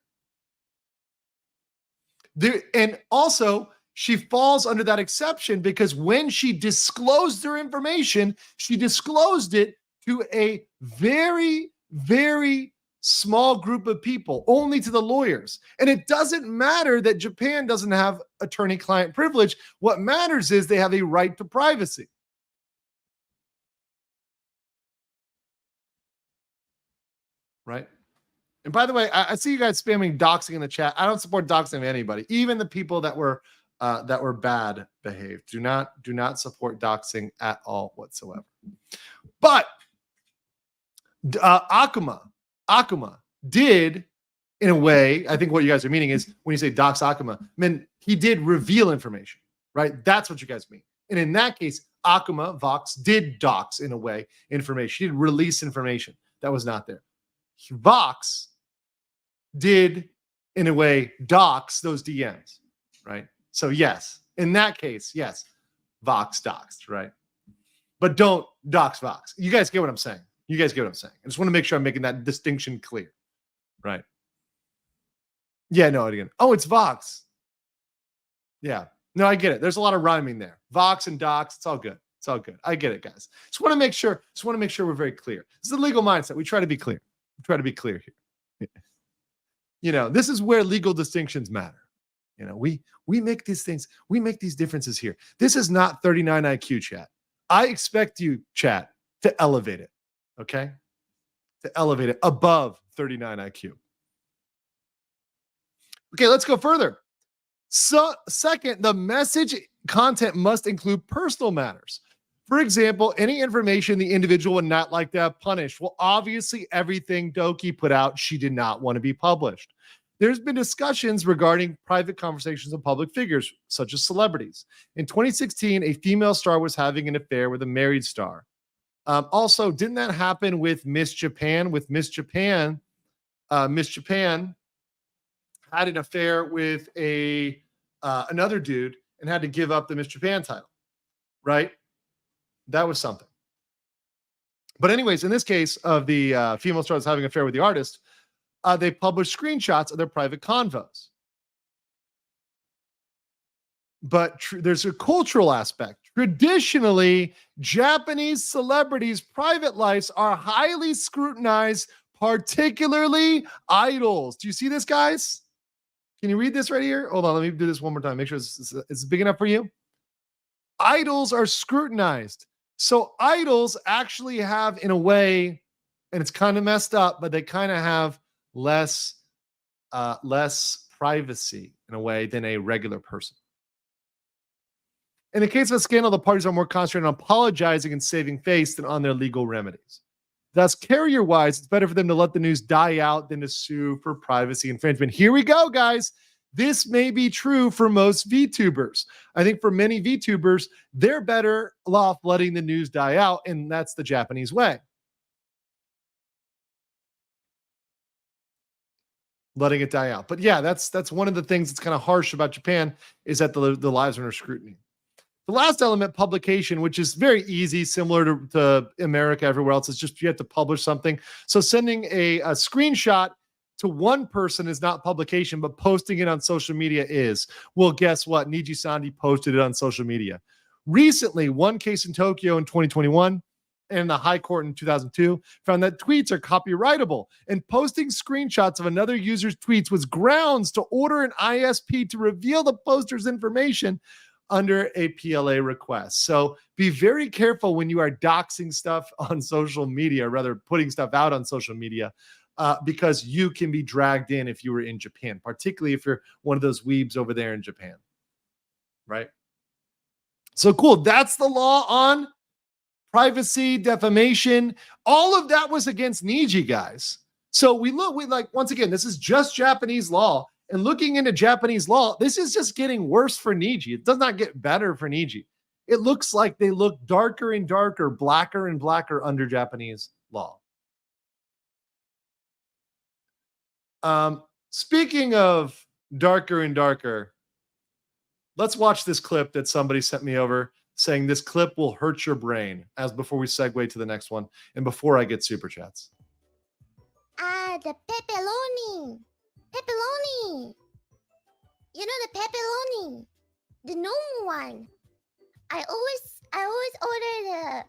And also, she falls under that exception because when she disclosed her information, she disclosed it to a very, very small group of people, only to the lawyers. And it doesn't matter that Japan doesn't have attorney-client privilege. What matters is they have a right to privacy. Right? And by the way, I see you guys spamming doxing in the chat. I don't support doxing of anybody, even the people that were bad behaved. Do not support doxing at all whatsoever. But Akuma did, in a way, I think what you guys are meaning is when you say dox Akuma, I mean, he did reveal information, right? That's what you guys mean. And in that case, Akuma, Vox, did dox, in a way, information. He did release information that was not there. Vox did, in a way, dox those DMs, right? So yes, in that case, yes, Vox doxed, right? But don't dox Vox. You guys get what I'm saying. I just want to make sure I'm making that distinction clear, right? Yeah, no, again. Oh, it's Vox. Yeah, no, I get it. There's a lot of rhyming there. Vox and dox, it's all good. I get it, guys. Just want to make sure we're very clear. This is the legal mindset. We try to be clear. here. You know, this is where legal distinctions matter. You know, we make these things, we make these differences here. This is not 39 IQ, chat. I expect you, chat, to elevate it. Okay? To elevate it above 39 IQ. Okay, let's go further. So, second, the message content must include personal matters. For example, any information the individual would not like to have punished. Well, obviously, everything Doki put out, she did not want to be published. There's been discussions regarding private conversations of public figures, such as celebrities. In 2016, a female star was having an affair with a married star. Also, didn't that happen with Miss Japan? Miss Japan had an affair with another dude and had to give up the Miss Japan title, right? That was something. But anyways, in this case of the female stars having an affair with the artist, they published screenshots of their private convos. But there's a cultural aspect. Traditionally, Japanese celebrities' private lives are highly scrutinized, particularly idols. Do you see this, guys? Can you read this right here? Hold on, let me do this one more time. Make sure it's big enough for you. idols are scrutinized. So idols actually have, in a way, and it's kind of messed up, but they kind of have less privacy in a way than a regular person. In the case of a scandal, the parties are more concentrated on apologizing and saving face than on their legal remedies. Thus, carrier-wise, it's better for them to let the news die out than to sue for privacy infringement. Here we go, guys. This may be true for most VTubers. I think for many VTubers, they're better off letting the news die out, and that's the Japanese way. Letting it die out. But yeah, that's one of the things that's kind of harsh about Japan is that the lives are under scrutiny. The last element, publication, which is very easy, similar to America, everywhere else. It's just you have to publish something. So sending a screenshot to one person is not publication, but posting it on social media is. Well, guess what? Nijisanji posted it on social media. Recently, one case in Tokyo in 2021 and the High Court in 2002 found that tweets are copyrightable, and posting screenshots of another user's tweets was grounds to order an ISP to reveal the poster's information under a PLA request. So be very careful when you are doxing stuff on social media, or rather putting stuff out on social media, because you can be dragged in if you were in Japan, particularly if you're one of those weebs over there in Japan, right? So cool. That's the law on privacy, defamation. All of that was against Niji, guys. So we like, once again, this is just Japanese law. And looking into Japanese law, this is just getting worse for Niji. It does not get better for Niji. It looks like they look darker and darker, blacker and blacker under Japanese law. Speaking of darker and darker, let's watch this clip that somebody sent me over saying this clip will hurt your brain, as before we segue to the next one and before I get super chats. The pepperoni. Pepperoni. You know the pepperoni, the normal one. I always order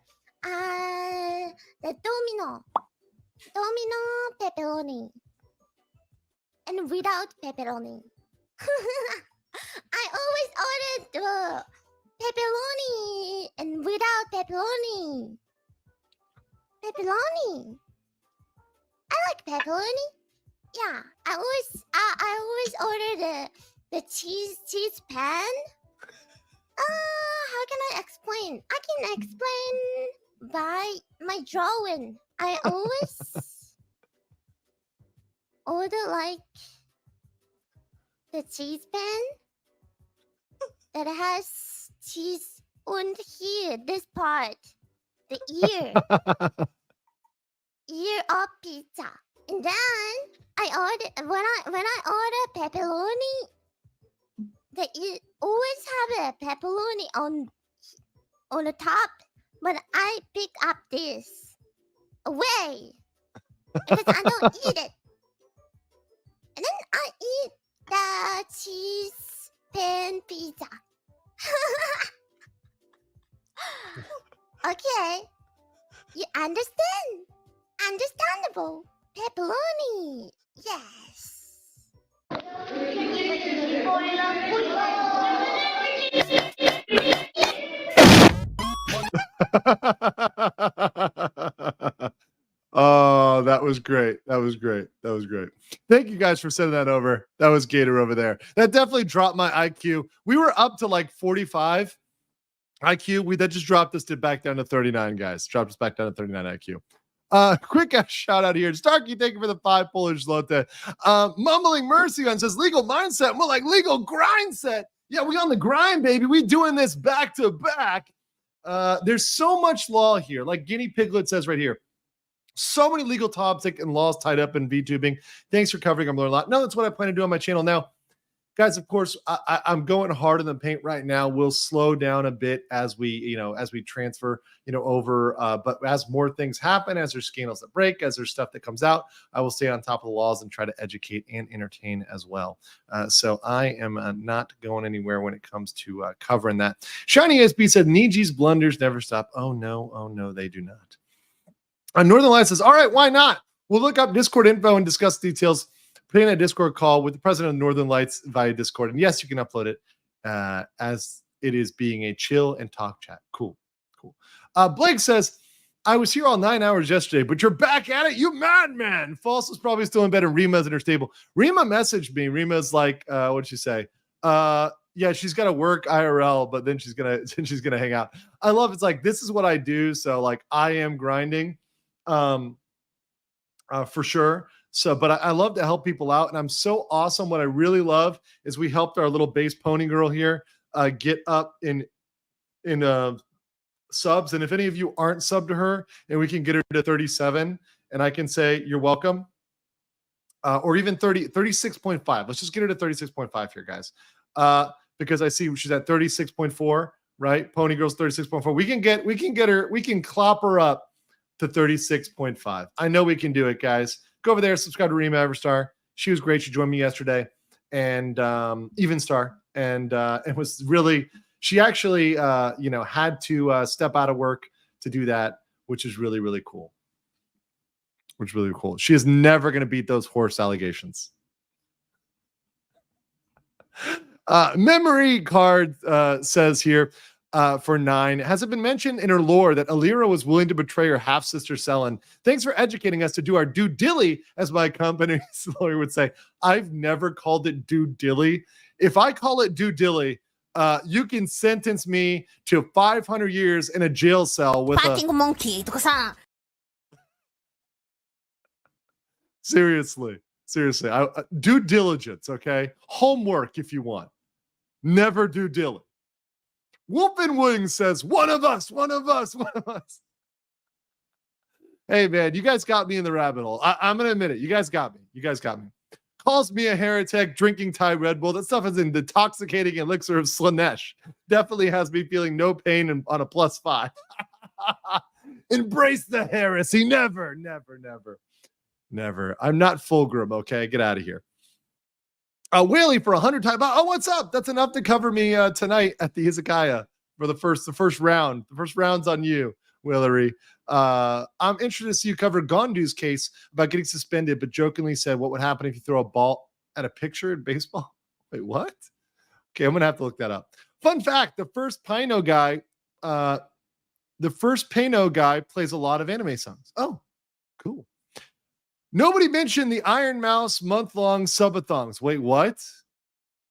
the Domino pepperoni, and without pepperoni. I always order the pepperoni and without pepperoni. Pepperoni. I like pepperoni. Yeah, I always order the cheese pan. How can I explain? I can explain by my drawing. I always order like the cheese pan that has cheese on here, this part, the ear of pizza. And then I order when I order pepperoni, it always have a pepperoni on the top, but I pick up this away because I don't eat it. And then I eat the cheese pan pizza. Okay, you understand? Understandable. Pepperoni, yes. Oh, that was great. That was great. That was great. Thank you guys for sending that over. That was Gator over there. That definitely dropped my IQ. We were up to like 45 IQ. That just dropped us back down to 39, guys. Dropped us back down to 39 IQ. Quick shout out here. Starkey, thank you for the 5 Polish zloty. Mumbling Mercy on says legal mindset, more like legal grind set. Yeah, we on the grind, baby. We doing this back to back. There's so much law here. Like Guinea Piglet says right here. So many legal topics and laws tied up in VTubing. Thanks for covering. I'm learning a lot. No, that's what I plan to do on my channel now. Guys, of course, I'm going hard in the paint right now. We'll slow down a bit as we transfer, over. But as more things happen, as there's scandals that break, as there's stuff that comes out, I will stay on top of the laws and try to educate and entertain as well. So I am not going anywhere when it comes to covering that. Shiny SB said, Niji's blunders never stop. Oh, no, they do not. Northern Light says, all right, why not? We'll look up Discord info and discuss details. Putting a Discord call with the president of Northern Lights via Discord. And yes, you can upload it as it is being a chill and talk chat. Cool. Blake says, I was here all 9 hours yesterday, but you're back at it, you madman. False is probably still in bed and Rima's in her stable. Rima messaged me. Rima's like, what'd she say? Yeah, she's got to work IRL, but then she's gonna hang out. I love it's like, this is what I do. So like I am grinding for sure. So, but I love to help people out, and I'm so awesome. What I really love is we helped our little base pony girl here get up in subs. And if any of you aren't subbed to her, and we can get her to 37, and I can say you're welcome, or even 36.5. Let's just get her to 36.5 here, guys, because I see she's at 36.4. Right, Pony Girl's 36.4. We can get her. We can clop her up to 36.5. I know we can do it, guys. Go over there, subscribe to Rima Everstar. She was great. She joined me yesterday, and Even Star, and it was really. She actually, had to step out of work to do that, which is really, really cool. She is never going to beat those horse allegations. Memory card says here for 9, has it been mentioned in her lore that Alira was willing to betray her half-sister Selen? Thanks for educating us to do our due dilly, as my company's lawyer would say. I've never called it due dilly. If I call it due dilly, you can sentence me to 500 years in a jail cell with Fucking monkey とかさ。 Seriously. Due diligence, okay? Homework if you want. Never do dilly. Wolf and Wings says, one of us. Hey, man, you guys got me in the rabbit hole. I'm going to admit it. You guys got me. Calls me a heretic, drinking Thai Red Bull. That stuff is an intoxicating elixir of Slanesh. Definitely has me feeling no pain on a +5. Embrace the heresy. Never. I'm not Fulgrim, okay? Get out of here. Willie for 100 times. Oh, what's up? That's enough to cover me tonight at the Izakaya for the first round. The first round's on you, Willery. I'm interested to see you cover Gondu's case about getting suspended, but jokingly said, what would happen if you throw a ball at a picture in baseball? Wait, what? Okay, I'm going to have to look that up. Fun fact, the first Pino guy plays a lot of anime songs. Oh, cool. Nobody mentioned the Iron Mouse month-long subathons. Wait, what?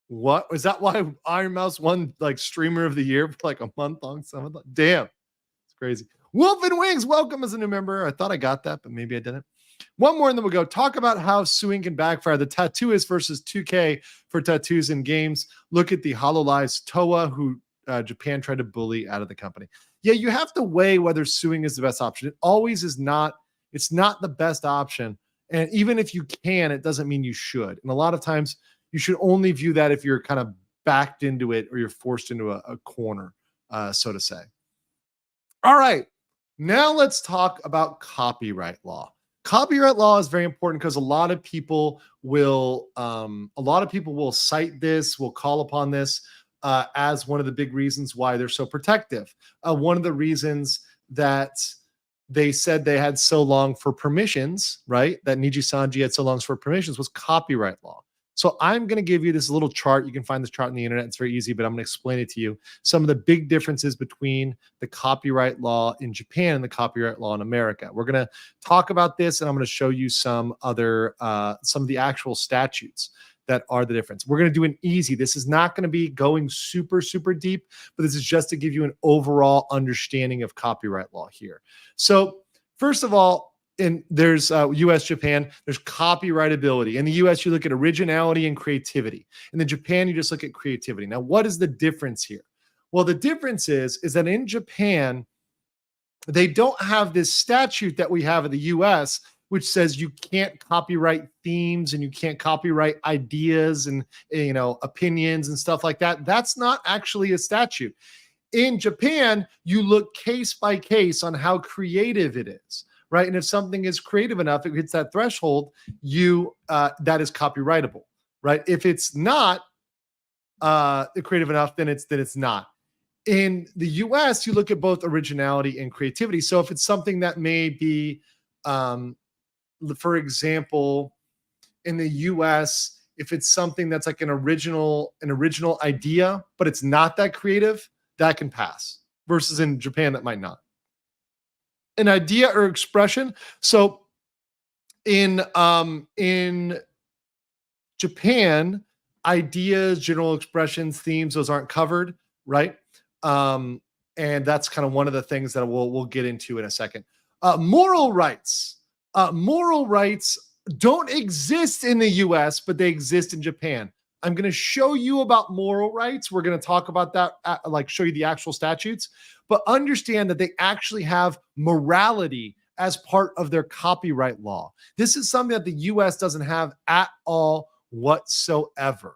What? Is that why Iron Mouse won like streamer of the year for like a month-long subathon? Damn. It's crazy. Wolf and Wings, welcome as a new member. I thought I got that, but maybe I didn't. One more and then we'll go. Talk about how suing can backfire. The Tattooist versus 2K for tattoos in games. Look at the HoloLive's Toa, who Japan tried to bully out of the company. Yeah, you have to weigh whether suing is the best option. It always is not. It's not the best option. And even if you can, it doesn't mean you should. And a lot of times you should only view that if you're kind of backed into it or you're forced into a corner, so to say. All right. Now let's talk about copyright law. Copyright law is very important because a lot of people will cite this, will call upon this as one of the big reasons why they're so protective. One of the reasons that they said they had so long for permissions, right? That Nijisanji had so long for permissions was copyright law. So I'm going to give you this little chart. You can find this chart on the internet. It's very easy, but I'm going to explain it to you. Some of the big differences between the copyright law in Japan and the copyright law in America. We're going to talk about this, and I'm going to show you some of the actual statutes that are the difference. We're going to do an easy. This is not going to be going super, super deep, but this is just to give you an overall understanding of copyright law here. So first of all, there's US, Japan, there's copyrightability. In the US, you look at originality and creativity. In Japan, you just look at creativity. Now, what is the difference here? Well, the difference is that in Japan, they don't have this statute that we have in the US, which says you can't copyright themes and you can't copyright ideas and opinions and stuff like that. That's not actually a statute. In Japan, you look case by case on how creative it is, right? And if something is creative enough, it hits that threshold, that is copyrightable, right? If it's not creative enough, then it's not. In the US, you look at both originality and creativity. So if it's something that may be, for example, in the US, if it's something that's like an original idea, but it's not that creative, that can pass. Versus in Japan, that might not. An idea or expression. So in Japan, ideas, general expressions, themes, those aren't covered, right? And that's kind of one of the things that we'll get into in a second. Moral rights. Moral rights don't exist in the US, but they exist in Japan. I'm going to show you about moral rights. We're going to talk about that, like show you the actual statutes, but understand that they actually have morality as part of their copyright law. This is something that the US doesn't have at all whatsoever.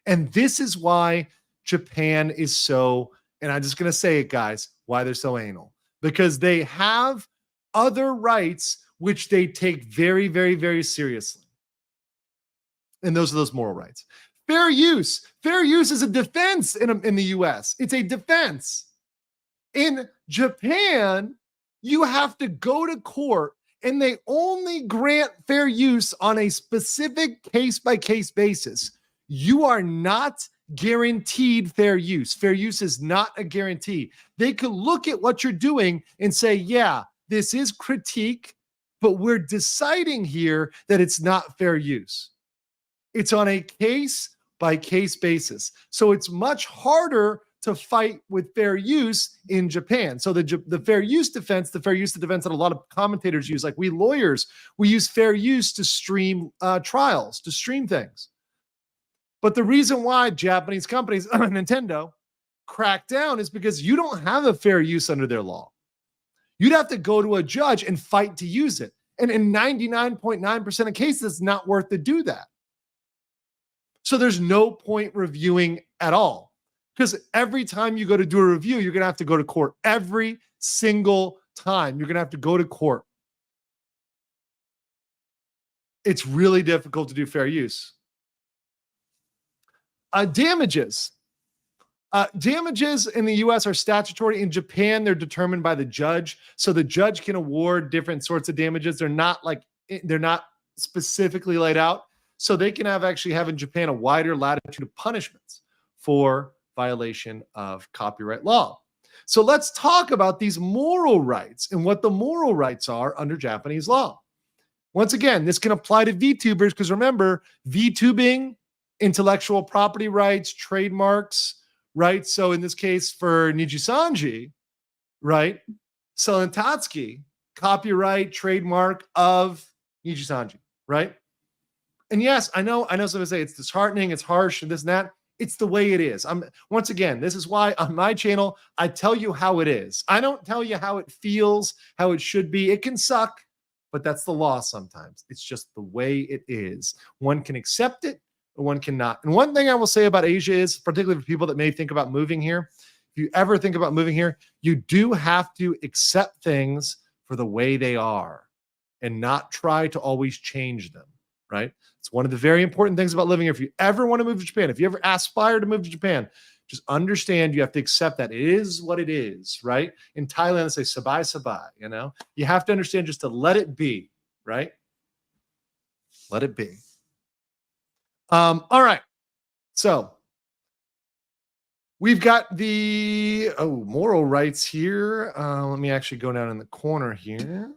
And this is why Japan is so, and I'm just going to say it, guys, why they're so anal. Because they have other rights which they take very, very, very seriously. And those are those moral rights. Fair use. Fair use is a defense in the US. It's a defense. In Japan, you have to go to court and they only grant fair use on a specific case-by-case basis. You are not guaranteed fair use. Fair use is not a guarantee. They could look at what you're doing and say, yeah, this is critique, but we're deciding here that it's not fair use. It's on a case-by-case basis. So it's much harder to fight with fair use in Japan. So the fair use defense, the defense that a lot of commentators use, like we lawyers, we use fair use to stream trials, to stream things. But the reason why Japanese companies, Nintendo, crack down is because you don't have a fair use under their law. You'd have to go to a judge and fight to use it. And in 99.9% of cases, it's not worth to do that. So there's no point reviewing at all. Because every time you go to do a review, you're going to have to go to court. Every single time you're going to have to go to court. It's really difficult to do fair use. Damages. Damages in the US are statutory. In Japan, they're determined by the judge. So the judge can award different sorts of damages. They're not specifically laid out. So they can actually have in Japan a wider latitude of punishments for violation of copyright law. So let's talk about these moral rights and what the moral rights are under Japanese law. Once again, this can apply to VTubers because remember, VTubing, intellectual property rights, trademarks, right? So in this case for Nijisanji, right? Selling Tatsuki, copyright, trademark of Nijisanji, right? And yes, I know somebody say it's disheartening, it's harsh, and this and that. It's the way it is. Once again, this is why on my channel, I tell you how it is. I don't tell you how it feels, how it should be. It can suck, but that's the law sometimes. It's just the way it is. One can accept it, or one cannot. And one thing I will say about Asia is, particularly for people that may think about moving here, if you ever think about moving here, you do have to accept things for the way they are and not try to always change them, right? It's one of the very important things about living here. If you ever want to move to Japan, if you ever aspire to move to Japan, just understand you have to accept that it is what it is, right? In Thailand, they say sabai sabai, you know? You have to understand just to let it be, right? Let it be. All right. So we've got the moral rights here. Let me actually go down in the corner here.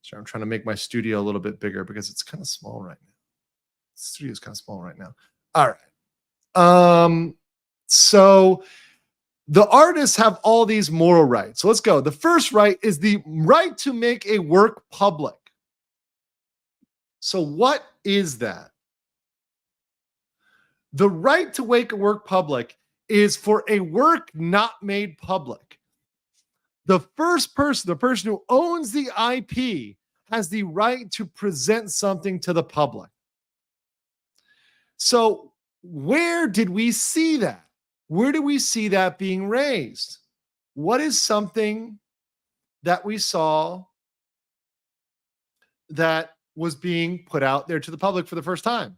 Sorry, I'm trying to make my studio a little bit bigger because it's kind of small right now. The studio is kind of small right now. All right. So the artists have all these moral rights. So let's go. The first right is the right to make a work public. So what is that? The right to make a work public is for a work not made public. The first person, the person who owns the IP, has the right to present something to the public. So where did we see that? Where do we see that being raised? What is something that we saw that was being put out there to the public for the first time?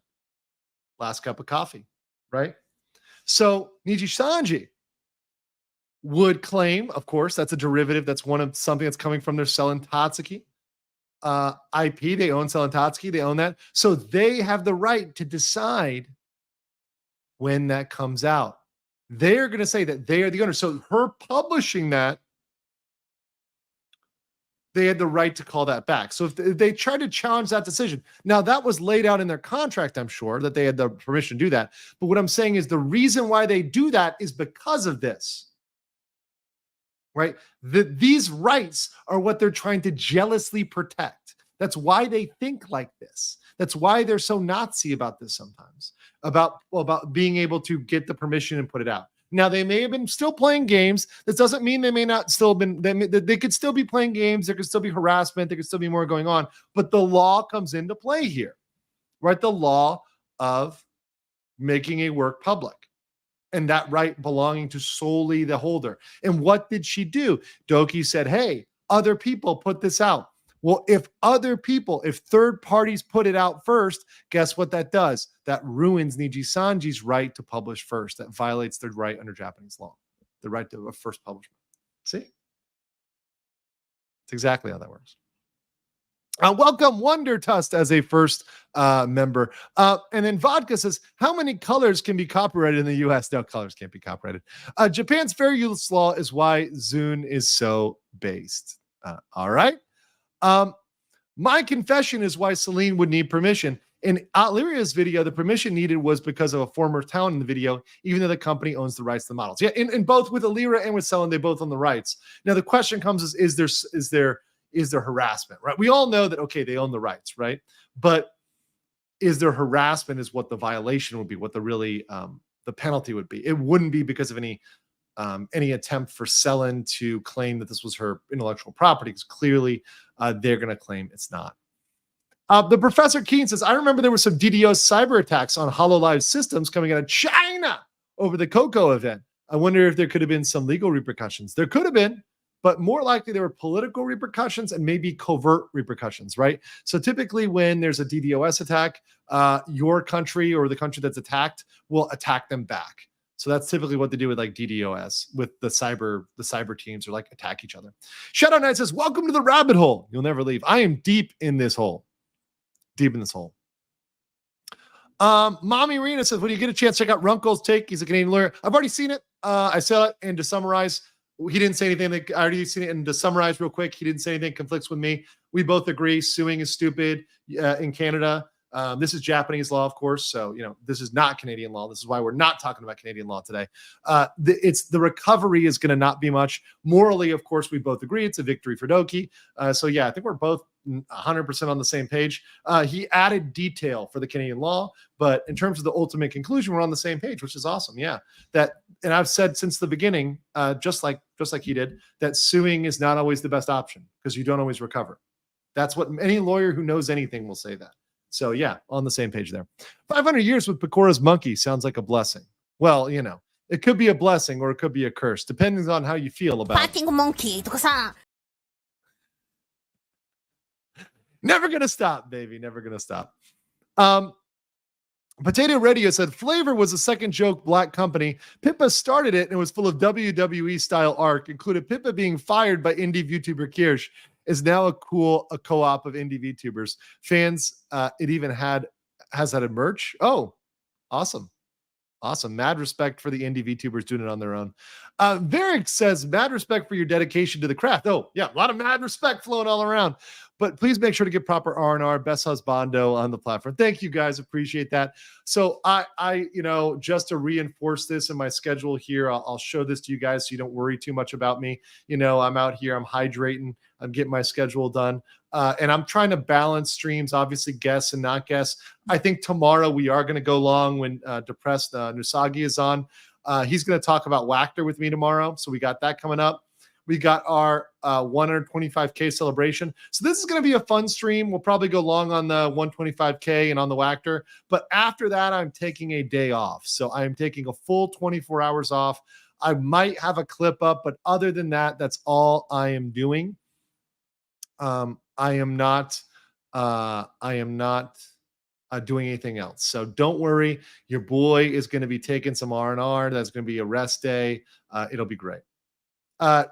Last cup of coffee, right? So Nijisanji would claim, of course, that's a derivative. That's one of something that's coming from their selling Tatsuki. IP. They own Selentatsky. They own that. So they have the right to decide when that comes out. They're going to say that they are the owner. So her publishing that, they had the right to call that back. So if they tried to challenge that decision, now that was laid out in their contract, I'm sure that they had the permission to do that. But what I'm saying is the reason why they do that is because of this, right? These rights are what they're trying to jealously protect. That's why they think like this. That's why they're so Nazi about this sometimes, about being able to get the permission and put it out. Now, they may have been still playing games. This doesn't mean they may not still been, they could still be playing games. There could still be harassment. There could still be more going on. But the law comes into play here, right? The law of making a work public and that right belonging to solely the holder. And what did she do? Doki said, hey, other people put this out. Well, if third parties put it out first, guess what that does? That ruins Nijisanji's right to publish first. That violates their right under Japanese law, the right to a first publishment. See? It's exactly how that works. Welcome Wonder Tust as a first member. And then Vodka says, how many colors can be copyrighted in the U.S.? No, colors can't be copyrighted. Japan's fair use law is why Zune is so based. All right. My confession is why Celine would need permission. In Lyria's video, the permission needed was because of a former town in the video, even though the company owns the rights to the models. Yeah, in both with Alira and with Celine, they both own the rights. Now the question comes is there harassment, right? We all know that, okay, they own the rights, right? But is there harassment is what the violation would be, what the really the penalty would be. It wouldn't be because of any attempt for Celine to claim that this was her intellectual property, because clearly they're going to claim it's not. The Professor Keen says, I remember there were some DDoS cyber attacks on HoloLive systems coming out of China over the Coco event. I wonder if there could have been some legal repercussions. There could have been, but more likely there were political repercussions and maybe covert repercussions, right? So typically when there's a DDoS attack, your country or the country that's attacked will attack them back. So that's typically what they do with like DDoS, with the cyber teams, or like attack each other. Shadow Knight says, welcome to the rabbit hole. You'll never leave. I am deep in this hole. Deep in this hole. Mommy Rena says, when you get a chance, check out Runkle's take. He's a Canadian lawyer. I've already seen it. I saw it. And to summarize, he didn't say anything. I already seen it. And to summarize real quick, he didn't say anything conflicts with me. We both agree suing is stupid in Canada. This is Japanese law, of course. So, this is not Canadian law. This is why we're not talking about Canadian law today. The recovery is going to not be much. Morally, of course, we both agree it's a victory for Doki. So yeah, I think we're both 100% on the same page. He added detail for the Canadian law, but in terms of the ultimate conclusion, we're on the same page, which is awesome. Yeah, and I've said since the beginning, just like he did, that suing is not always the best option because you don't always recover. That's what any lawyer who knows anything will say that. So yeah, on the same page there. 500 years with Pecora's monkey sounds like a blessing. Well, it could be a blessing or it could be a curse, depending on how you feel about it. monkey. Never gonna stop, baby. Never gonna stop. Potato Radio said Flavor was a second joke black company. Pippa started it and it was full of WWE style arc, included Pippa being fired by indie VTuber Kirsch. Is now a co-op of indie VTubers. Fans, it even has had a merch. Oh, awesome. Awesome. Mad respect for the indie VTubers doing it on their own. Varick says, mad respect for your dedication to the craft. Oh, yeah, a lot of mad respect flowing all around. But please make sure to get proper R&R, best husbando on the platform. Thank you, guys. Appreciate that. So I just to reinforce this in my schedule here, I'll show this to you guys so you don't worry too much about me. I'm out here, I'm hydrating, I'm getting my schedule done. And I'm trying to balance streams, obviously guess and not guess. I think tomorrow we are going to go long when Depressed Nusagi is on. He's going to talk about Wactor with me tomorrow. So we got that coming up. We got our 125K celebration. So this is going to be a fun stream. We'll probably go long on the 125K and on the Wactor. But after that, I'm taking a day off. So I'm taking a full 24 hours off. I might have a clip up, but other than that, that's all I am doing. I am not doing anything else. So don't worry. Your boy is going to be taking some R&R. That's going to be a rest day. It'll be great.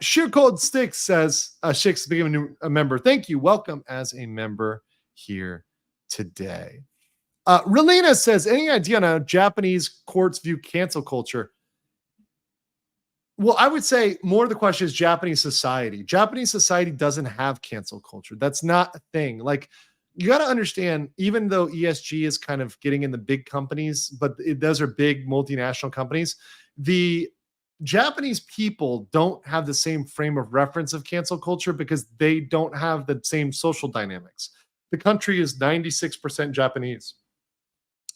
Sheer Cold Sticks says, Shix became a member. Thank you. Welcome as a member here today. Relina says, any idea on how Japanese courts view cancel culture? Well, I would say more of the question is Japanese society. Japanese society doesn't have cancel culture. That's not a thing. Like, you got to understand, even though ESG is kind of getting in the big companies, but those are big multinational companies, the Japanese people don't have the same frame of reference of cancel culture because they don't have the same social dynamics. The country is 96% Japanese.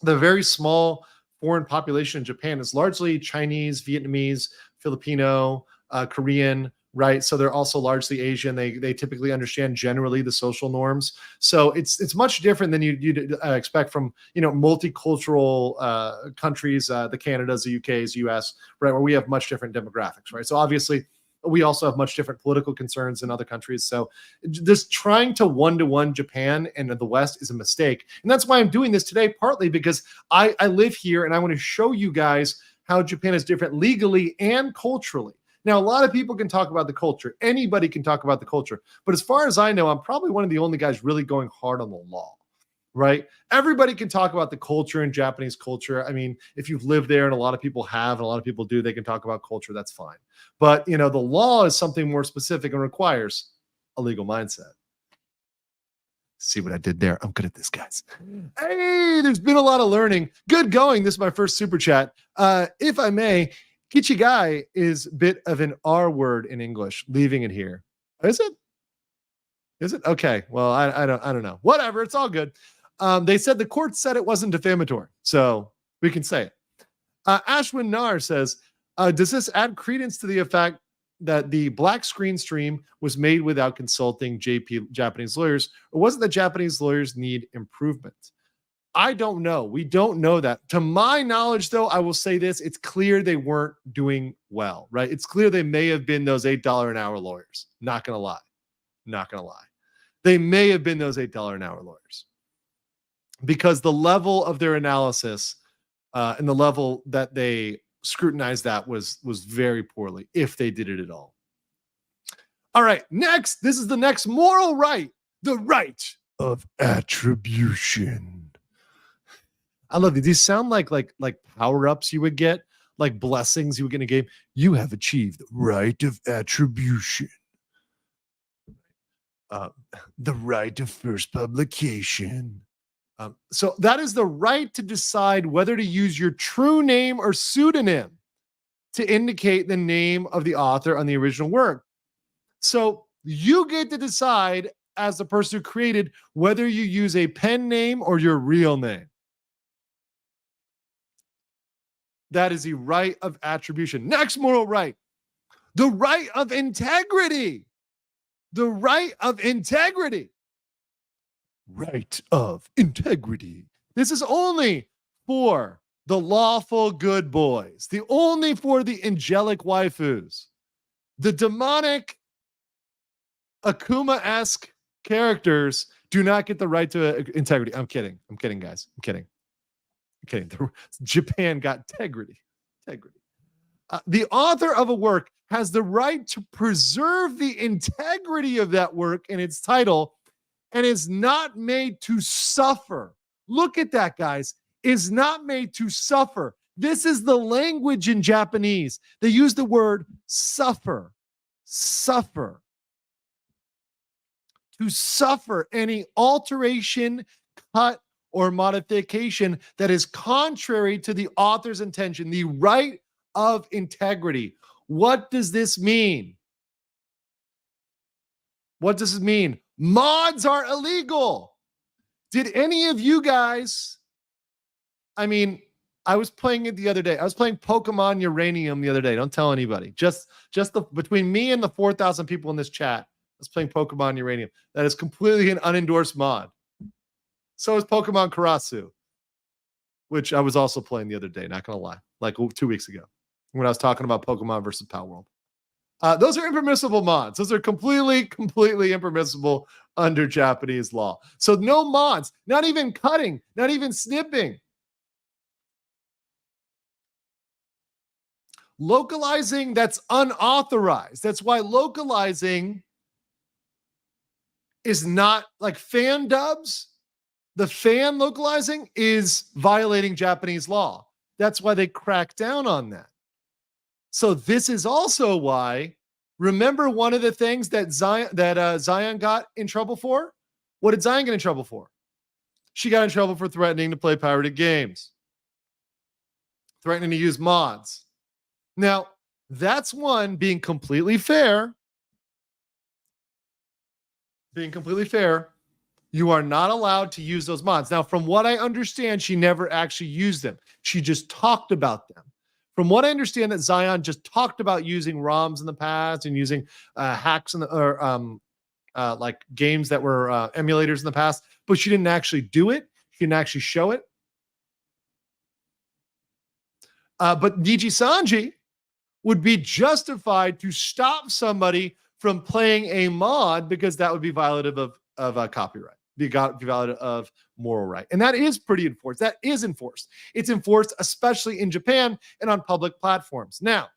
The very small foreign population in Japan is largely Chinese, Vietnamese, Filipino, Korean, right? So they're also largely Asian. They typically understand generally the social norms. So it's much different than you'd expect from, multicultural countries, the Canadas, the UKs, US, right? Where we have much different demographics, right? So obviously we also have much different political concerns in other countries. So this trying to one-to-one Japan and the West is a mistake. And that's why I'm doing this today, partly because I live here and I want to show you guys how Japan is different legally and culturally. Now, a lot of people can talk about the culture. Anybody can talk about the culture. But as far as I know, I'm probably one of the only guys really going hard on the law, right? Everybody can talk about the culture and Japanese culture. I mean, if you've lived there, and a lot of people have, and a lot of people do, they can talk about culture. That's fine. But, the law is something more specific and requires a legal mindset. See what I did there? I'm good at this, guys. Hey, there's been a lot of learning. Good going. This is my first super chat. If I may, Kichigai is a bit of an R word in English. Leaving it here. Is it? Is it? Okay. Well, I don't know. Whatever. It's all good. They said the court said it wasn't defamatory, so we can say it. Ashwin Nar says, does this add credence to the fact that the black screen stream was made without consulting Japanese lawyers, or was it that Japanese lawyers need improvement? I don't know. We don't know that. To my knowledge, though, I will say this. It's clear they weren't doing well, right? It's clear they may have been those $8 an hour lawyers. Not going to lie. Not going to lie. They may have been those $8 an hour lawyers because the level of their analysis and the level that they scrutinized that was very poorly, if they did it at all. All right. Next, this is the next moral right, the right of attribution. I love these. These sound like power-ups you would get, like blessings you would get in a game. You have achieved the right of attribution. The right of first publication. So that is the right to decide whether to use your true name or pseudonym to indicate the name of the author on the original work. So you get to decide as the person who created whether you use a pen name or your real name. That is the right of attribution. Next moral right, the right of integrity. The right of integrity. Right of integrity. This is only for the lawful good boys, only for the angelic waifus. The demonic Akuma-esque characters do not get the right to integrity. I'm kidding, guys. I'm kidding. Japan got integrity. The author of a work has the right to preserve the integrity of that work in its title and is not made to suffer. Look at that, guys. Is not made to suffer. This is the language in Japanese. They use the word suffer. Suffer. To suffer any alteration, cut, or modification that is contrary to the author's intention. The right of integrity. What does this mean? What does it mean? Mods are illegal. Did any of you guys, I was playing it the other day. I was playing Pokemon Uranium the other day. Don't tell anybody. Just between me and the 4,000 people in this chat, I was playing Pokemon Uranium. That is completely an unendorsed mod. So is Pokemon Karasu, which I was also playing the other day, not going to lie, like 2 weeks ago when I was talking about Pokemon versus Palworld. Those are impermissible mods. Those are completely impermissible under Japanese law. So no mods, not even cutting, not even snipping. localizing that's unauthorized. That's why localizing is not like fan dubs. The fan localizing is violating Japanese law. That's why they crack down on that. So this is also why, remember one of the things that Zion got in trouble for? What did Zion get in trouble for? She got in trouble for threatening to play pirated games, threatening to use mods. Now, that's one being completely fair. Being completely fair, you are not allowed to use those mods. Now, from what I understand, she never actually used them. She just talked about them. From what I understand, that Zion just talked about using ROMs in the past and using hacks like games that were emulators in the past, but she didn't actually do it. She didn't actually show it. But Nijisanji would be justified to stop somebody from playing a mod because that would be violative of copyright, be violative of moral right. And that is pretty enforced. That is enforced. It's enforced especially in Japan and on public platforms. Now,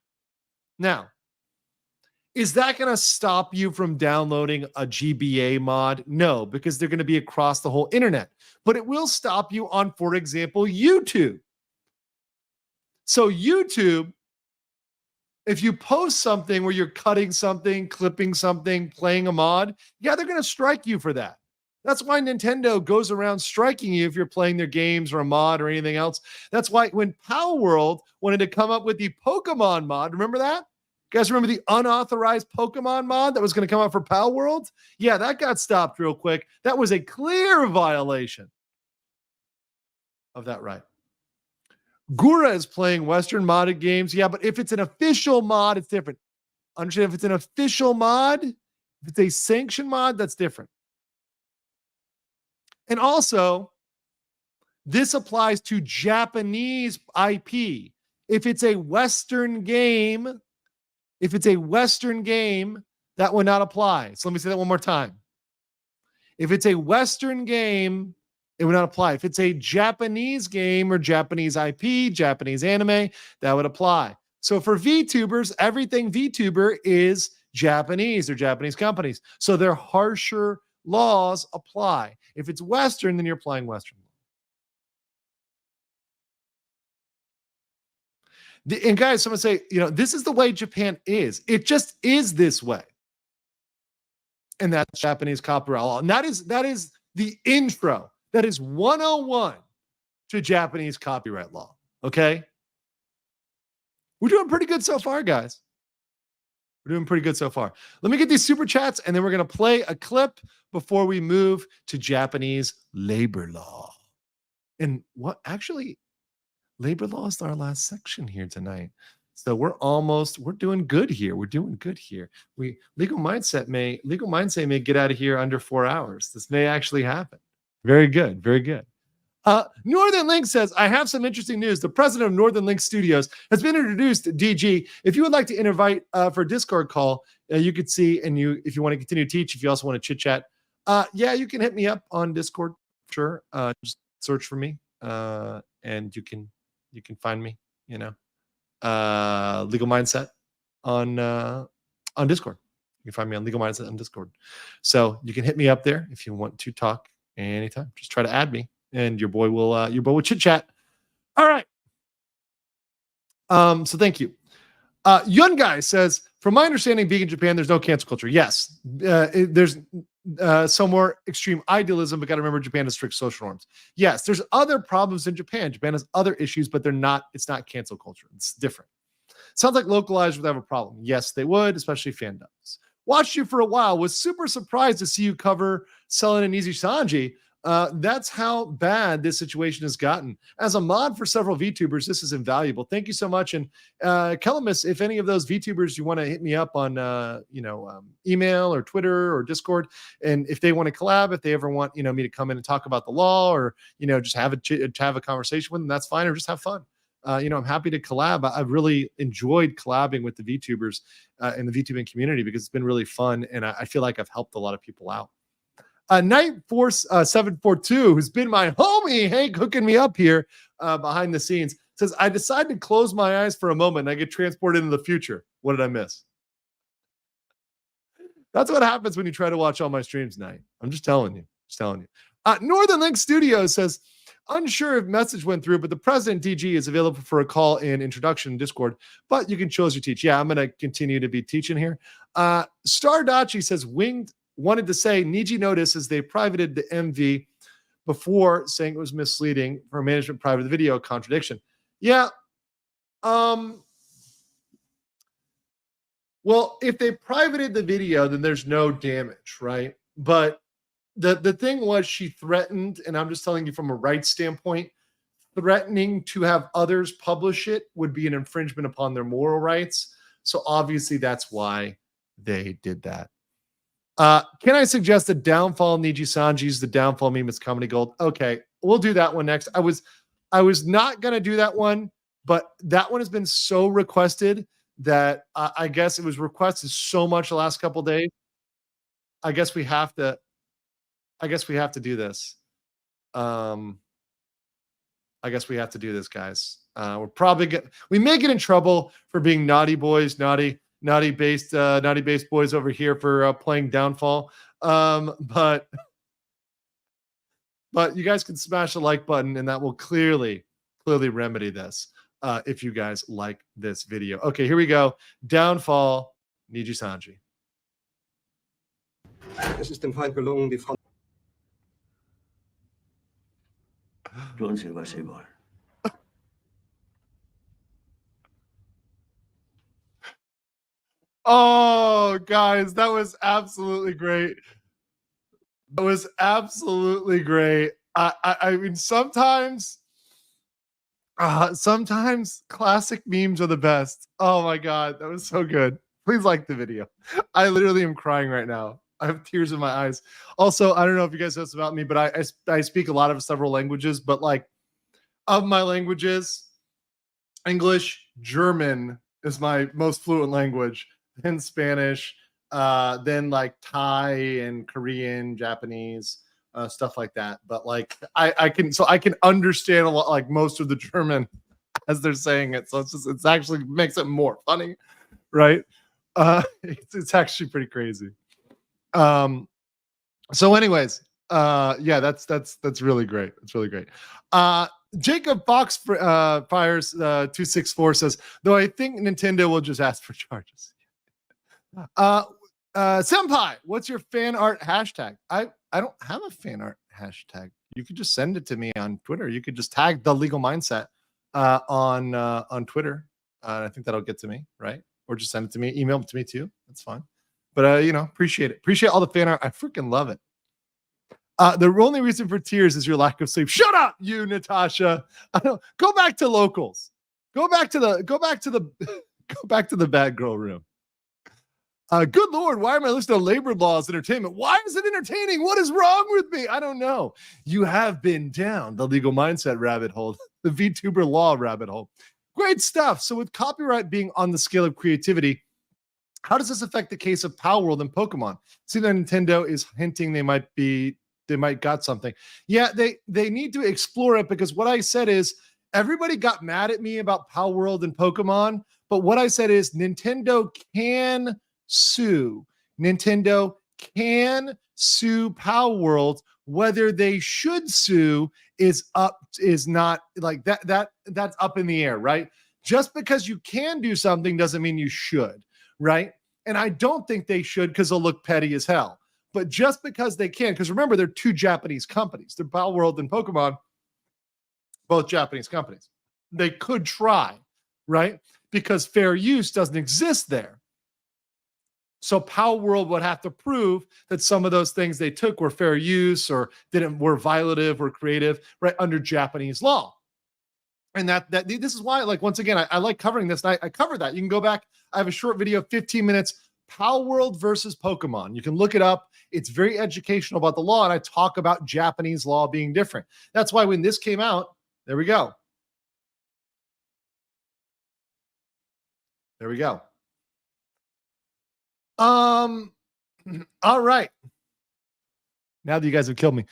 is that going to stop you from downloading a GBA mod? No, because they're going to be across the whole internet. But it will stop you on, for example, YouTube. So YouTube, if you post something where you're cutting something, clipping something, playing a mod, yeah, they're going to strike you for that. That's why Nintendo goes around striking you if you're playing their games or a mod or anything else. That's why when Palworld wanted to come up with the Pokémon mod, remember that? You guys remember the unauthorized Pokemon mod that was going to come out for Palworld? Yeah, that got stopped real quick. That was a clear violation of that right. Gura is playing Western modded games. Yeah, but if it's an official mod, it's different. Understand, if it's an official mod, if it's a sanctioned mod, that's different. And also, this applies to Japanese IP. If it's a Western game, that would not apply. So let me say that one more time. If it's a Western game, it would not apply. If it's a Japanese game or Japanese IP, Japanese anime, that would apply. So for VTubers, everything VTuber is Japanese or Japanese companies. So their harsher laws apply. If it's Western, then you're applying Western law. And guys, someone say, this is the way Japan is. It just is this way. And that's Japanese copyright law. And that is the intro. That is 101 to Japanese copyright law. Okay? We're doing pretty good so far, guys. We're doing pretty good so far. Let me get these super chats, and then we're going to play a clip before we move to Japanese labor law. And labor law is our last section here tonight. So we're doing good here. Legal Mindset may get out of here under 4 hours. This may actually happen. Very good. Very good. Northern Link says, I have some interesting news. The president of Northern Link Studios has been introduced to DG. If you would like to invite for a Discord call, you could see, and if you want to continue to teach, if you also want to chit chat, you can hit me up on Discord. Sure. Just search for me and you can find me, Legal Mindset on Discord. You can find me on Legal Mindset on Discord. So you can hit me up there if you want to talk anytime. Just try to add me, and your boy will chit chat. All right. So thank you. Yun Guy says, from my understanding, being in Japan, there's no cancel culture. Yes, there's some more extreme idealism, but got to remember Japan has strict social norms. Yes, there's other problems in Japan. Japan has other issues, but it's not cancel culture. It's different. Sounds like localized would have a problem. Yes, they would, especially fandoms. Watched you for a while. Was super surprised to see you cover Selling and Nijisanji. That's how bad this situation has gotten. As a mod for several VTubers, this is invaluable. Thank you so much. And Kelamis, if any of those VTubers you want to hit me up on, email or Twitter or Discord, and if they want to collab, if they ever want, me to come in and talk about the law, or just have a conversation with them, that's fine, or just have fun. I'm happy to collab. I've really enjoyed collabing with the VTubers in the VTubing community because it's been really fun, and I feel like I've helped a lot of people out. Night Force 742, who's been my homie, Hank, hooking me up here behind the scenes, says, I decided to close my eyes for a moment and I get transported into the future. What did I miss? That's what happens when you try to watch all my streams, Night. I'm just telling you. Northern Link Studios says, unsure if message went through, but the president DG is available for a call in introduction in Discord, but you can choose your teach. Yeah, I'm going to continue to be teaching here. Stardachi says, Winged wanted to say, Niji notices they privated the MV before saying it was misleading for management private video contradiction. Yeah. Well, if they privated the video, then there's no damage, right? But the thing was she threatened, and I'm just telling you from a rights standpoint, threatening to have others publish it would be an infringement upon their moral rights. So obviously that's why they did that. Can I suggest a downfall Nijisanji's the downfall meme is comedy gold? Okay, we'll do that one next. I was not going to do that one, but that one has been so requested that I guess it was requested so much the last couple days. I guess we have to do this. I guess we have to do this, guys. We're probably we may get in trouble for being naughty boys, naughty based boys over here for playing Downfall. But you guys can smash the like button, and that will clearly remedy this. If you guys like this video. Okay, here we go. Downfall, Nijisanji. Es ist dem Feind gelungen, die Front. Oh, guys, that was absolutely great. That was absolutely great. I mean, sometimes classic memes are the best. Oh my God, that was so good. Please like the video. I literally am crying right now. I have tears in my eyes. Also, I don't know if you guys know this about me, but I speak a lot of several languages, but like of my languages, English, German is my most fluent language, then Spanish, then like Thai and Korean, Japanese, stuff like that. But like I can understand a lot, like most of the German as they're saying it. So it's actually makes it more funny, right? It's actually pretty crazy. So anyways, yeah, that's really great. It's really great. Jacob Fox Fires 264 says, though I think Nintendo will just ask for charges. Senpai, what's your fan art hashtag? I don't have a fan art hashtag. You could just send it to me on Twitter. You could just tag The Legal Mindset on Twitter. I think that'll get to me, right? Or just send it to me. Email it to me too. That's fine. But appreciate it. Appreciate all the fan art. I freaking love it. The only reason for tears is your lack of sleep. Shut up, you Natasha. Go back to locals. Go back to the bad girl room. Good Lord, why am I listening to labor laws entertainment? Why is it entertaining? What is wrong with me? I don't know. You have been down the legal mindset rabbit hole, the VTuber law rabbit hole. Great stuff. So with copyright being on the scale of creativity, how does this affect the case of Palworld and Pokemon? See that Nintendo is hinting they might got something. Yeah, they need to explore it, because what I said is everybody got mad at me about Palworld and Pokemon, but what I said is Nintendo can sue. Nintendo can sue Palworld. Whether they should sue is not like that's up in the air, right? Just because you can do something doesn't mean you should, right? And I don't think they should, because they'll look petty as hell. But just because they can, because remember, they're two Japanese companies. They're Palworld and Pokemon, both Japanese companies. They could try, right? Because fair use doesn't exist there. So Palworld would have to prove that some of those things they took were fair use or were violative or creative, right, under Japanese law. And that this is why, like, once again, I like covering this. I covered that. You can go back. I have a short video, 15 minutes, Palworld versus Pokemon. You can look it up. It's very educational about the law, and I talk about Japanese law being different. That's why when this came out, there we go. There we go. All right. Now that you guys have killed me.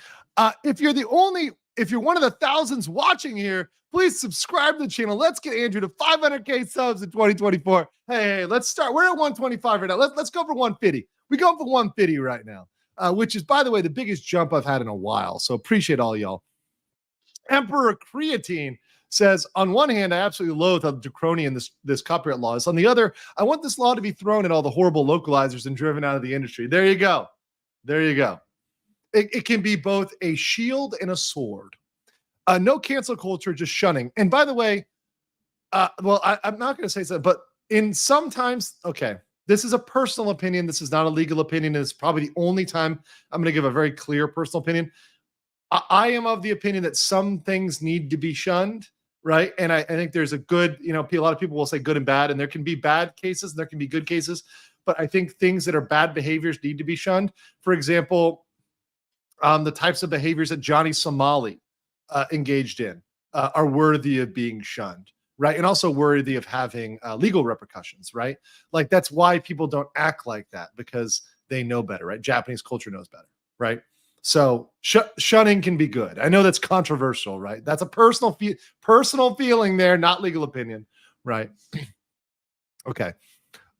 If you're one of the thousands watching here, please subscribe to the channel. Let's get Andrew to 500K subs in 2024. Hey, let's start. We're at 125 right now. Let's go for 150. We go for 150 right now, which is, by the way, the biggest jump I've had in a while. So appreciate all y'all. Emperor Creatine says, on one hand, I absolutely loathe how draconian this copyright law is. On the other, I want this law to be thrown at all the horrible localizers and driven out of the industry. There you go. There you go. It can be both a shield and a sword. No cancel culture, just shunning. And by the way, I'm not going to say so, but in sometimes, okay, this is a personal opinion. This is not a legal opinion. It's probably the only time I'm going to give a very clear personal opinion. I am of the opinion that some things need to be shunned, right? And I think there's a good, a lot of people will say good and bad, and there can be bad cases and there can be good cases. But I think things that are bad behaviors need to be shunned. For example, the types of behaviors that Johnny Somali engaged in are worthy of being shunned, right? And also worthy of having legal repercussions, right? Like that's why people don't act like that, because they know better, right? Japanese culture knows better, right? So shunning can be good. I know that's controversial, right? That's a personal feeling there, not legal opinion, right? Okay.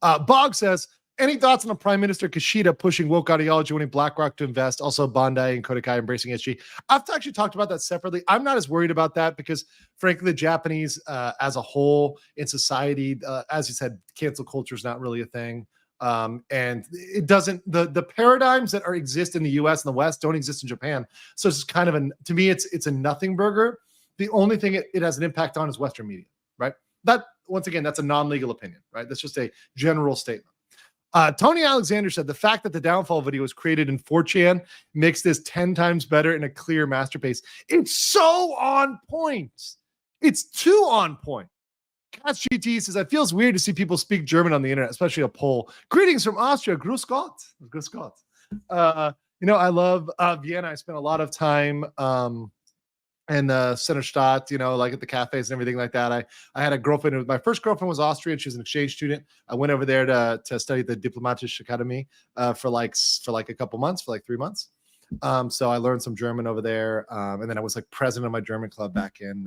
Bog says, any thoughts on the Prime Minister Kishida pushing woke ideology, wanting BlackRock to invest, also Bondi and Kodakai embracing SG? I've actually talked about that separately. I'm not as worried about that because, frankly, the Japanese as a whole in society, as you said, cancel culture is not really a thing. And it doesn't, the paradigms that exist in the US and the West don't exist in Japan. So it's kind of to me, it's a nothing burger. The only thing it has an impact on is Western media, right? That, once again, that's a non-legal opinion, right? That's just a general statement. Tony Alexander said the fact that the downfall video was created in 4chan makes this 10 times better in a clear masterpiece. It's so on point. It's too on point. Cats GT says, it feels weird to see people speak German on the internet, especially a Pole. Greetings from Austria. Grüß Gott. Grüß Gott. I love Vienna. I spent a lot of time in Center Stadt, like at the cafes and everything like that. I had a girlfriend. My first girlfriend was Austrian. She was an exchange student. I went over there to study the Diplomatische Academy for like a couple months, for like 3 months. So I learned some German over there. And then I was like president of my German club back in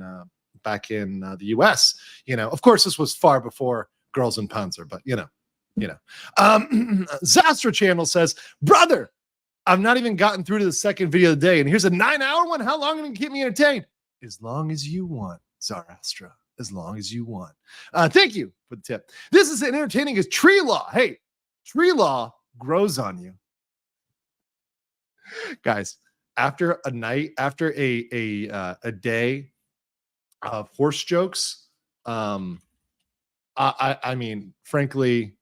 the US. Of course, this was far before Girls in Panzer, but Zastra Channel says, brother, I've not even gotten through to the second video of the day, and here's a 9-hour one. How long are you going to keep me entertained? As long as you want, Zarastra. As long as you want. Thank you for the tip. This is as entertaining as tree law. Hey, tree law grows on you. Guys, after a night, after a day of horse jokes, I mean, frankly,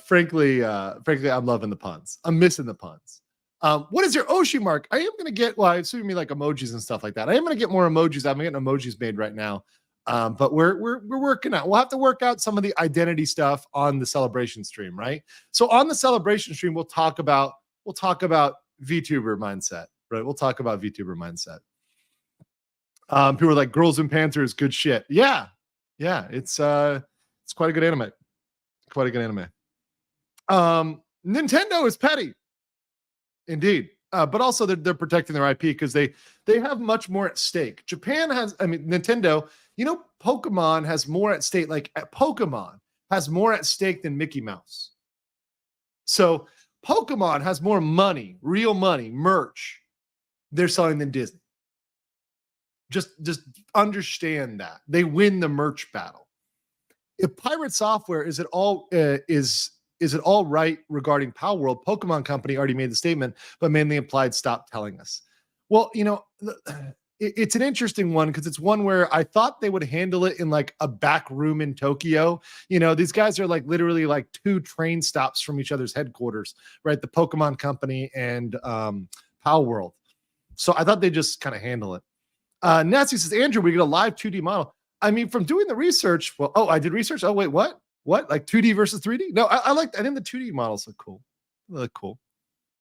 frankly, I'm loving the puns. I'm missing the puns. What is your Oshi mark? I am going to get, I assume you mean like emojis and stuff like that. I am going to get more emojis. I'm getting emojis made right now. But we're working out. We'll have to work out some of the identity stuff on the celebration stream, right? So on the celebration stream, we'll talk about VTuber mindset, right? We'll talk about VTuber mindset. People are like, Girls in Panthers, good shit. Yeah. It's quite a good anime. Quite a good anime. Nintendo is petty, indeed, but also they're protecting their IP because they have much more at stake. Japan has, Nintendo. Pokemon has more at stake. Pokemon has more at stake than Mickey Mouse. So Pokemon has more money, real money, merch they're selling than Disney. Just understand that they win the merch battle. If Pirate Software is it all right regarding Palworld? Pokemon Company already made the statement, but mainly implied stop telling us. Well, it's an interesting one because it's one where I thought they would handle it in like a back room in Tokyo. These guys are like literally like 2 train stops from each other's headquarters, right? The Pokemon Company and Palworld. So I thought they'd just kind of handle it. Nancy says, Andrew, we get a live 2D model. From doing the research, I did research. Oh, wait, what? Like 2D versus 3D? No, I think the 2D models look cool. They look cool.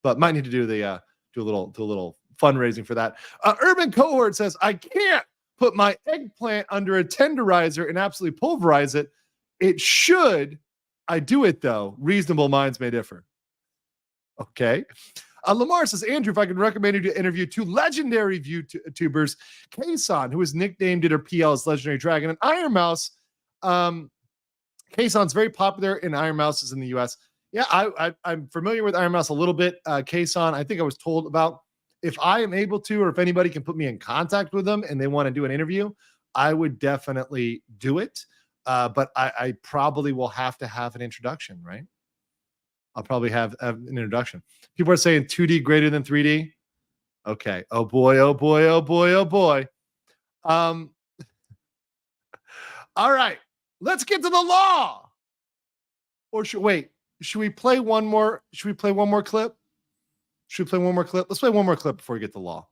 But might need to do a little fundraising for that. Urban Cohort says, I can't put my eggplant under a tenderizer and absolutely pulverize it. It should. I do it, though. Reasonable minds may differ. Okay. Lamar says, Andrew, if I could recommend you to interview two legendary VTubers, Kason, who is nicknamed in her PL as Legendary Dragon, and Iron Mouse. Kason's very popular in Iron Mouses in the US. Yeah, I'm familiar with Iron Mouse a little bit. Kason, I think I was told about. If I am able to, or if anybody can put me in contact with them and they want to do an interview, I would definitely do it. But I probably will have to have an introduction, right? I'll probably have an introduction. People are saying 2D greater than 3D. Okay. Oh boy, oh boy, oh boy, oh boy. All right. Let's get to the law. Or should we play one more? Should we play one more clip? Let's play one more clip before we get to the law.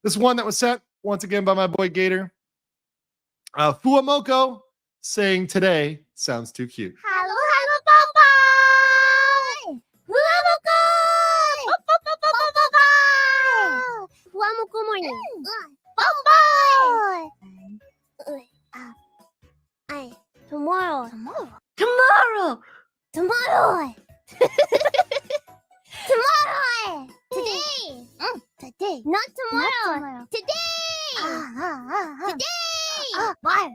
This is one that was sent once again by my boy Gator. Fuamoko saying today sounds too cute. Hello, bye-bye! Fuamoko morning. Bye-bye! Tomorrow. Tomorrow! Today! Today! Not tomorrow! Today! Today! Bar!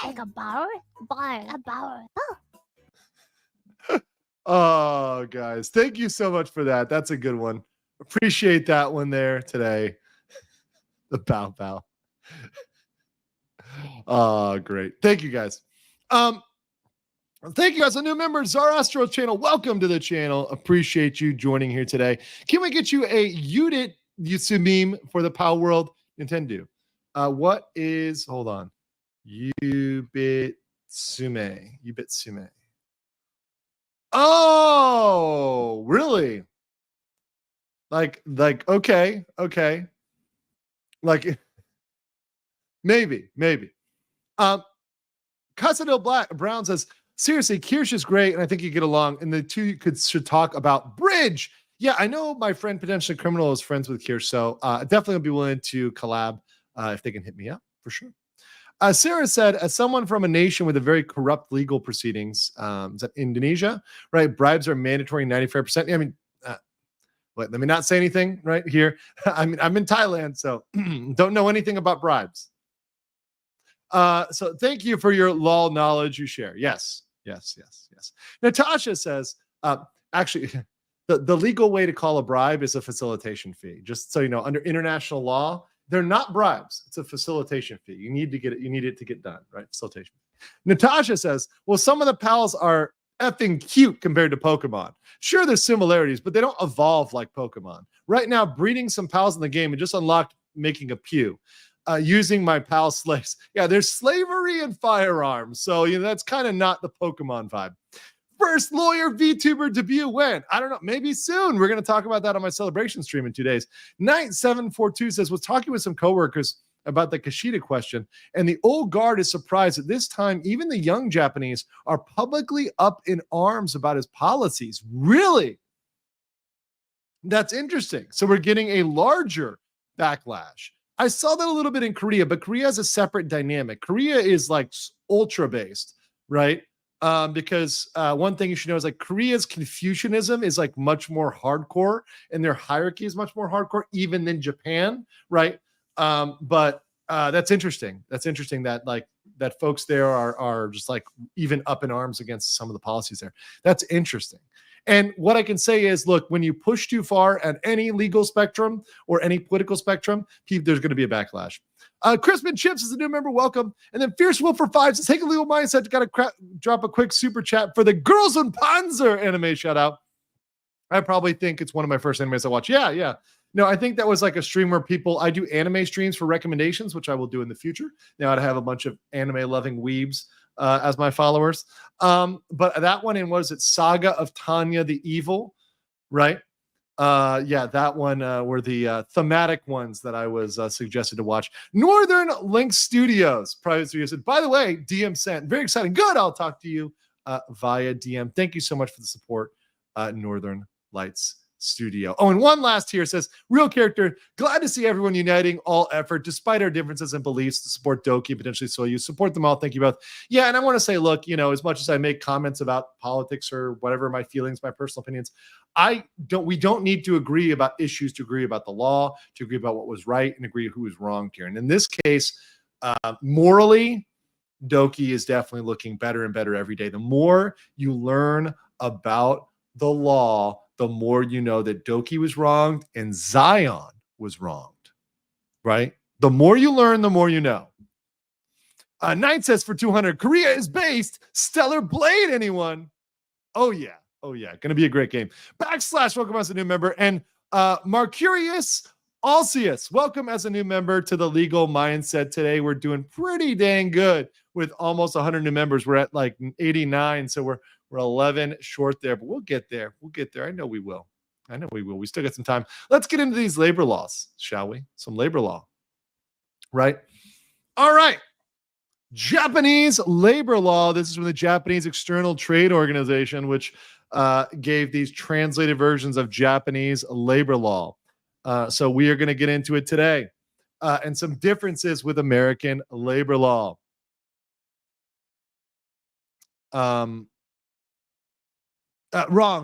Like a bar? A bar. Oh, guys, thank you so much for that. That's a good one. Appreciate that one there today. The bow. Oh, great. Thank you, guys. Thank you guys. A new member, Zaraastro channel. Welcome to the channel. Appreciate you joining here today. Can we get you a Udit Jutsu meme for the Palworld Nintendo? Hold on. Ubitsume. Oh, really? Like, okay. Like, maybe. Casadil Brown says, seriously, Kirsch is great, and I think you get along, and the two should talk about Bridge. Yeah, I know my friend Potentially Criminal is friends with Kirsch, so definitely will be willing to collab if they can hit me up, for sure. Sarah said, as someone from a nation with a very corrupt legal proceedings, is that Indonesia, right? Bribes are mandatory 95%. I mean, let me not say anything right here. I mean, I'm in Thailand, so don't know anything about bribes. So thank you for your law knowledge you share. Yes. Natasha says, actually, the legal way to call a bribe is a facilitation fee. Just so you know, under international law, they're not bribes. It's a facilitation fee. You need it to get done, right? Facilitation. Natasha says, well, some of the pals are effing cute compared to Pokemon. Sure, there's similarities, but they don't evolve like Pokemon. Right now, breeding some pals in the game and just unlocked making a Pew. Using my pal slaves. Yeah, there's slavery and firearms. So, that's kind of not the Pokemon vibe. First lawyer VTuber debut when? I don't know. Maybe soon. We're going to talk about that on my celebration stream in 2 days. Night742 says, was talking with some coworkers about the Kushida question, and the old guard is surprised that this time even the young Japanese are publicly up in arms about his policies. Really? That's interesting. So we're getting a larger backlash. I saw that a little bit in Korea, but Korea has a separate dynamic. Korea is like ultra based, right? Because one thing you should know is like Korea's Confucianism is like much more hardcore, and their hierarchy is much more hardcore even than Japan, right? But that's interesting. That's interesting that that folks there are just like even up in arms against some of the policies there. That's interesting. And what I can say is, look, when you push too far at any legal spectrum or any political spectrum, there's going to be a backlash. Crispin Chips is a new member. Welcome. And then Fierce Wolf for 5 says, take a legal mindset. Got to drop a quick super chat for the Girls and Panzer anime shout out. I probably think it's one of my first animes I watch. Yeah. No, I think that was like a stream where I do anime streams for recommendations, which I will do in the future. Now I have a bunch of anime loving weebs as my followers. But that one in, was it Saga of Tanya the Evil, right? That one were the thematic ones that I was suggested to watch. Northern Link Studios, private studios. And by the way, DM sent, very exciting. Good, I'll talk to you via DM. Thank you so much for the support, Northern Lights studio. Oh, and one last here says, real character, glad to see everyone uniting all effort despite our differences and beliefs to support Doki, potentially Soyu. Support them all. Thank you both. Yeah, and I want to say, look, as much as I make comments about politics or whatever, my feelings, my personal opinions, we don't need to agree about issues to agree about the law, to agree about what was right and agree who was wrong here. And in this case, morally, Doki is definitely looking better and better every day. The more you learn about the law, the more you know that Doki was wronged and Zion was wronged, right? The more you learn, the more you know. Knight says for 200, Korea is based. Stellar Blade, anyone? Oh, yeah. Going to be a great game. / welcome as a new member. And Marcurius Alcius, welcome as a new member to the Legal Mindset. Today, we're doing pretty dang good with almost 100 new members. We're at like 89, so we're 11 short there, but we'll get there. I know we will. We still got some time. Let's get into these labor laws, shall we? Some labor law, right? All right. Japanese labor law. This is from the Japanese External Trade Organization, which gave these translated versions of Japanese labor law. So we are going to get into it today and some differences with American labor law. Wronged.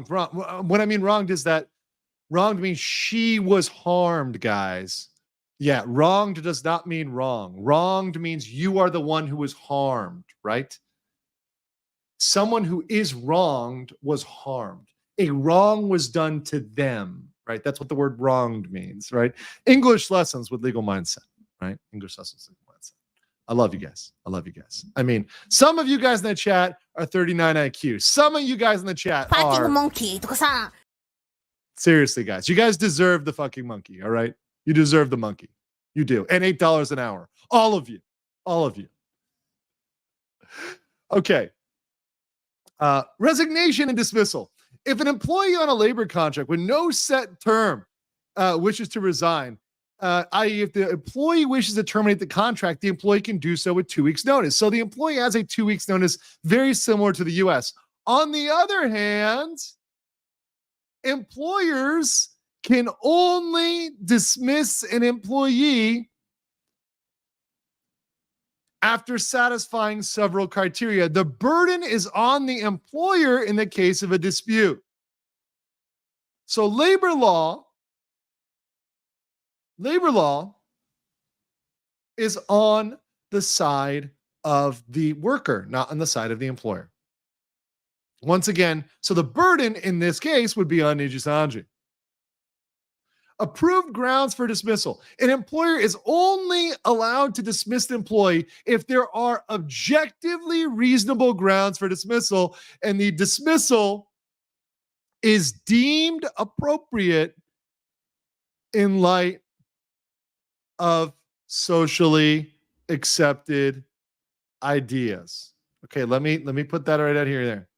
What I mean wronged is that wronged means she was harmed, guys. Yeah, wronged does not mean wrong. Wronged means you are the one who was harmed, right? Someone who is wronged was harmed. A wrong was done to them, right? That's what the word wronged means, right? English lessons with Legal Mindset, right? English lessons with Legal Mindset. I love you guys. I mean, some of you guys in the chat are 39 IQ. Some of you guys in the chat are... monkey. Seriously, guys. You guys deserve the fucking monkey, all right? You deserve the monkey. You do. And $8 an hour. All of you. Okay. Resignation and dismissal. If an employee on a labor contract with no set term wishes to resign, i.e. if the employee wishes to terminate the contract, the employee can do so with 2 weeks notice. So the employee has a 2 weeks notice, very similar to the US. On the other hand, employers can only dismiss an employee after satisfying several criteria. The burden is on the employer in the case of a dispute. So labor law is on the side of the worker, not on the side of the employer. Once again, so the burden in this case would be on Nijisanji. Approved grounds for dismissal. An employer is only allowed to dismiss the employee if there are objectively reasonable grounds for dismissal, and the dismissal is deemed appropriate in light of socially accepted ideas. Okay, let me put that right out here there.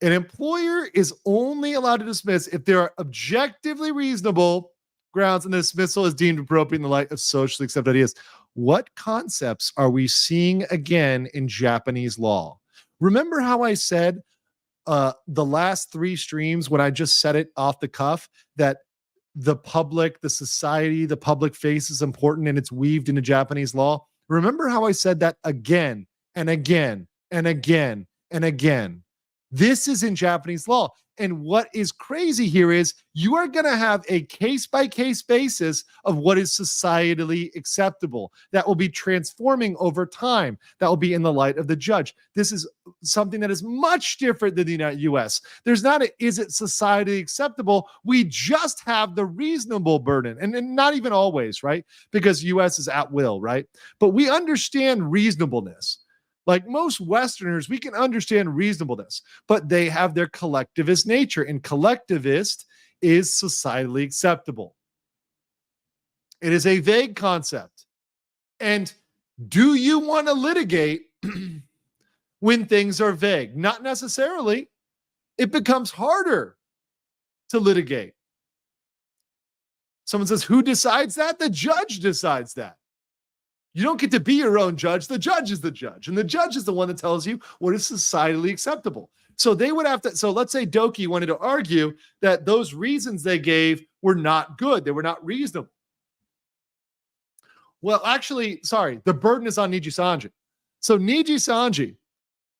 An employer is only allowed to dismiss if there are objectively reasonable grounds and the dismissal is deemed appropriate in the light of socially accepted ideas. What concepts are we seeing again in Japanese law? Remember how I said the last 3 streams when I just said it off the cuff that the public, the society, the public face is important and it's weaved into Japanese law? Remember how I said that again and again and again and again? This is in Japanese law. And what is crazy here is you are going to have a case-by-case basis of what is societally acceptable. That will be transforming over time. That will be in the light of the judge. This is something that is much different than the US. There's not a, is it society acceptable? We just have the reasonable burden. And not even always, right? Because US is at will, right? But we understand reasonableness. Like most Westerners, we can understand reasonableness, but they have their collectivist nature, and collectivist is societally acceptable. It is a vague concept. And do you want to litigate when things are vague? Not necessarily. It becomes harder to litigate. Someone says, who decides that? The judge decides that. You don't get to be your own judge. The judge is the judge. And the judge is the one that tells you what is societally acceptable. So they would have to, so let's say Doki wanted to argue that those reasons they gave were not good. They were not reasonable. Well, actually, sorry, the burden is on Nijisanji. So Nijisanji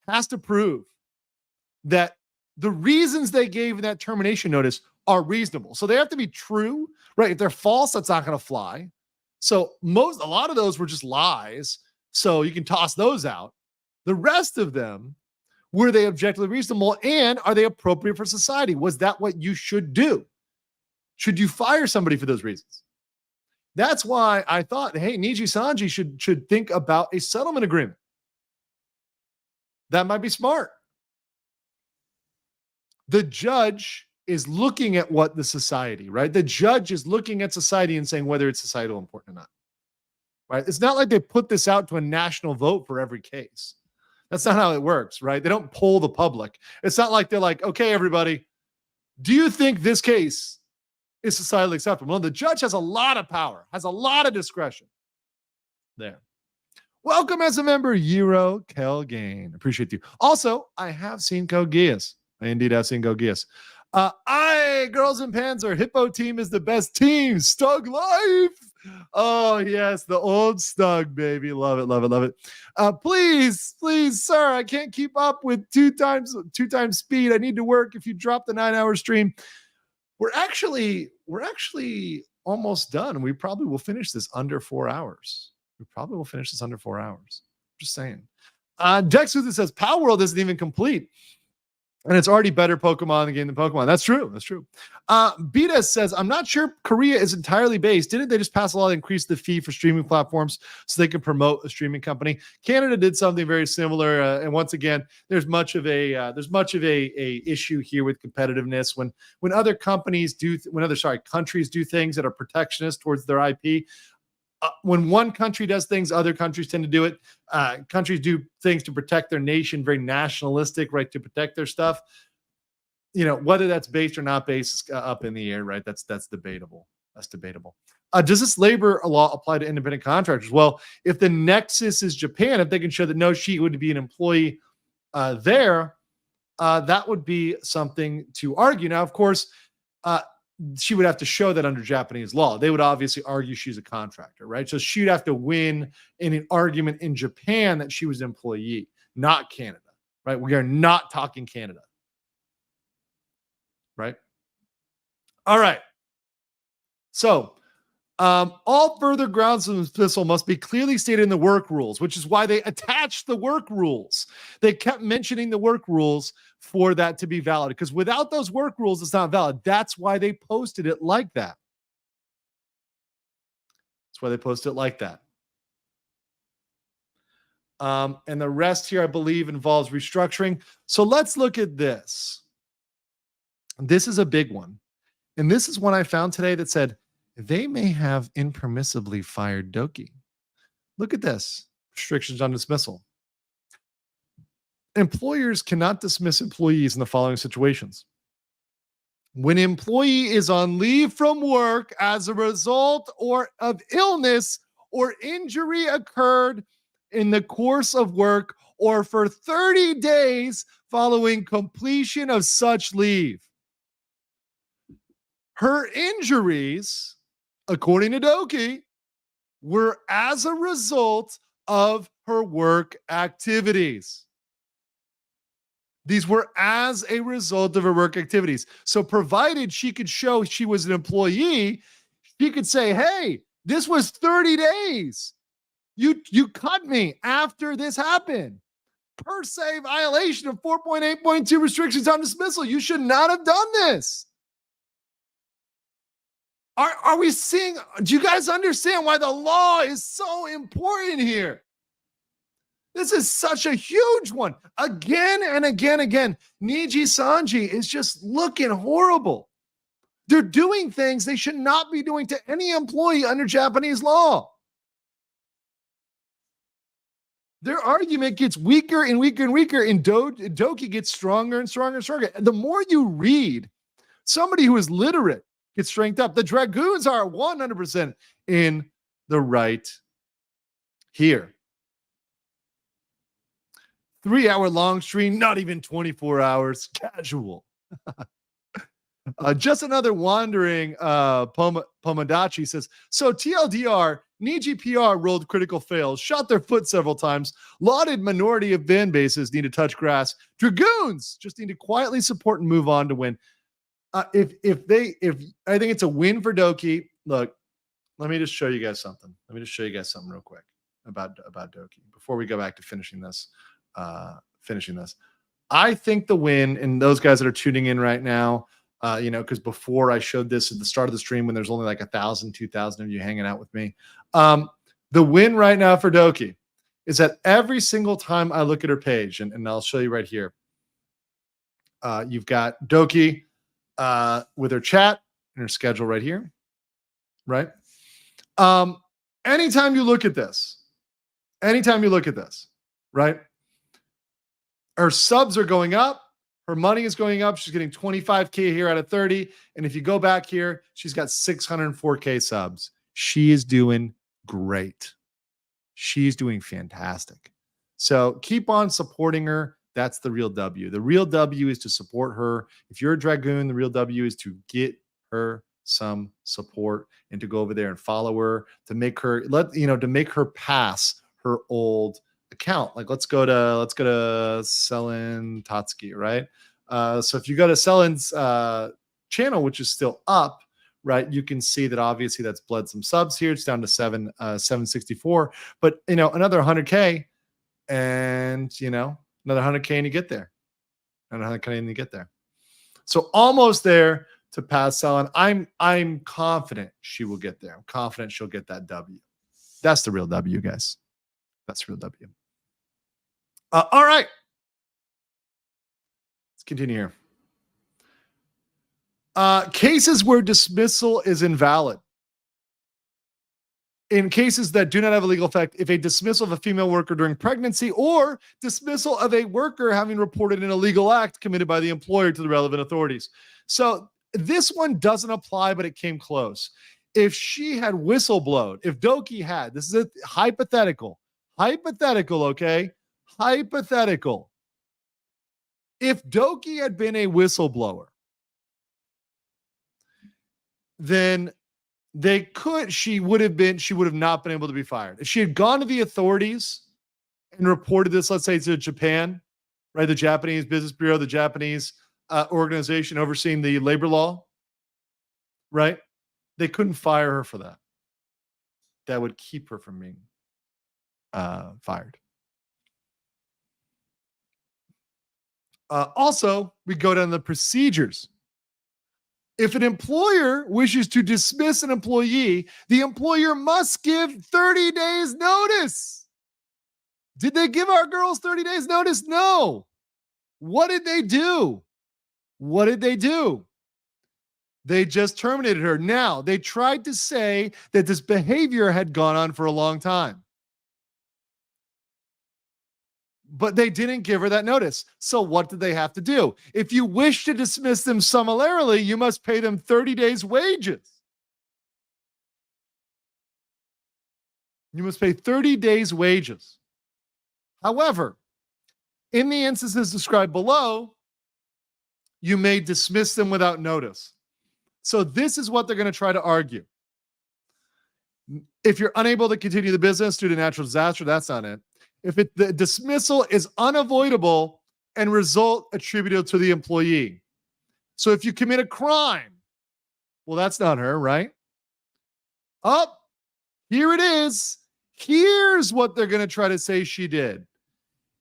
has to prove that the reasons they gave in that termination notice are reasonable. So they have to be true, right? If they're false, that's not going to fly. So a lot of those were just lies. So you can toss those out. The rest of them, were they objectively reasonable and are they appropriate for society? Was that what you should do? Should you fire somebody for those reasons? That's why I thought, hey, Nijisanji should think about a settlement agreement. That might be smart. The judge is looking at what the society, right? The judge is looking at society and saying whether it's societal important or not, right? It's not like they put this out to a national vote for every case. That's not how it works, right? They don't poll the public. It's not like they're like, okay, everybody, do you think this case is societally acceptable? No, the judge has a lot of power, has a lot of discretion there. Welcome as a member, Euro Kelgain. Appreciate you. Also, I have seen Kogias. I indeed have seen Kogias. Girls and Panzer, Hippo team is the best team. Stug life. Oh, yes, the old Stug, baby. Love it, love it, love it. Please, sir, I can't keep up with two times speed. I need to work if you drop the 9-hour stream. We're actually almost done. We probably will finish this under 4 hours. Just saying. Dex Luther says, Palworld isn't even complete. And it's already better Pokemon in the game than Pokemon. That's true. Beta says, I'm not sure Korea is entirely based. Didn't they just pass a law to increase the fee for streaming platforms so they could promote a streaming company? Canada did something very similar. And once again, there's much of a issue here with competitiveness when other countries do things that are protectionist towards their IP. When one country does things, other countries tend to do it. Countries do things to protect their nation, very nationalistic, right? To protect their stuff. You know, whether that's based or not based is up in the air, right? That's debatable. Does this labor law apply to independent contractors? Well, if the nexus is Japan, if they can show that no, she would be an employee there, that would be something to argue. Now, of course, she would have to show that under Japanese law. They would obviously argue she's a contractor, right? So she'd have to win in an argument in Japan that she was an employee, not Canada, right? We are not talking Canada, right? All right. So all further grounds of dismissal must be clearly stated in the work rules, which is why they attached the work rules. They kept mentioning the work rules for that to be valid, because without those work rules, it's not valid. That's why they posted it like that. And the rest here, I believe, involves restructuring. So let's look at this. This is a big one. And this is one I found today that said, they may have impermissibly fired Doki. Look at this. Restrictions on dismissal. Employers cannot dismiss employees in the following situations. When an employee is on leave from work as a result of illness or injury occurred in the course of work or for 30 days following completion of such leave. Her injuries, according to Doki, were as a result of her work activities. These were as a result of her work activities. So provided she could show she was an employee, she could say, hey, this was 30 days. You cut me after this happened. Per se violation of 4.8.2 restrictions on dismissal. You should not have done this. Are we seeing, do you guys understand why the law is so important here? This is such a huge one. Again and again. Nijisanji is just looking horrible. They're doing things they should not be doing to any employee under Japanese law. Their argument gets weaker and weaker and weaker, and Doki gets stronger and stronger and stronger. The more you read, somebody who is literate gets strengthened up. The Dragoons are 100% in the right here. 3-hour long stream, not even 24 hours, casual. Just another wandering Pomodachi says, so TLDR, Niji PR rolled critical fails, shot their foot several times, lauded minority of fan bases need to touch grass. Dragoons just need to quietly support and move on to win. If I think it's a win for Doki. Look, let me just show you guys something. Real quick about Doki before we go back to finishing this. I think the win, and those guys that are tuning in right now, because before I showed this at the start of the stream when there's only like 1,000, 2,000 of you hanging out with me. The win right now for Doki is that every single time I look at her page, and I'll show you right here, you've got Doki with her chat and her schedule right here, right? Anytime you look at this, right? Her subs are going up. Her money is going up. She's getting 25K here out of 30. And if you go back here, she's got 604K subs. She is doing great. She's doing fantastic. So keep on supporting her. That's the real W. The real W is to support her. If you're a Dragoon, the real W is to get her some support and to go over there and follow her, to make her to make her pass her old account. Like let's go to Selin Tatsuki, right? So if you go to Selin's channel, which is still up, right, you can see that obviously that's bled some subs here. It's down to 764, but another 100K, and another 100K and you get there, another 100K and you get there. So almost there to pass Selin. I'm confident she will get there. I'm confident she'll get that W. That's the real W, guys. That's real W. All right. Let's continue here. Cases where dismissal is invalid. In cases that do not have a legal effect, if a dismissal of a female worker during pregnancy or dismissal of a worker having reported an illegal act committed by the employer to the relevant authorities. So this one doesn't apply, but it came close. If she had whistleblowed, if Doki had, this is a hypothetical, okay? Hypothetical. If Doki had been a whistleblower, then she would have not been able to be fired. If she had gone to the authorities and reported this, let's say to Japan, right? The Japanese Business Bureau, the Japanese organization overseeing the labor law, right? They couldn't fire her for that. That would keep her from being fired. Also, we go down the procedures. If an employer wishes to dismiss an employee, the employer must give 30 days notice. Did they give our girls 30 days notice? No. What did they do? They just terminated her. Now, they tried to say that this behavior had gone on for a long time, but they didn't give her that notice. So what did they have to do? If you wish to dismiss them summarily, you must pay them 30 days wages. You must pay 30 days wages. However, in the instances described below, you may dismiss them without notice. So this is what they're going to try to argue. If you're unable to continue the business due to natural disaster, that's not it. If the dismissal is unavoidable and result attributable to the employee. So if you commit a crime, well, that's not her, right? Oh, here it is. Here's what they're going to try to say she did.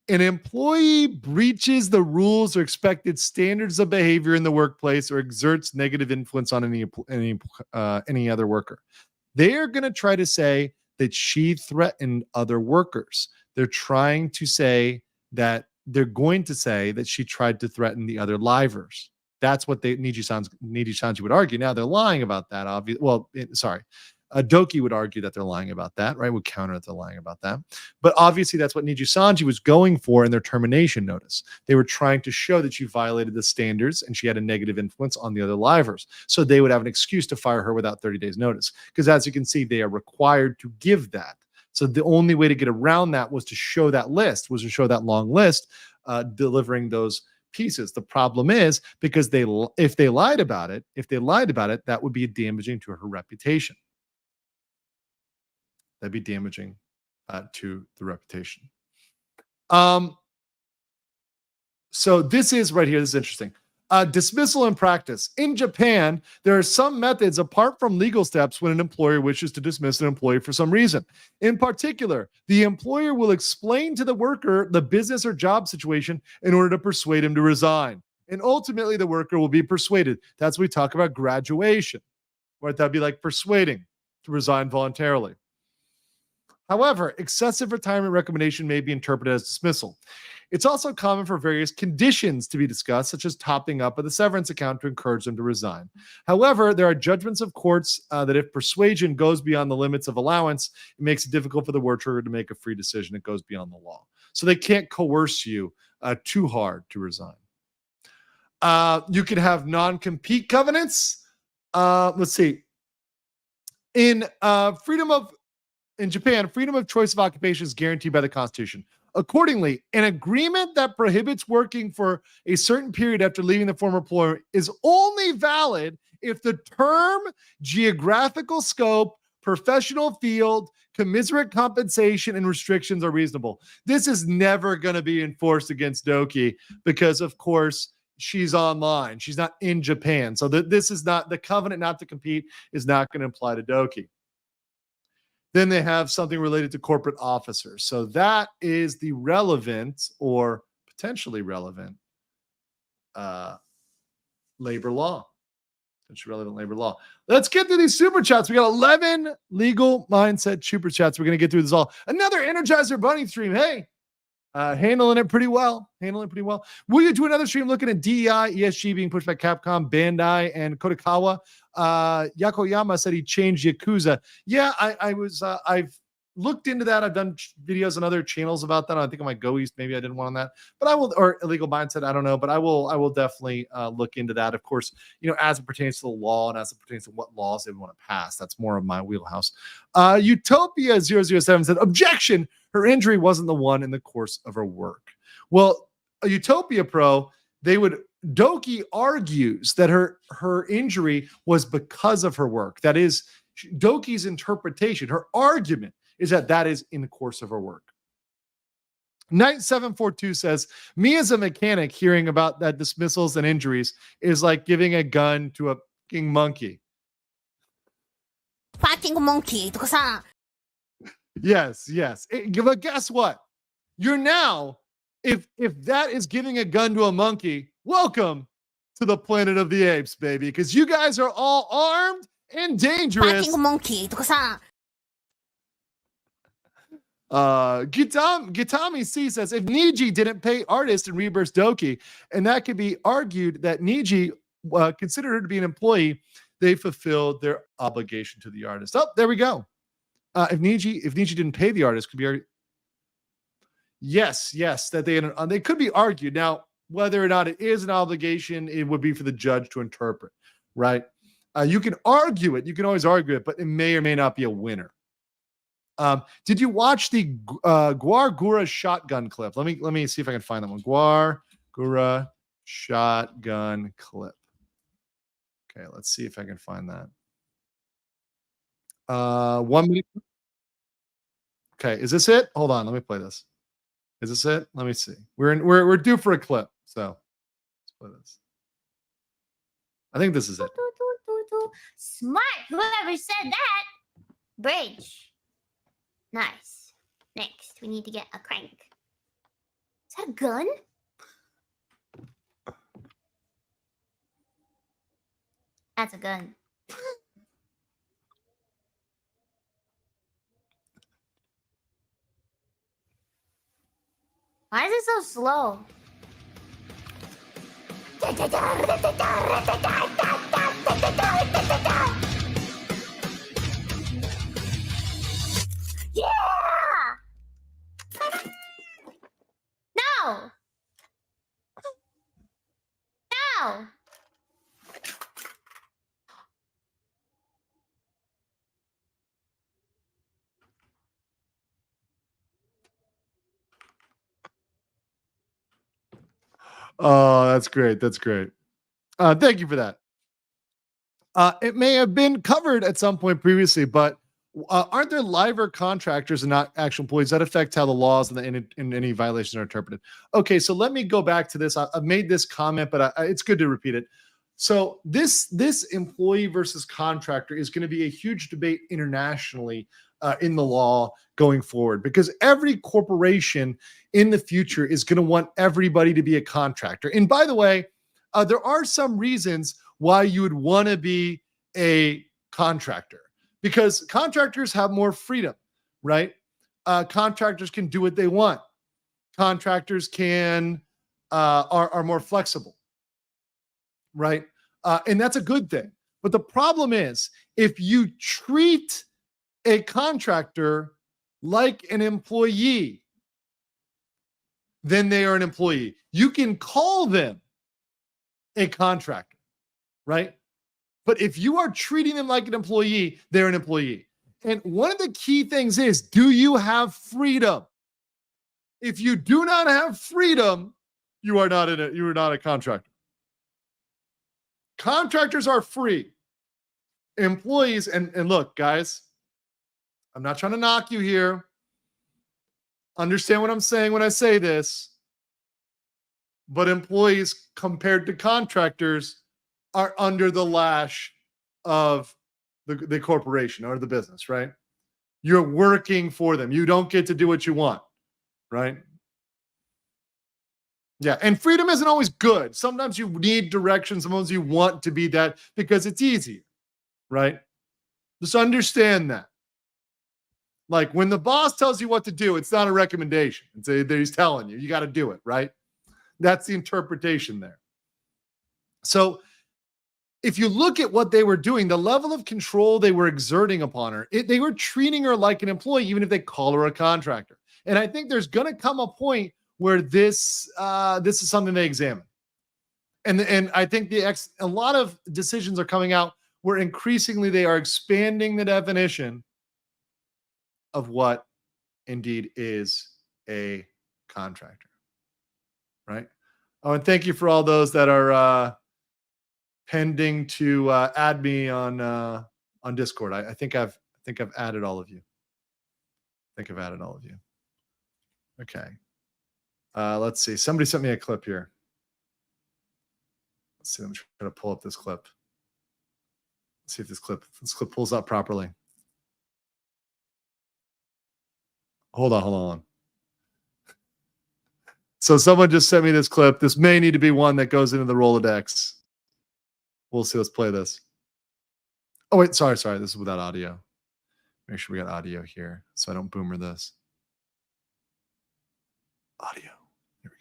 An employee breaches the rules or expected standards of behavior in the workplace or exerts negative influence on any other worker. They are going to try to say that she threatened other workers. They're trying to say that she tried to threaten the other livers. That's what Nijisanji would argue. Now they're lying about that. Doki would argue that they're lying about that, right? Would counter that they're lying about that. But obviously that's what Nijisanji was going for in their termination notice. They were trying to show that she violated the standards and she had a negative influence on the other livers. So they would have an excuse to fire her without 30 days notice. Because as you can see, they are required to give that. So the only way to get around that was to show that list, was to show that long list, delivering those pieces. The problem is because if they lied about it, that would be damaging to her reputation. That'd be damaging to the reputation. So this is right here. This is interesting. Dismissal in practice. In Japan, there are some methods apart from legal steps when an employer wishes to dismiss an employee for some reason. In particular, the employer will explain to the worker the business or job situation in order to persuade him to resign. And ultimately, the worker will be persuaded. That's what we talk about graduation, right? That'd be like persuading to resign voluntarily. However, excessive retirement recommendation may be interpreted as dismissal. It's also common for various conditions to be discussed, such as topping up of the severance account to encourage them to resign. However, there are judgments of courts that if persuasion goes beyond the limits of allowance, it makes it difficult for the worker to make a free decision. It goes beyond the law. So they can't coerce you too hard to resign. You can have non-compete covenants. Let's see. In Japan, freedom of choice of occupation is guaranteed by the Constitution. Accordingly, an agreement that prohibits working for a certain period after leaving the former employer is only valid if the term, geographical scope, professional field, commensurate compensation, and restrictions are reasonable. This is never going to be enforced against Doki because, of course, she's online. She's not in Japan. So this is not, the covenant not to compete is not going to apply to Doki. Then they have something related to corporate officers. So that is the relevant or potentially relevant labor law. Potentially relevant labor law. Let's get through these super chats. We got 11 legal mindset super chats. We're going to get through this all. Another Energizer Bunny stream. Hey, handling it pretty well. Will you do another stream looking at DEI, ESG being pushed by Capcom, Bandai, and Kodakawa? Yakoyama said he changed Yakuza. Yeah, I've looked into that. I've done videos on other channels about that. I think I might go east. Maybe I did one on that, but I will, or illegal mindset. I don't know, but I will definitely look into that. Of course, as it pertains to the law and as it pertains to what laws they want to pass. That's more of my wheelhouse. Utopia 007 said, objection. Her injury wasn't the one in the course of her work. Well, a Utopia Pro, Doki argues that her injury was because of her work. That is Doki's interpretation. Her argument is that is in the course of her work. Knight 742 says, me as a mechanic hearing about that dismissals and injuries is like giving a gun to a fucking monkey. Fucking monkey. Yes. But guess what? You're now, if that is giving a gun to a monkey, welcome to the Planet of the Apes, baby, because you guys are all armed and dangerous. Fucking monkey. Gitami C says, if Niji didn't pay artists and reimburse Doki, and that could be argued that Niji considered her to be an employee, they fulfilled their obligation to the artist. Oh, there we go. If Niji didn't pay the artist, could be argued. Yes, that they could be argued. Now, whether or not it is an obligation, it would be for the judge to interpret, right? You can argue it. You can always argue it, but it may or may not be a winner. Did you watch the Guar Gura shotgun clip? Let me see if I can find that one. Guar Gura shotgun clip. Okay, let's see if I can find that. 1 minute. Okay, is this it? Hold on, let me play this. Is this it? Let me see. We're due for a clip, so let's play this. I think this is it. Smart, whoever said that. Bridge. Nice. Next, we need to get a crank. Is that a gun? That's a gun. Why is it so slow? Yeah! No! No! Oh, that's great. That's great. Thank you for that. It may have been covered at some point previously, but aren't there liver contractors and not actual employees that affect how the laws and any violations are interpreted? Okay, so let me go back to this. I've made this comment, but it's good to repeat it. So this employee versus contractor is going to be a huge debate internationally in the law going forward, because every corporation in the future is going to want everybody to be a contractor. And by the way, there are some reasons why you would want to be a contractor, because contractors have more freedom, right? Contractors can do what they want. Contractors can are more flexible, right? And that's a good thing. But the problem is, if you treat a contractor like an employee, then they are an employee. You can call them a contractor, right? But if you are treating them like an employee, they're an employee. And one of the key things is, do you have freedom? If you do not have freedom, you are not a contractor. Contractors are free. Employees, and look, guys, I'm not trying to knock you here. Understand what I'm saying when I say this. But employees compared to contractors are under the lash of the corporation or the business, right? You're working for them. You don't get to do what you want, right? Yeah, and freedom isn't always good. Sometimes you need direction. Sometimes you want to be that because it's easy, right? Just understand that. Like when the boss tells you what to do, it's not a recommendation. He's telling you, you got to do it, right? That's the interpretation there. So if you look at what they were doing, the level of control they were exerting upon her, they were treating her like an employee, even if they call her a contractor. And I think there's going to come a point where this is something they examine. And I think a lot of decisions are coming out where increasingly they are expanding the definition of what indeed is a contractor, right? Oh, and thank you for all those that are pending to add me on Discord. I think I've added all of you. Okay. Let's see. Somebody sent me a clip here. Let's see. I'm trying to pull up this clip. Let's see if this clip pulls up properly. Hold on. So someone just sent me this clip. This may need to be one that goes into the Rolodex. We'll see. Let's play this. Oh, wait. Sorry. This is without audio. Make sure we got audio here so I don't boomer this. Audio. Here we go.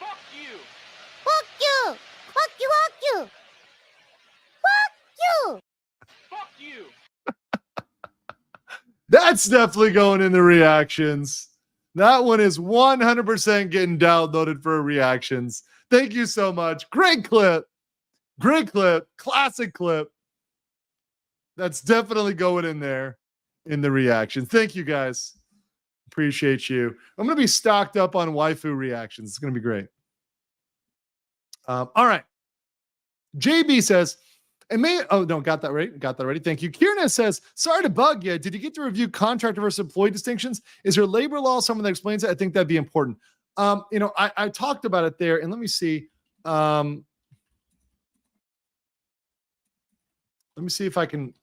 Fuck you! Fuck you! Fuck you! Fuck you! Fuck you! Fuck you! That's definitely going in the reactions. That one is 100% getting downloaded for reactions. Thank you so much. Great clip. Classic clip. That's definitely going in there in the reactions. Thank you, guys. Appreciate you. I'm going to be stocked up on waifu reactions. It's going to be great. All right. JB says, got that right. Thank you. Kierna says, sorry to bug you. Did you get to review contractor versus employee distinctions? Is there labor law someone that explains it? I think that'd be important. I talked about it there, and let me see. Let me see if I can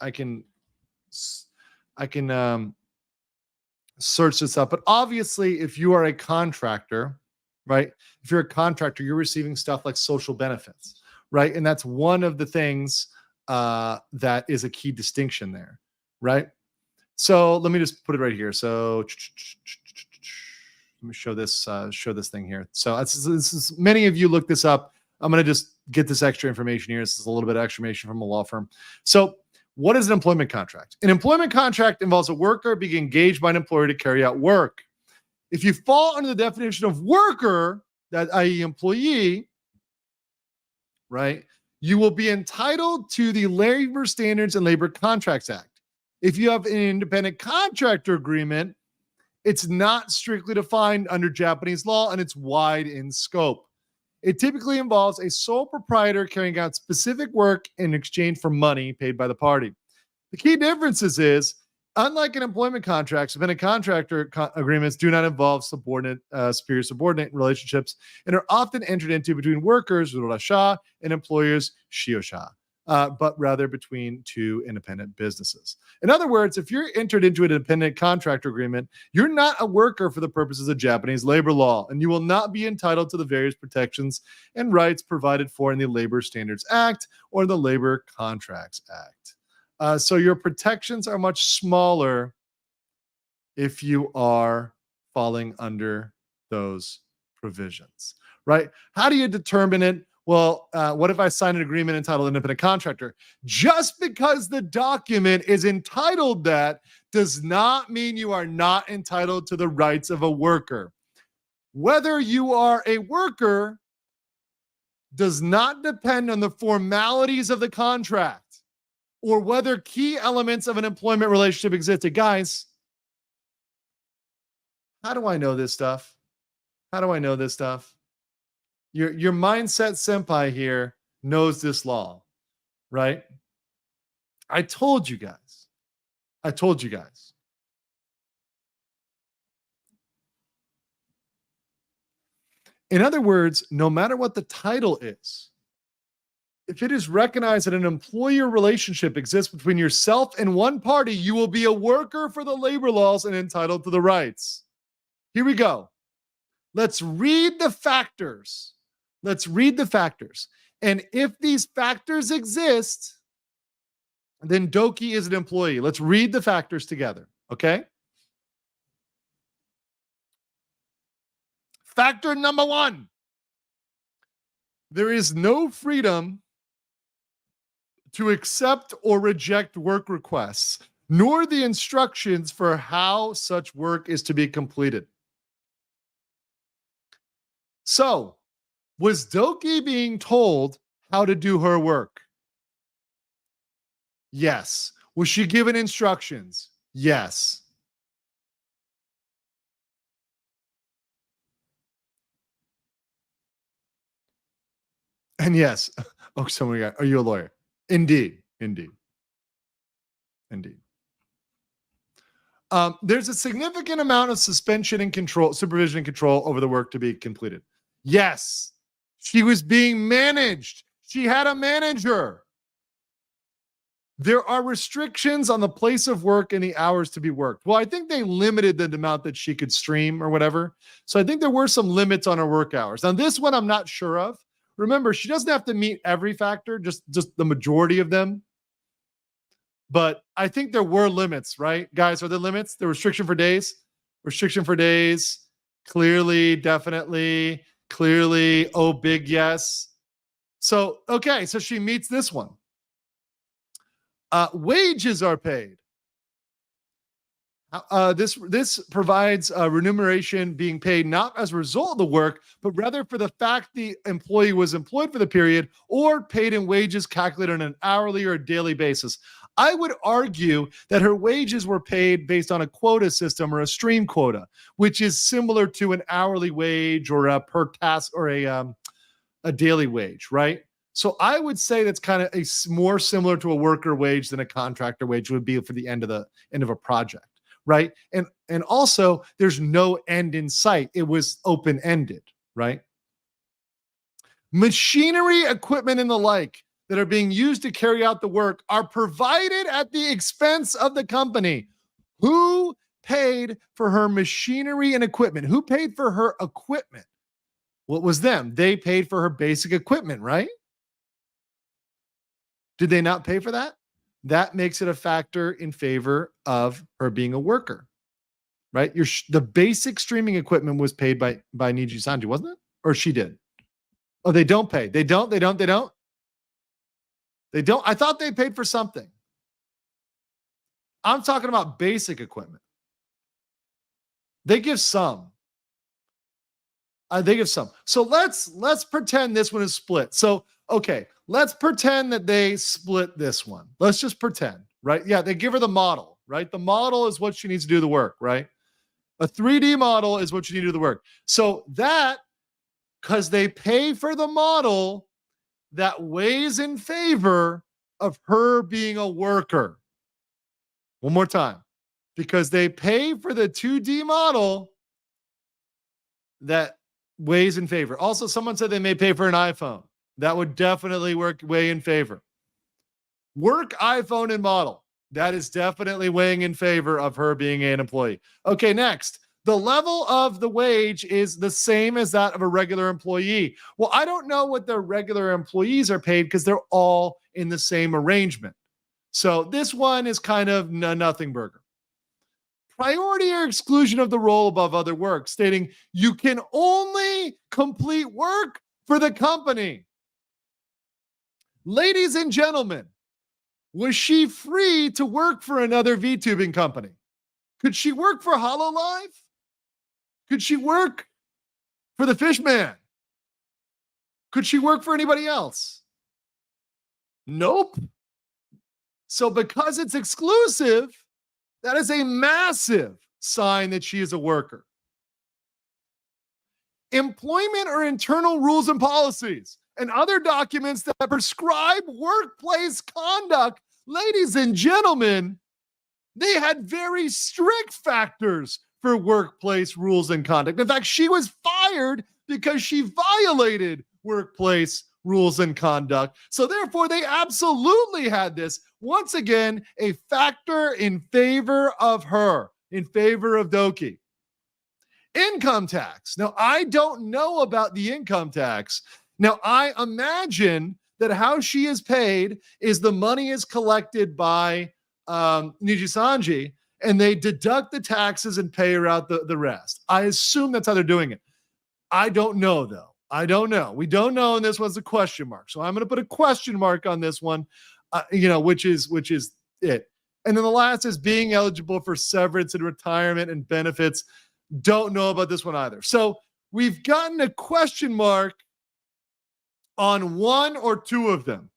search this up. But obviously, if you are a contractor, right? If you're a contractor, you're receiving stuff like social benefits, right? And that's one of the things that is a key distinction there, right? So let me just put it right here. So let me show this thing here. So this is many of you look this up. I'm going to just get this extra information here. This is a little bit of extra information from a law firm. So what is an employment contract? An employment contract involves a worker being engaged by an employer to carry out work. If you fall under the definition of worker, i.e. employee, right, you will be entitled to the Labor Standards and Labor Contracts Act. If you have an independent contractor agreement, It's not strictly defined under Japanese law, and it's wide in scope. It typically involves a sole proprietor carrying out specific work in exchange for money paid by the party. The key differences is, unlike in employment contracts, independent contractor agreements do not involve superior subordinate relationships and are often entered into between workers, Rorasha, and employers, Shiosha, but rather between two independent businesses. In other words, if you're entered into an independent contractor agreement, you're not a worker for the purposes of Japanese labor law, and you will not be entitled to the various protections and rights provided for in the Labor Standards Act or the Labor Contracts Act. So your protections are much smaller if you are falling under those provisions, right? How do you determine it? Well, what if I sign an agreement entitled independent contractor? Just because the document is entitled that does not mean you are not entitled to the rights of a worker. Whether you are a worker does not depend on the formalities of the contract or whether key elements of an employment relationship existed. Guys, how do I know this stuff? How do I know this stuff? Your mindset senpai here knows this law, right? I told you guys. I told you guys. In other words, no matter what the title is, if it is recognized that an employer relationship exists between yourself and one party, you will be a worker for the labor laws and entitled to the rights. Here we go. Let's read the factors. Let's read the factors. And if these factors exist, then Doki is an employee. Let's read the factors together, okay? Factor number 1. There is no freedom to accept or reject work requests, nor the instructions for how such work is to be completed. So, was Doki being told how to do her work? Yes. Was she given instructions? Yes. And yes. Oh, someone got, are you a lawyer? Indeed. There's a significant amount of suspension and control, supervision and control over the work to be completed. Yes, she was being managed. She had a manager. There are restrictions on the place of work and the hours to be worked. Well, I think they limited the amount that she could stream or whatever. So I think there were some limits on her work hours. Now, this one I'm not sure of. Remember, she doesn't have to meet every factor, just the majority of them. But I think there were limits, right? Guys, are there limits? The restriction for days? Restriction for days. Clearly, definitely, clearly. Oh, big yes. So, okay, so she meets this one. Wages are paid. This provides remuneration being paid not as a result of the work, but rather for the fact the employee was employed for the period or paid in wages calculated on an hourly or a daily basis. I would argue that her wages were paid based on a quota system or a stream quota, which is similar to an hourly wage or a per task or a daily wage, right? So I would say that's kind of more similar to a worker wage than a contractor wage would be for the end of a project, right? And also there's no end in sight. It was open-ended, right? Machinery, equipment, and the like that are being used to carry out the work are provided at the expense of the company. Who paid for her machinery and equipment? Who paid for her equipment? What was them? They paid for her basic equipment, right? Did they not pay for that? That makes it a factor in favor of her being a worker, right? The basic streaming equipment was paid by Nijisanji, wasn't it? Or she did? Oh, they don't pay. They don't. I thought they paid for something. I'm talking about basic equipment. They give some. So let's pretend this one is split. So, okay, let's pretend that they split this one. Let's just pretend, right? Yeah, they give her the model, right? The model is what she needs to do the work, right? A 3D model is what you need to do the work. So that, because they pay for the model, that weighs in favor of her being a worker. One more time. Because they pay for the 2D model, that weighs in favor. Also, someone said they may pay for an iPhone. That would definitely weigh in favor. Work iPhone and model. That is definitely weighing in favor of her being an employee. Okay, next. The level of the wage is the same as that of a regular employee. Well, I don't know what the regular employees are paid because they're all in the same arrangement. So this one is kind of a nothing burger. Priority or exclusion of the role above other work, stating you can only complete work for the company. Ladies and gentlemen, was she free to work for another VTubing company? Could she work for HoloLive? Could she work for the Fishman? Could she work for anybody else? Nope. So because it's exclusive, that is a massive sign that she is a worker. Employment or internal rules and policies and other documents that prescribe workplace conduct. Ladies and gentlemen, they had very strict factors for workplace rules and conduct. In fact, she was fired because she violated workplace rules and conduct. So therefore, they absolutely had this, once again, a factor in favor of her, in favor of Doki. Income tax. Now, I don't know about the income tax. Now, I imagine that how she is paid is the money is collected by Nijisanji, and they deduct the taxes and pay her out the rest. I assume that's how they're doing it. I don't know, though. I don't know. We don't know, and this was a question mark. So I'm going to put a question mark on this one, which is it. And then the last is being eligible for severance and retirement and benefits. Don't know about this one either. So we've gotten a question mark on one or two of them,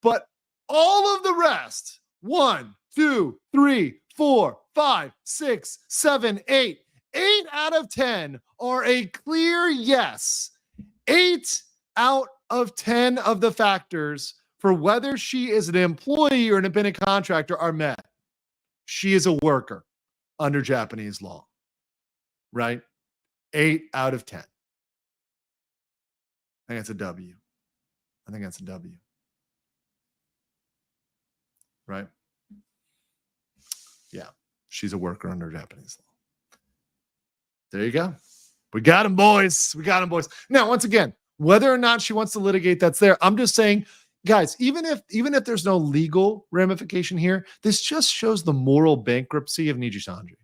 but all of the rest, 1, 2, 3, 4, 5, 6, 7, 8 out of 10 are a clear yes. 8 out of 10 of the factors for whether she is an employee or an independent contractor are met. She is a worker under Japanese law, right? 8 out of 10. I think that's a W. Right? Yeah, she's a worker under Japanese law. There you go. We got him, boys. Now, once again, whether or not she wants to litigate, that's there. I'm just saying, guys, even if there's no legal ramification here, this just shows the moral bankruptcy of Nijisanji,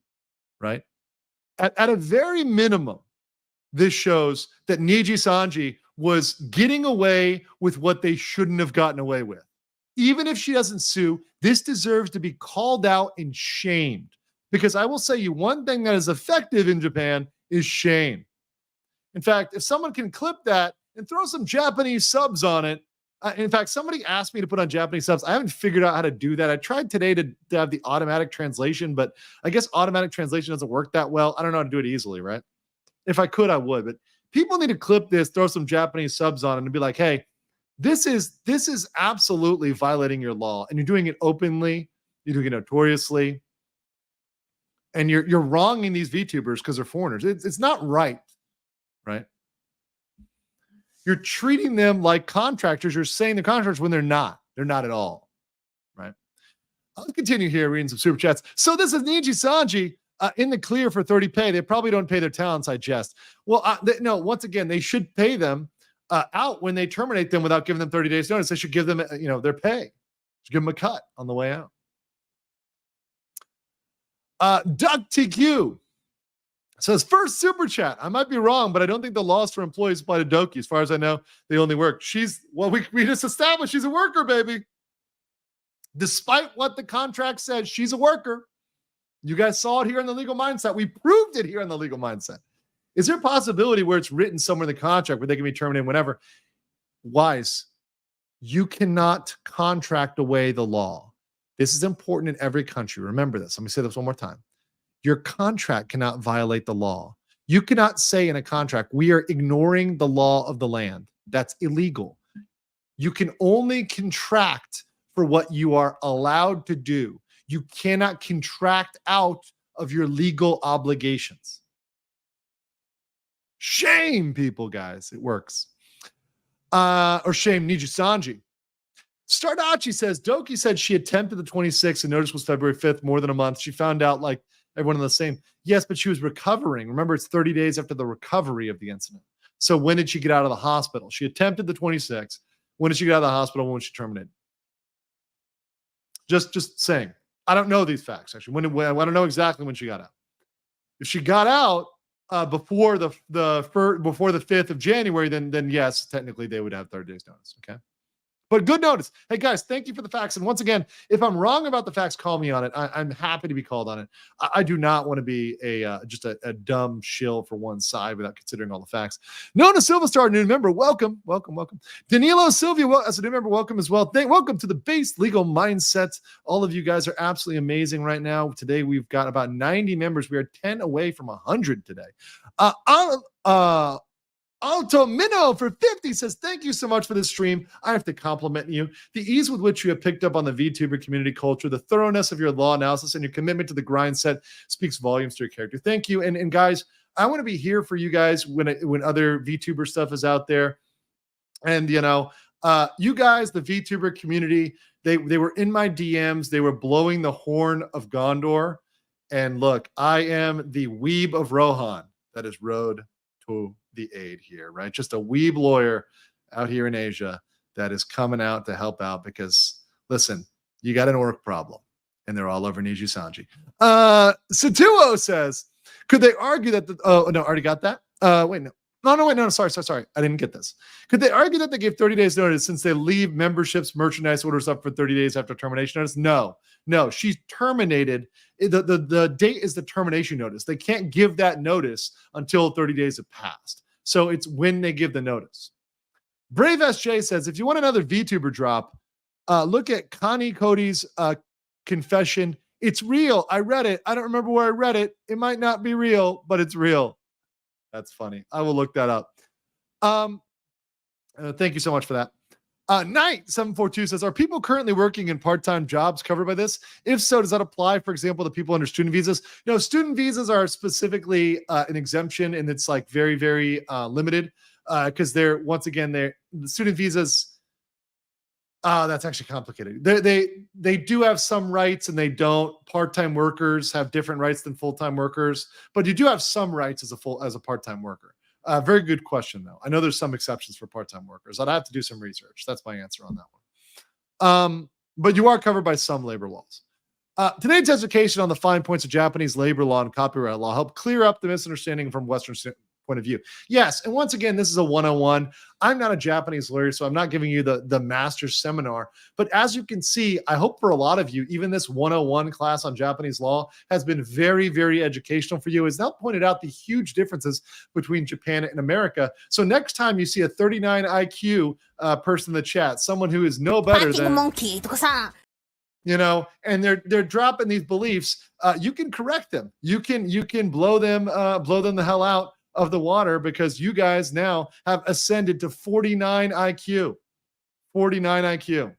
right? At a very minimum, this shows that Nijisanji was getting away with what they shouldn't have gotten away with. Even if she doesn't sue, this deserves to be called out and shamed. Because I will say you one thing that is effective in Japan is shame. In fact, if someone can clip that and throw some Japanese subs on it, in fact, somebody asked me to put on Japanese subs. I haven't figured out how to do that. I tried today to have the automatic translation, but I guess automatic translation doesn't work that well. I don't know how to do it easily, right? If I could, I would. But people need to clip this, throw some Japanese subs on it, and be like, hey, this is absolutely violating your law, and you're doing it openly, you're doing it notoriously, and you're wronging these VTubers because they're foreigners. It's not right, right? You're treating them like contractors. You're saying they're contractors when they're not. They're not at all, right? I'll continue here reading some super chats. So this is Nijisanji in the clear for 30 pay. They probably don't pay their talents, I jest. Well, no, once again, they should pay them out when they terminate them without giving them 30 days notice. They should give them, their pay. Should give them a cut on the way out. Duck TQ says, first super chat. I might be wrong, but I don't think the laws for employees apply to Doki. As far as I know, they only work. We just established she's a worker, baby. Despite what the contract says, she's a worker. You guys saw it here in the legal mindset. We proved it here in the legal mindset. Is there a possibility where it's written somewhere in the contract where they can be terminated whenever? Wise, you cannot contract away the law. This is important in every country. Remember this. Let me say this one more time. Your contract cannot violate the law. You cannot say in a contract, we are ignoring the law of the land. That's illegal. You can only contract for what you are allowed to do. You cannot contract out of your legal obligations. Shame people, guys. It works. Or shame Nijisanji. Stardachi says, Doki said she attempted the 26th and notice was February 5th, more than a month. She found out like everyone in the same. Yes, but she was recovering. Remember, it's 30 days after the recovery of the incident. So when did she get out of the hospital? She attempted the 26th. When did she get out of the hospital? When was she terminated? Just saying. I don't know these facts, actually. When I don't know exactly when she got out. If she got out before the 5th of January, then yes, technically they would have 30 days notice. Okay. But good notice. Hey, guys, thank you for the facts. And once again, if I'm wrong about the facts, call me on it. I'm happy to be called on it. I do not want to be just a dumb shill for one side without considering all the facts. Nona Silva Star, new member. Welcome. Danilo Silvia, as a new member, welcome as well. Welcome to the Base Legal Mindset. All of you guys are absolutely amazing right now. Today, we've got about 90 members. We are 10 away from 100 today. Alto Minnow for 50 says, thank you so much for this stream. I have to compliment you. The ease with which you have picked up on the VTuber community culture, the thoroughness of your law analysis, and your commitment to the grind set speaks volumes to your character. Thank you. And guys, I want to be here for you guys when other VTuber stuff is out there. And, you guys, the VTuber community, they were in my DMs. They were blowing the horn of Gondor. And look, I am the weeb of Rohan. That is road to the aid here, right? Just a weeb lawyer out here in Asia that is coming out to help out because, listen, you got an orc problem and they're all over Nijisanji. Satuo says, could they argue that already got that? Sorry. I didn't get this. Could they argue that they gave 30 days notice since they leave memberships, merchandise orders up for 30 days after termination notice? No, she's terminated. The date is the termination notice. They can't give that notice until 30 days have passed. So it's when they give the notice. Brave SJ says, if you want another VTuber drop, look at Connie Cody's confession. It's real. I read it. I don't remember where I read it. It might not be real, but it's real. That's funny. I will look that up. Thank you so much for that. Knight742 says, are people currently working in part-time jobs covered by this? If so, does that apply, for example, to people under student visas? No, student visas are specifically an exemption, and it's like very, very limited because the student visas. That's actually complicated. They do have some rights and they don't. Part-time workers have different rights than full-time workers, but you do have some rights as a part-time worker. Very good question, though. I know there's some exceptions for part-time workers. I'd have to do some research. That's my answer on that one. But you are covered by some labor laws. Today's education on the fine points of Japanese labor law and copyright law helped clear up the misunderstanding from Western point of view. Yes, and once again, this is a 101. I'm not a Japanese lawyer, so I'm not giving you the master's seminar. But as you can see, I hope for a lot of you, even this 101 class on Japanese law has been very, very educational for you. It's now pointed out the huge differences between Japan and America. So next time you see a 39 IQ person in the chat, someone who is no better than monkey, and they're dropping these beliefs, you can correct them. You can blow them the hell out of the water because you guys now have ascended to 49 IQ. 49 IQ.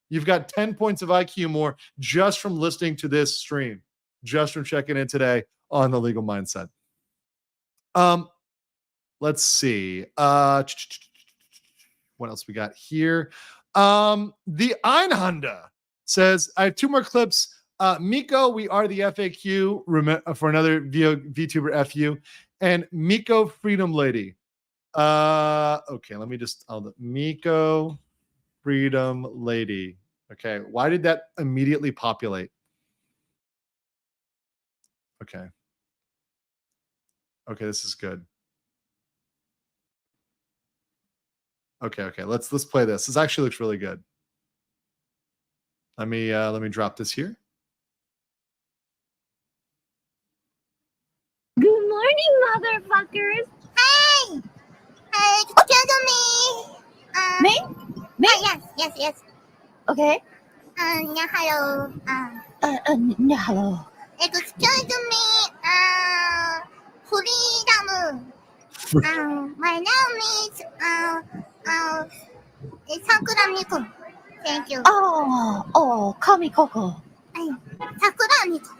You've got 10 points of IQ more just from listening to this stream, just from checking in today on the Legal Mindset. Let's see. What else we got here? The Einhanda says, I have two more clips. Miko, we are the FAQ for another VTuber FU. And Miko Freedom Lady. Okay, let me just Miko Freedom Lady. Okay, why did that immediately populate? Okay, this is good. Okay, let's play this. This actually looks really good. Let me drop this here. Good morning, motherfuckers. Hey, excuse me. Me? Yes. Okay. Yeah, hello. Yeah, hello. Excuse me. freedom. My name is Sakura Miko. Thank you. Call me Coco. Sakura Miko.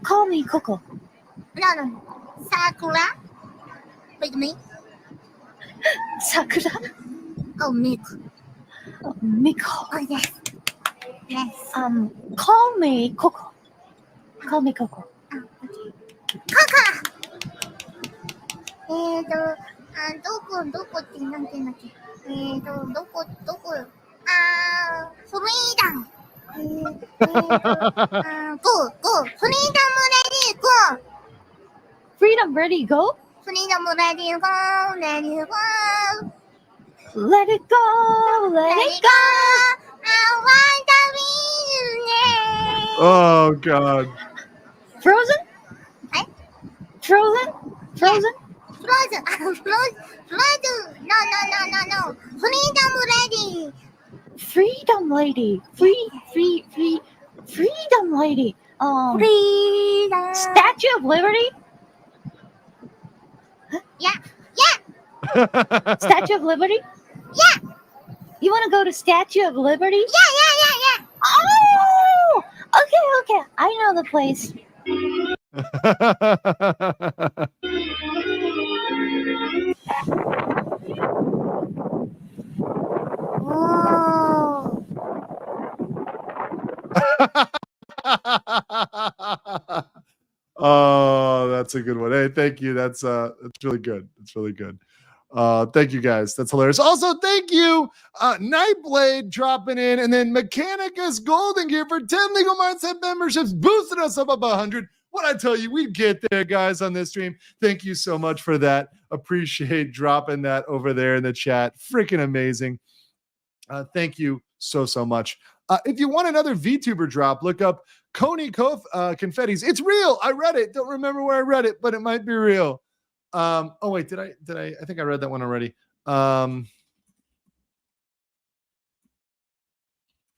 Call me Coco. No. Sakura. With me. Sakura. Oh, Miko. Miko. Oh, yes. Call me Coco. Call me Coco. Kaka. どこってなんて言うんだっけどこフリーダムgoフリーダムレディーゴ Freedom, ready, go. フリーダムレディーゴ Let it go. Let it go I want to be Oh God. Frozen? Hey? Frozen? Frozen. No. Freedom lady. Freedom lady. Freedom. Statue of Liberty? Yeah. Statue of Liberty? Yeah. You want to go to Statue of Liberty? Yeah. Oh! Okay. I know the place. Oh. Oh, that's a good one. Hey, thank you. That's really good. It's really good. Thank you guys. That's hilarious. Also, thank you, Nightblade dropping in, and then Mechanicus Golden Gear for 10 Legal Mindset memberships, boosting us up 100. What I tell you, we get there, guys, on this stream. Thank you so much for that. Appreciate dropping that over there in the chat. Freaking amazing. Thank you so much. If you want another VTuber drop, look up Coney Confettis. It's real. I read it. Don't remember where I read it, but it might be real. Oh wait, did I? I think I read that one already.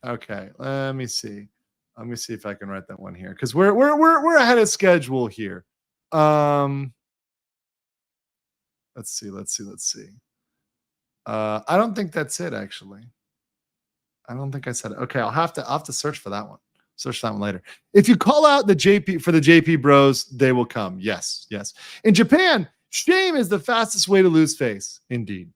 Okay, let me see. Let me see if I can write that one here because we're ahead of schedule here. Let's see. I don't think that's it actually. I don't think I said it. Okay, I'll have to search for that one. Search that one later. If you call out the JP for the JP bros, they will come. Yes. In Japan, shame is the fastest way to lose face. Indeed.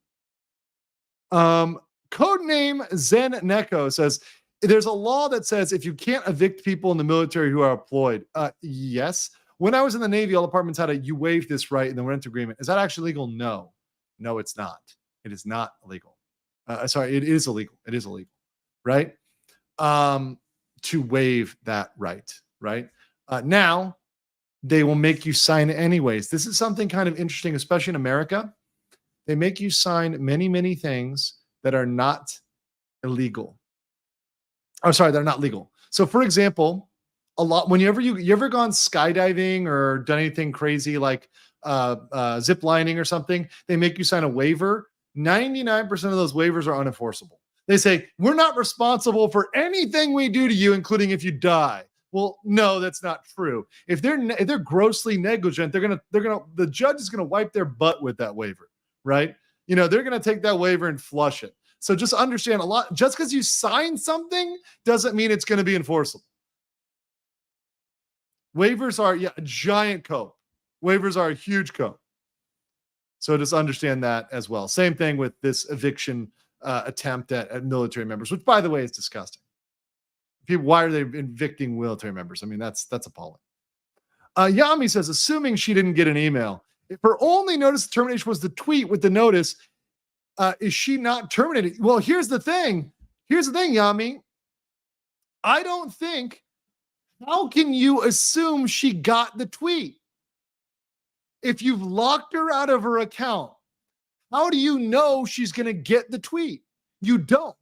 Codename Zen Neko says there's a law that says if you can't evict people in the military who are employed. Yes. When I was in the Navy, all departments had a you waive this right in the rent agreement. Is that actually legal? No, it's not. It is not illegal. Sorry, it is illegal. It is illegal. Right? To waive that right. Now, they will make you sign anyways. This is something kind of interesting, especially in America. They make you sign many things that are not illegal. Oh, sorry, they're not legal. So, for example, whenever you ever gone skydiving or done anything crazy like zip lining or something, they make you sign a waiver. 99% of those waivers are unenforceable. They say, we're not responsible for anything we do to you, including if you die. Well, no, that's not true. If they're grossly negligent, the judge is gonna wipe their butt with that waiver, right? They're gonna take that waiver and flush it. So just understand just because you sign something doesn't mean it's gonna be enforceable. Waivers are a giant cope. Waivers are a huge cope. So just understand that as well. Same thing with this eviction attempt at military members, which, by the way, is disgusting. People, why are they evicting military members? I mean, that's appalling. Yami says, assuming she didn't get an email, if her only notice of termination was the tweet with the notice, is she not terminated? Well, here's the thing, Yami. I don't think. How can you assume she got the tweet? If you've locked her out of her account, how do you know she's going to get the tweet? You don't.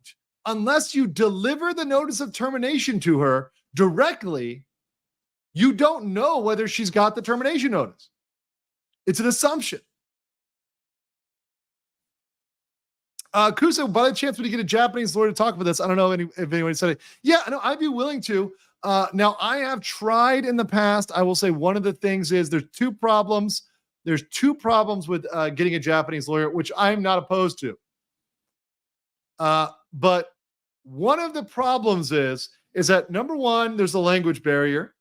Unless you deliver the notice of termination to her directly, you don't know whether she's got the termination notice. It's an assumption. Kusa, by the chance, would you get a Japanese lawyer to talk about this? I don't know if anybody said it. Yeah, no, I'd be willing to. Now, I have tried in the past. I will say one of the things is there's two problems. There's two problems with getting a Japanese lawyer, which I'm not opposed to. But one of the problems is that number one, there's a language barrier.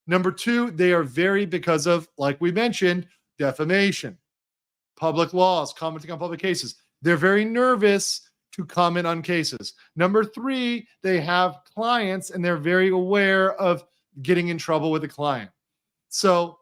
Number two, they are very, because of, like we mentioned, defamation, public laws, commenting on public cases. They're very nervous to comment on cases. Number three, they have clients and they're very aware of getting in trouble with a client. So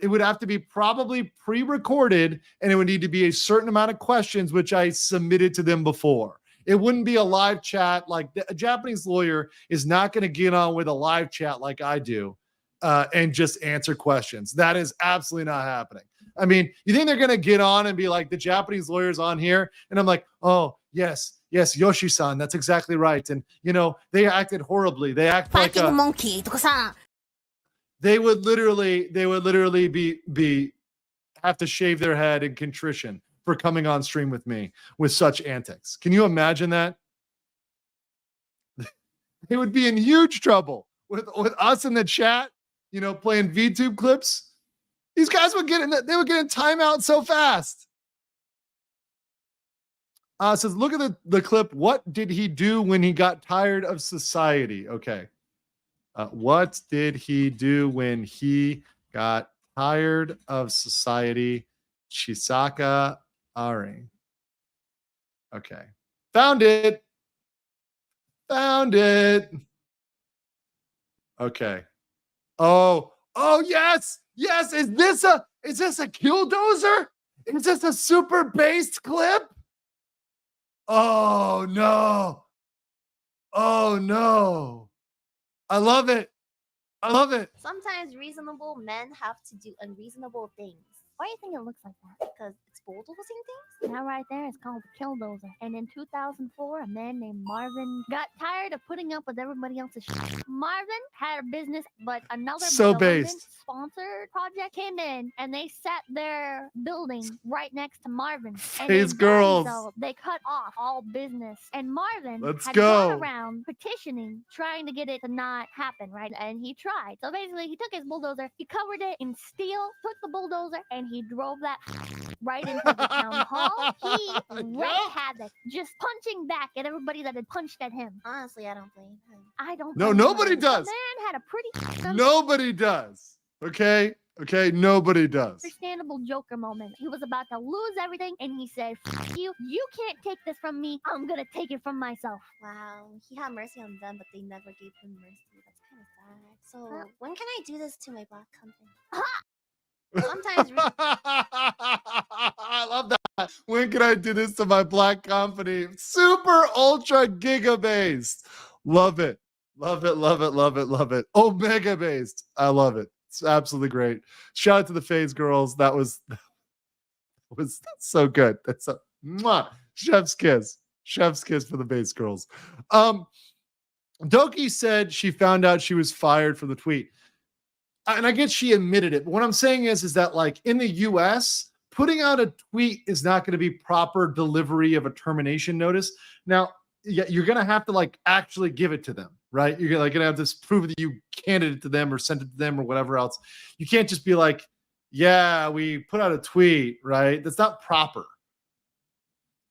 it would have to be probably pre-recorded, and it would need to be a certain amount of questions, which I submitted to them before. It wouldn't be a live chat. Like a Japanese lawyer is not going to get on with a live chat like I do and just answer questions. That is absolutely not happening. I mean, you think they're going to get on and be like, the Japanese lawyer's on here? And I'm like, oh, yes, Yoshi-san, that's exactly right. And, you know, they acted horribly. They act like a monkey. They would literally be have to shave their head in contrition for coming on stream with me with such antics. Can you imagine that? They would be in huge trouble with us in the chat, you know, playing VTube clips. These guys would get in timeout so fast. Says, look at the clip. What did he do when he got tired of society? Okay. What did he do when he got tired of society? Chisaka Ari. Okay. Found it. Okay. Oh, yes. Yes. Is this a killdozer? Is this a super based clip? Oh no. I love it. Sometimes reasonable men have to do unreasonable things. Why do you think it looks like that? Because it's bulldozing things? That right there is called the killdozer. And in 2004, a man named Marvin got tired of putting up with everybody else's shit. Marvin had a business, but another sponsored project came in, and they set their building right next to Marvin. These girls. So they cut off all business. And Marvin had gone around petitioning, trying to get it to not happen, right? And he tried. So basically, he took his bulldozer, he covered it in steel, took the bulldozer, and he drove that right into the town hall. He wreaked havoc, just punching back at everybody that had punched at him. Honestly, I don't blame him. I don't. No, nobody does. The man had a pretty. Nobody does. Okay. Nobody does. Understandable Joker moment. He was about to lose everything, and he said, "F you. You can't take this from me. I'm gonna take it from myself." Wow. He had mercy on them, but they never gave him mercy. That's kind of sad. So when can I do this to my black company? Sometimes. I love that. When can I do this to my black company? Super ultra giga based. Love it. Omega based. I love it. It's absolutely great. Shout out to the FaZe girls. That was so good. That's a mwah. Chef's kiss for the base girls. Doki said she found out she was fired from the tweet. And I guess she admitted it. But what I'm saying is that, like, in the US, putting out a tweet is not going to be proper delivery of a termination notice. Now, yeah, you're going to have to, like, actually give it to them, right? You're going to have to prove that you handed it to them or sent it to them or whatever else. You can't just be like, yeah, we put out a tweet, right? That's not proper.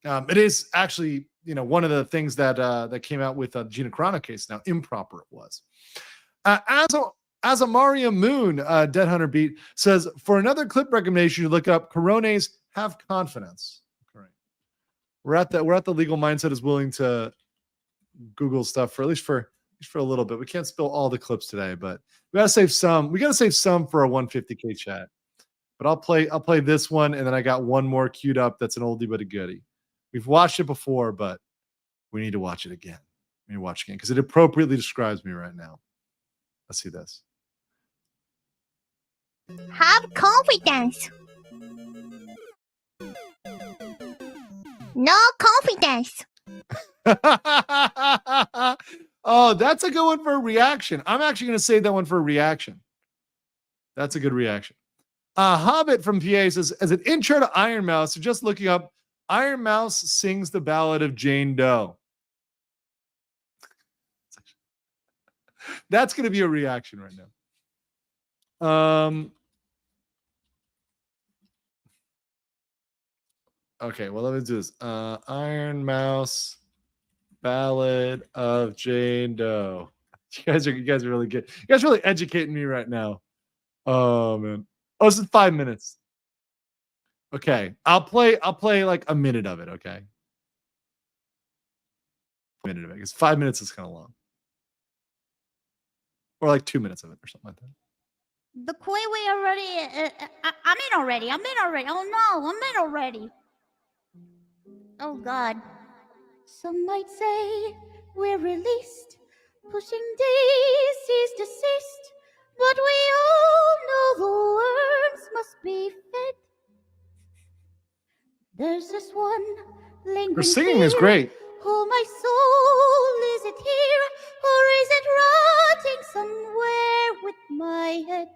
It is actually, you know, one of the things that came out with the Gina Carano case. Now, improper it was. As a Mario Moon, Dead Hunter Beat says, for another clip recommendation, you look up Corones Have Confidence. All right. We're at the legal mindset is willing to Google stuff for at least for a little bit. We can't spill all the clips today, but we gotta save some. We gotta save some for a 150K chat. But I'll play this one, and then I got one more queued up that's an oldie but a goodie. We've watched it before, but we need to watch it again. We need to watch it again because it appropriately describes me right now. Let's see this. Have confidence. No confidence. Oh, that's a good one for a reaction. I'm actually going to save that one for a reaction. That's a good reaction. Hobbit from PA says, as an intro to Iron Mouse, just looking up, Iron Mouse sings the ballad of Jane Doe. That's going to be a reaction right now. Okay, well, let me do this. Iron Mouse, Ballad of Jane Doe. You guys are really good. You guys are really educating me right now. Oh man. Oh, this is 5 minutes. Okay, I'll play like a minute of it. Okay, a minute of it because 5 minutes is kind of long, or like 2 minutes of it or something like that. The koi we already. I'm in already. I'm in already. Oh no, I'm in already. Oh God. Some might say we're released, pushing daisies deceased, but we all know the worms must be fed. There's this one lingering Her singing is great. Oh, my soul, is it here, or is it rotting somewhere with my head?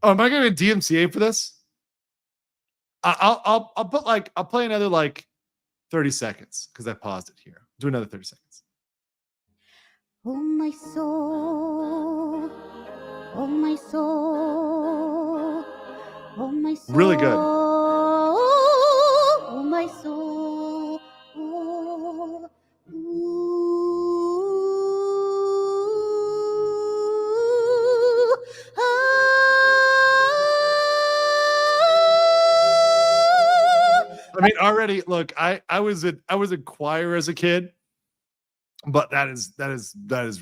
Oh, am I going to DMCA for this? I'll play another like 30 seconds because I paused it here. Do another 30 seconds. Oh, my soul, oh, my soul, oh, my soul. Really good. Oh, my soul. I mean, already look, I was a choir as a kid, but that is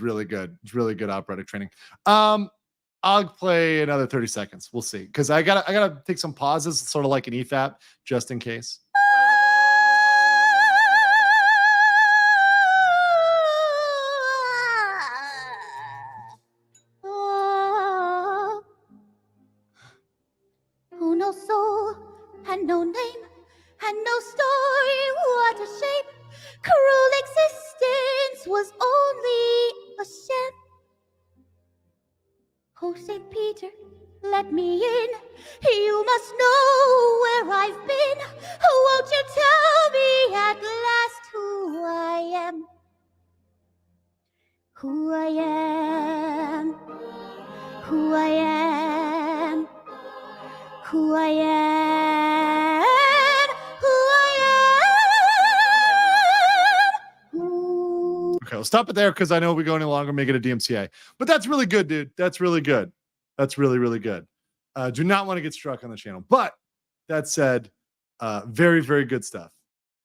really good. It's really good operatic training. I'll play another 30 seconds. We'll see. Because I gotta take some pauses, sort of like an ETH, just in case. Who no soul and no name and no story, what a shame. Cruel existence was only a sham. Oh, St. Peter, let me in. You must know where I've been. Won't you tell me at last who I am? Who I am? Who I am? Who I am? Who I am? Okay, we'll stop it there because I know if we go any longer, make it a DMCA. But that's really good, dude. That's really good. That's really, really good. Do not want to get struck on the channel. But that said, very, very good stuff.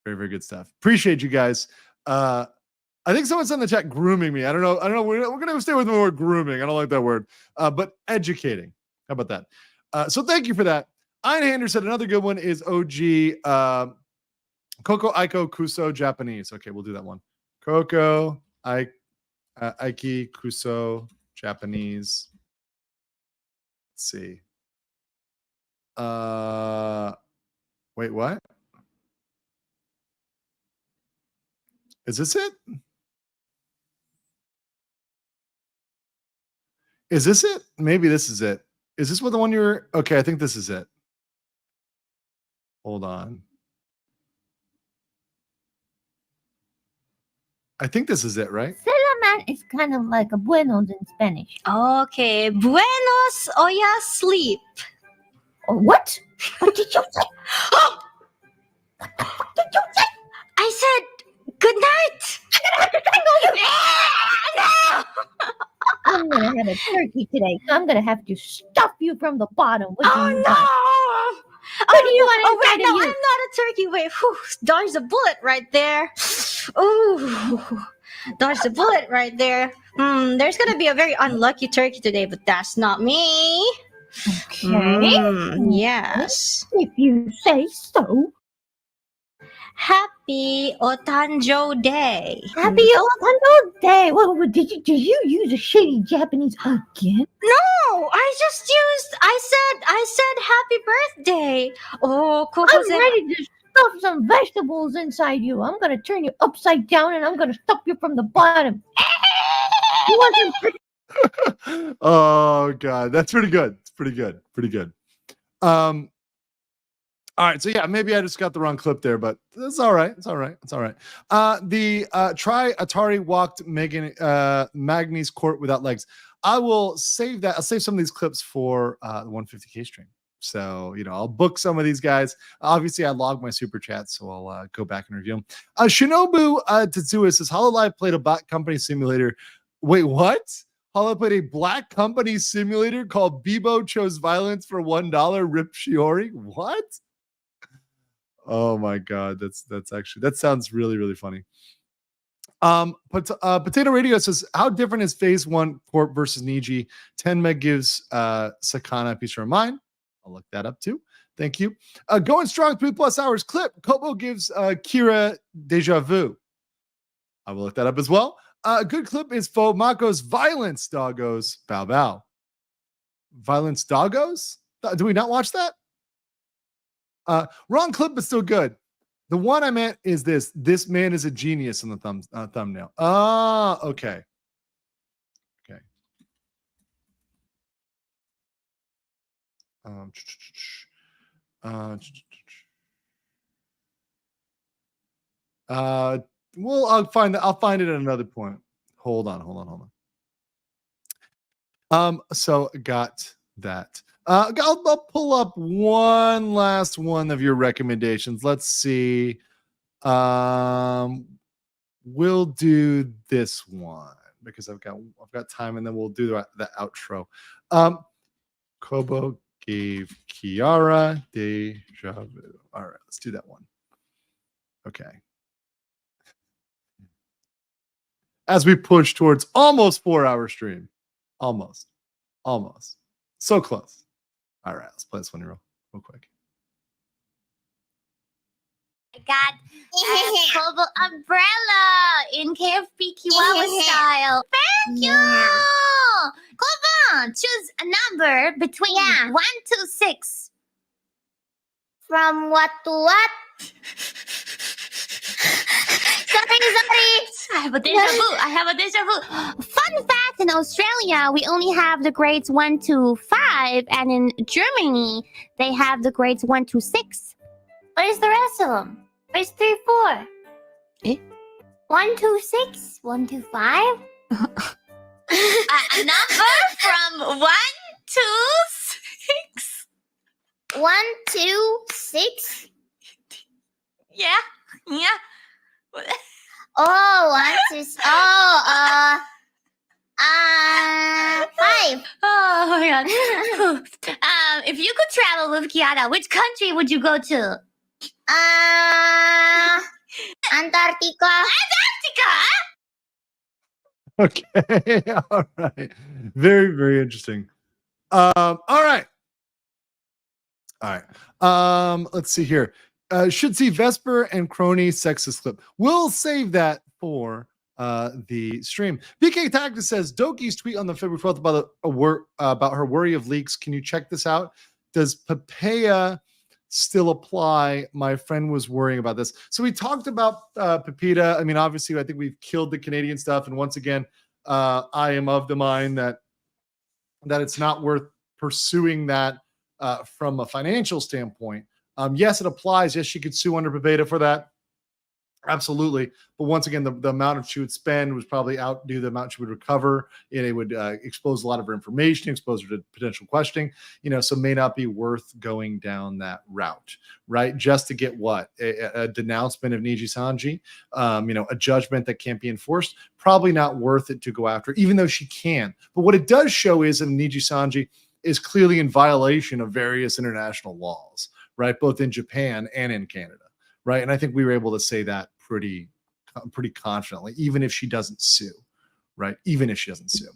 Very, very good stuff. Appreciate you guys. I think someone's in the chat grooming me. I don't know. We're going to stay with the word grooming. I don't like that word. But educating. How about that? So thank you for that. Einhander said another good one is OG Koko Aiko Kuso Japanese. Okay, we'll do that one. Koko Aiki Kuso Japanese. Let's see. Wait, what? Is this it? Is this it? Maybe this is it. Is this what the one you're... Okay, I think this is it. Hold on. I think this is it, right? Salaman is kind of like a buenos in Spanish. Okay, buenos oya sleep. Oh, what? What did you say? What the fuck did you say? I said good night. I'm gonna have to strangle you. No! I'm gonna have a turkey today. I'm gonna have to stuff you from the bottom. What do Oh you no! want? What do you want wait, inside no, of you? I'm not a turkey. Wait, whew, dodged a bullet right there. Ooh, dodged a bullet right there. There's gonna be a very unlucky turkey today, but that's not me. Okay. Yes. If you say so. Happy Otanjo Day. Happy Otanjo Day. What did you use a shitty Japanese again? No, I said happy birthday. Oh, I'm ready to stuff some vegetables inside you. I'm gonna turn you upside down and I'm gonna stuff you from the bottom. You want some Oh god, that's pretty good. It's pretty good. Pretty good. All right, so yeah, maybe I just got the wrong clip there, but it's all right. It's all right. It's all right. Try Atari walked Magni's court without legs. I will save that. I'll save some of these clips for the 150K stream. So, I'll book some of these guys. Obviously, I log my super chats, so I'll go back and review them. Shinobu Tetsuya says, HoloLive played a black company simulator. Wait, what? HoloLive played a black company simulator called Bebo Chose Violence for $1. Rip Shiori. What? Oh my God, that's actually, that sounds really, really funny. Potato Radio says, how different is phase 1 Corp versus Niji? 10 meg gives Sakana a piece of mind. I'll look that up too. Thank you. Going strong 3+ hours clip. Kobo gives Kira deja vu. I will look that up as well. A good clip is Fomako's Violence Doggos. Bow bow. Violence Doggos? Do we not watch that? Wrong clip, but still good. The one I meant is this. This man is a genius in the thumbnail. Okay. Okay. Well, I'll find it at another point. Hold on. So got that. I'll pull up one last one of your recommendations. Let's see. We'll do this one because I've got time, and then we'll do the outro. Kobo gave Kiara deja vu. All right, let's do that one. Okay. As we push towards almost 4-hour stream. Almost. So close. All right, let's play this one real quick. I got a Kobo umbrella in KFP Kiwawa style. Thank you! Kobo, choose a number between 1 to 6. From what to what? Sorry. I have a deja vu. Fun fact, in Australia, we only have the grades 1 to 5, and in Germany, they have the grades 1 to 6. Where's the rest of them? Where's 3, 4? 1 to 6? 1 to 5? A number from 1 to 6? 1 to 6? Yeah. Oh, 1 to 6. 5. Oh my God. If you could travel with Kiara, which country would you go to? Antarctica. Okay. All right. Very, very interesting. All right. Let's see here. Should see Vesper and Crony sexist clip. We'll save that for the stream. BK Tactus says Doki's tweet on the February 12th about her worry of leaks. Can you check this out? Does Papaya still apply? My friend was worrying about this. So we talked about Pepita. I mean, obviously, I think we've killed the Canadian stuff. And once again, I am of the mind that it's not worth pursuing that from a financial standpoint. Yes, it applies. Yes, she could sue under Pepita for that. Absolutely. But once again, the amount she would spend was probably outdo the amount she would recover. And it would expose a lot of her information, expose her to potential questioning, so may not be worth going down that route, right? Just to get what? A denouncement of Nijisanji, a judgment that can't be enforced. Probably not worth it to go after, even though she can. But what it does show is that Nijisanji is clearly in violation of various international laws, right? Both in Japan and in Canada. Right. And I think we were able to say that pretty confidently, even if she doesn't sue. Right. Even if she doesn't sue.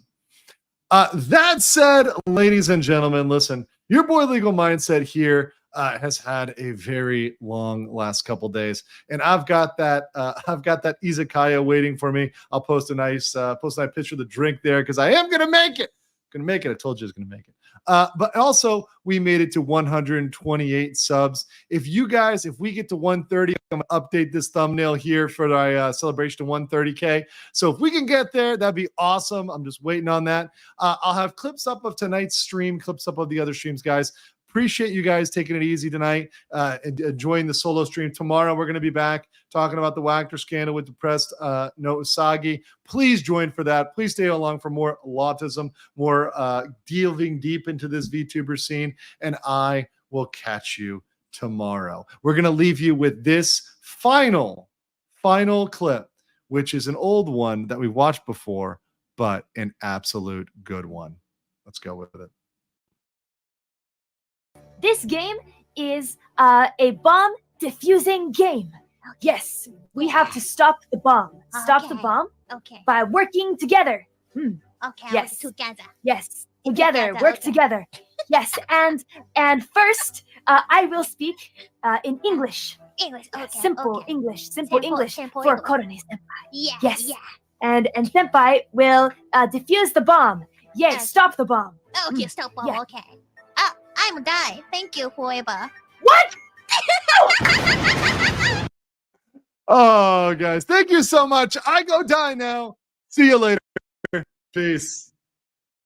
That said, ladies and gentlemen, listen, your boy Legal Mindset here has had a very long last couple days. And I've got that izakaya waiting for me. I'll post a nice picture of the drink there because I am going to make it. I told you I was going to make it. But also, we made it to 128 subs. If we get to 130, I'm going to update this thumbnail here for our celebration of 130K. So if we can get there, that'd be awesome. I'm just waiting on that. I'll have clips up of tonight's stream, clips up of the other streams, guys, Appreciate you guys taking it easy tonight and enjoying the solo stream. Tomorrow, we're going to be back talking about the Wachter scandal with depressed no Usagi. Please join for that. Please stay along for more Lawtism, more delving deep into this VTuber scene. And I will catch you tomorrow. We're going to leave you with this final clip, which is an old one that we watched before, but an absolute good one. Let's go with it. This game is a bomb diffusing game. Okay. Yes, we have to stop the bomb. Stop the bomb by working together. Okay. Yes. Together. Yes. Together. Work together. Yes. And first, I will speak in English. English. Okay. Simple okay. English. Simple English simple for English. Korone senpai. Yeah. Yes. Yeah. And senpai will defuse the bomb. Yay! Okay. Stop the bomb. Okay. Stop. Yeah. Okay. I'm die. Thank you, forever. What? Oh, guys, thank you so much. I go die now. See you later. Peace.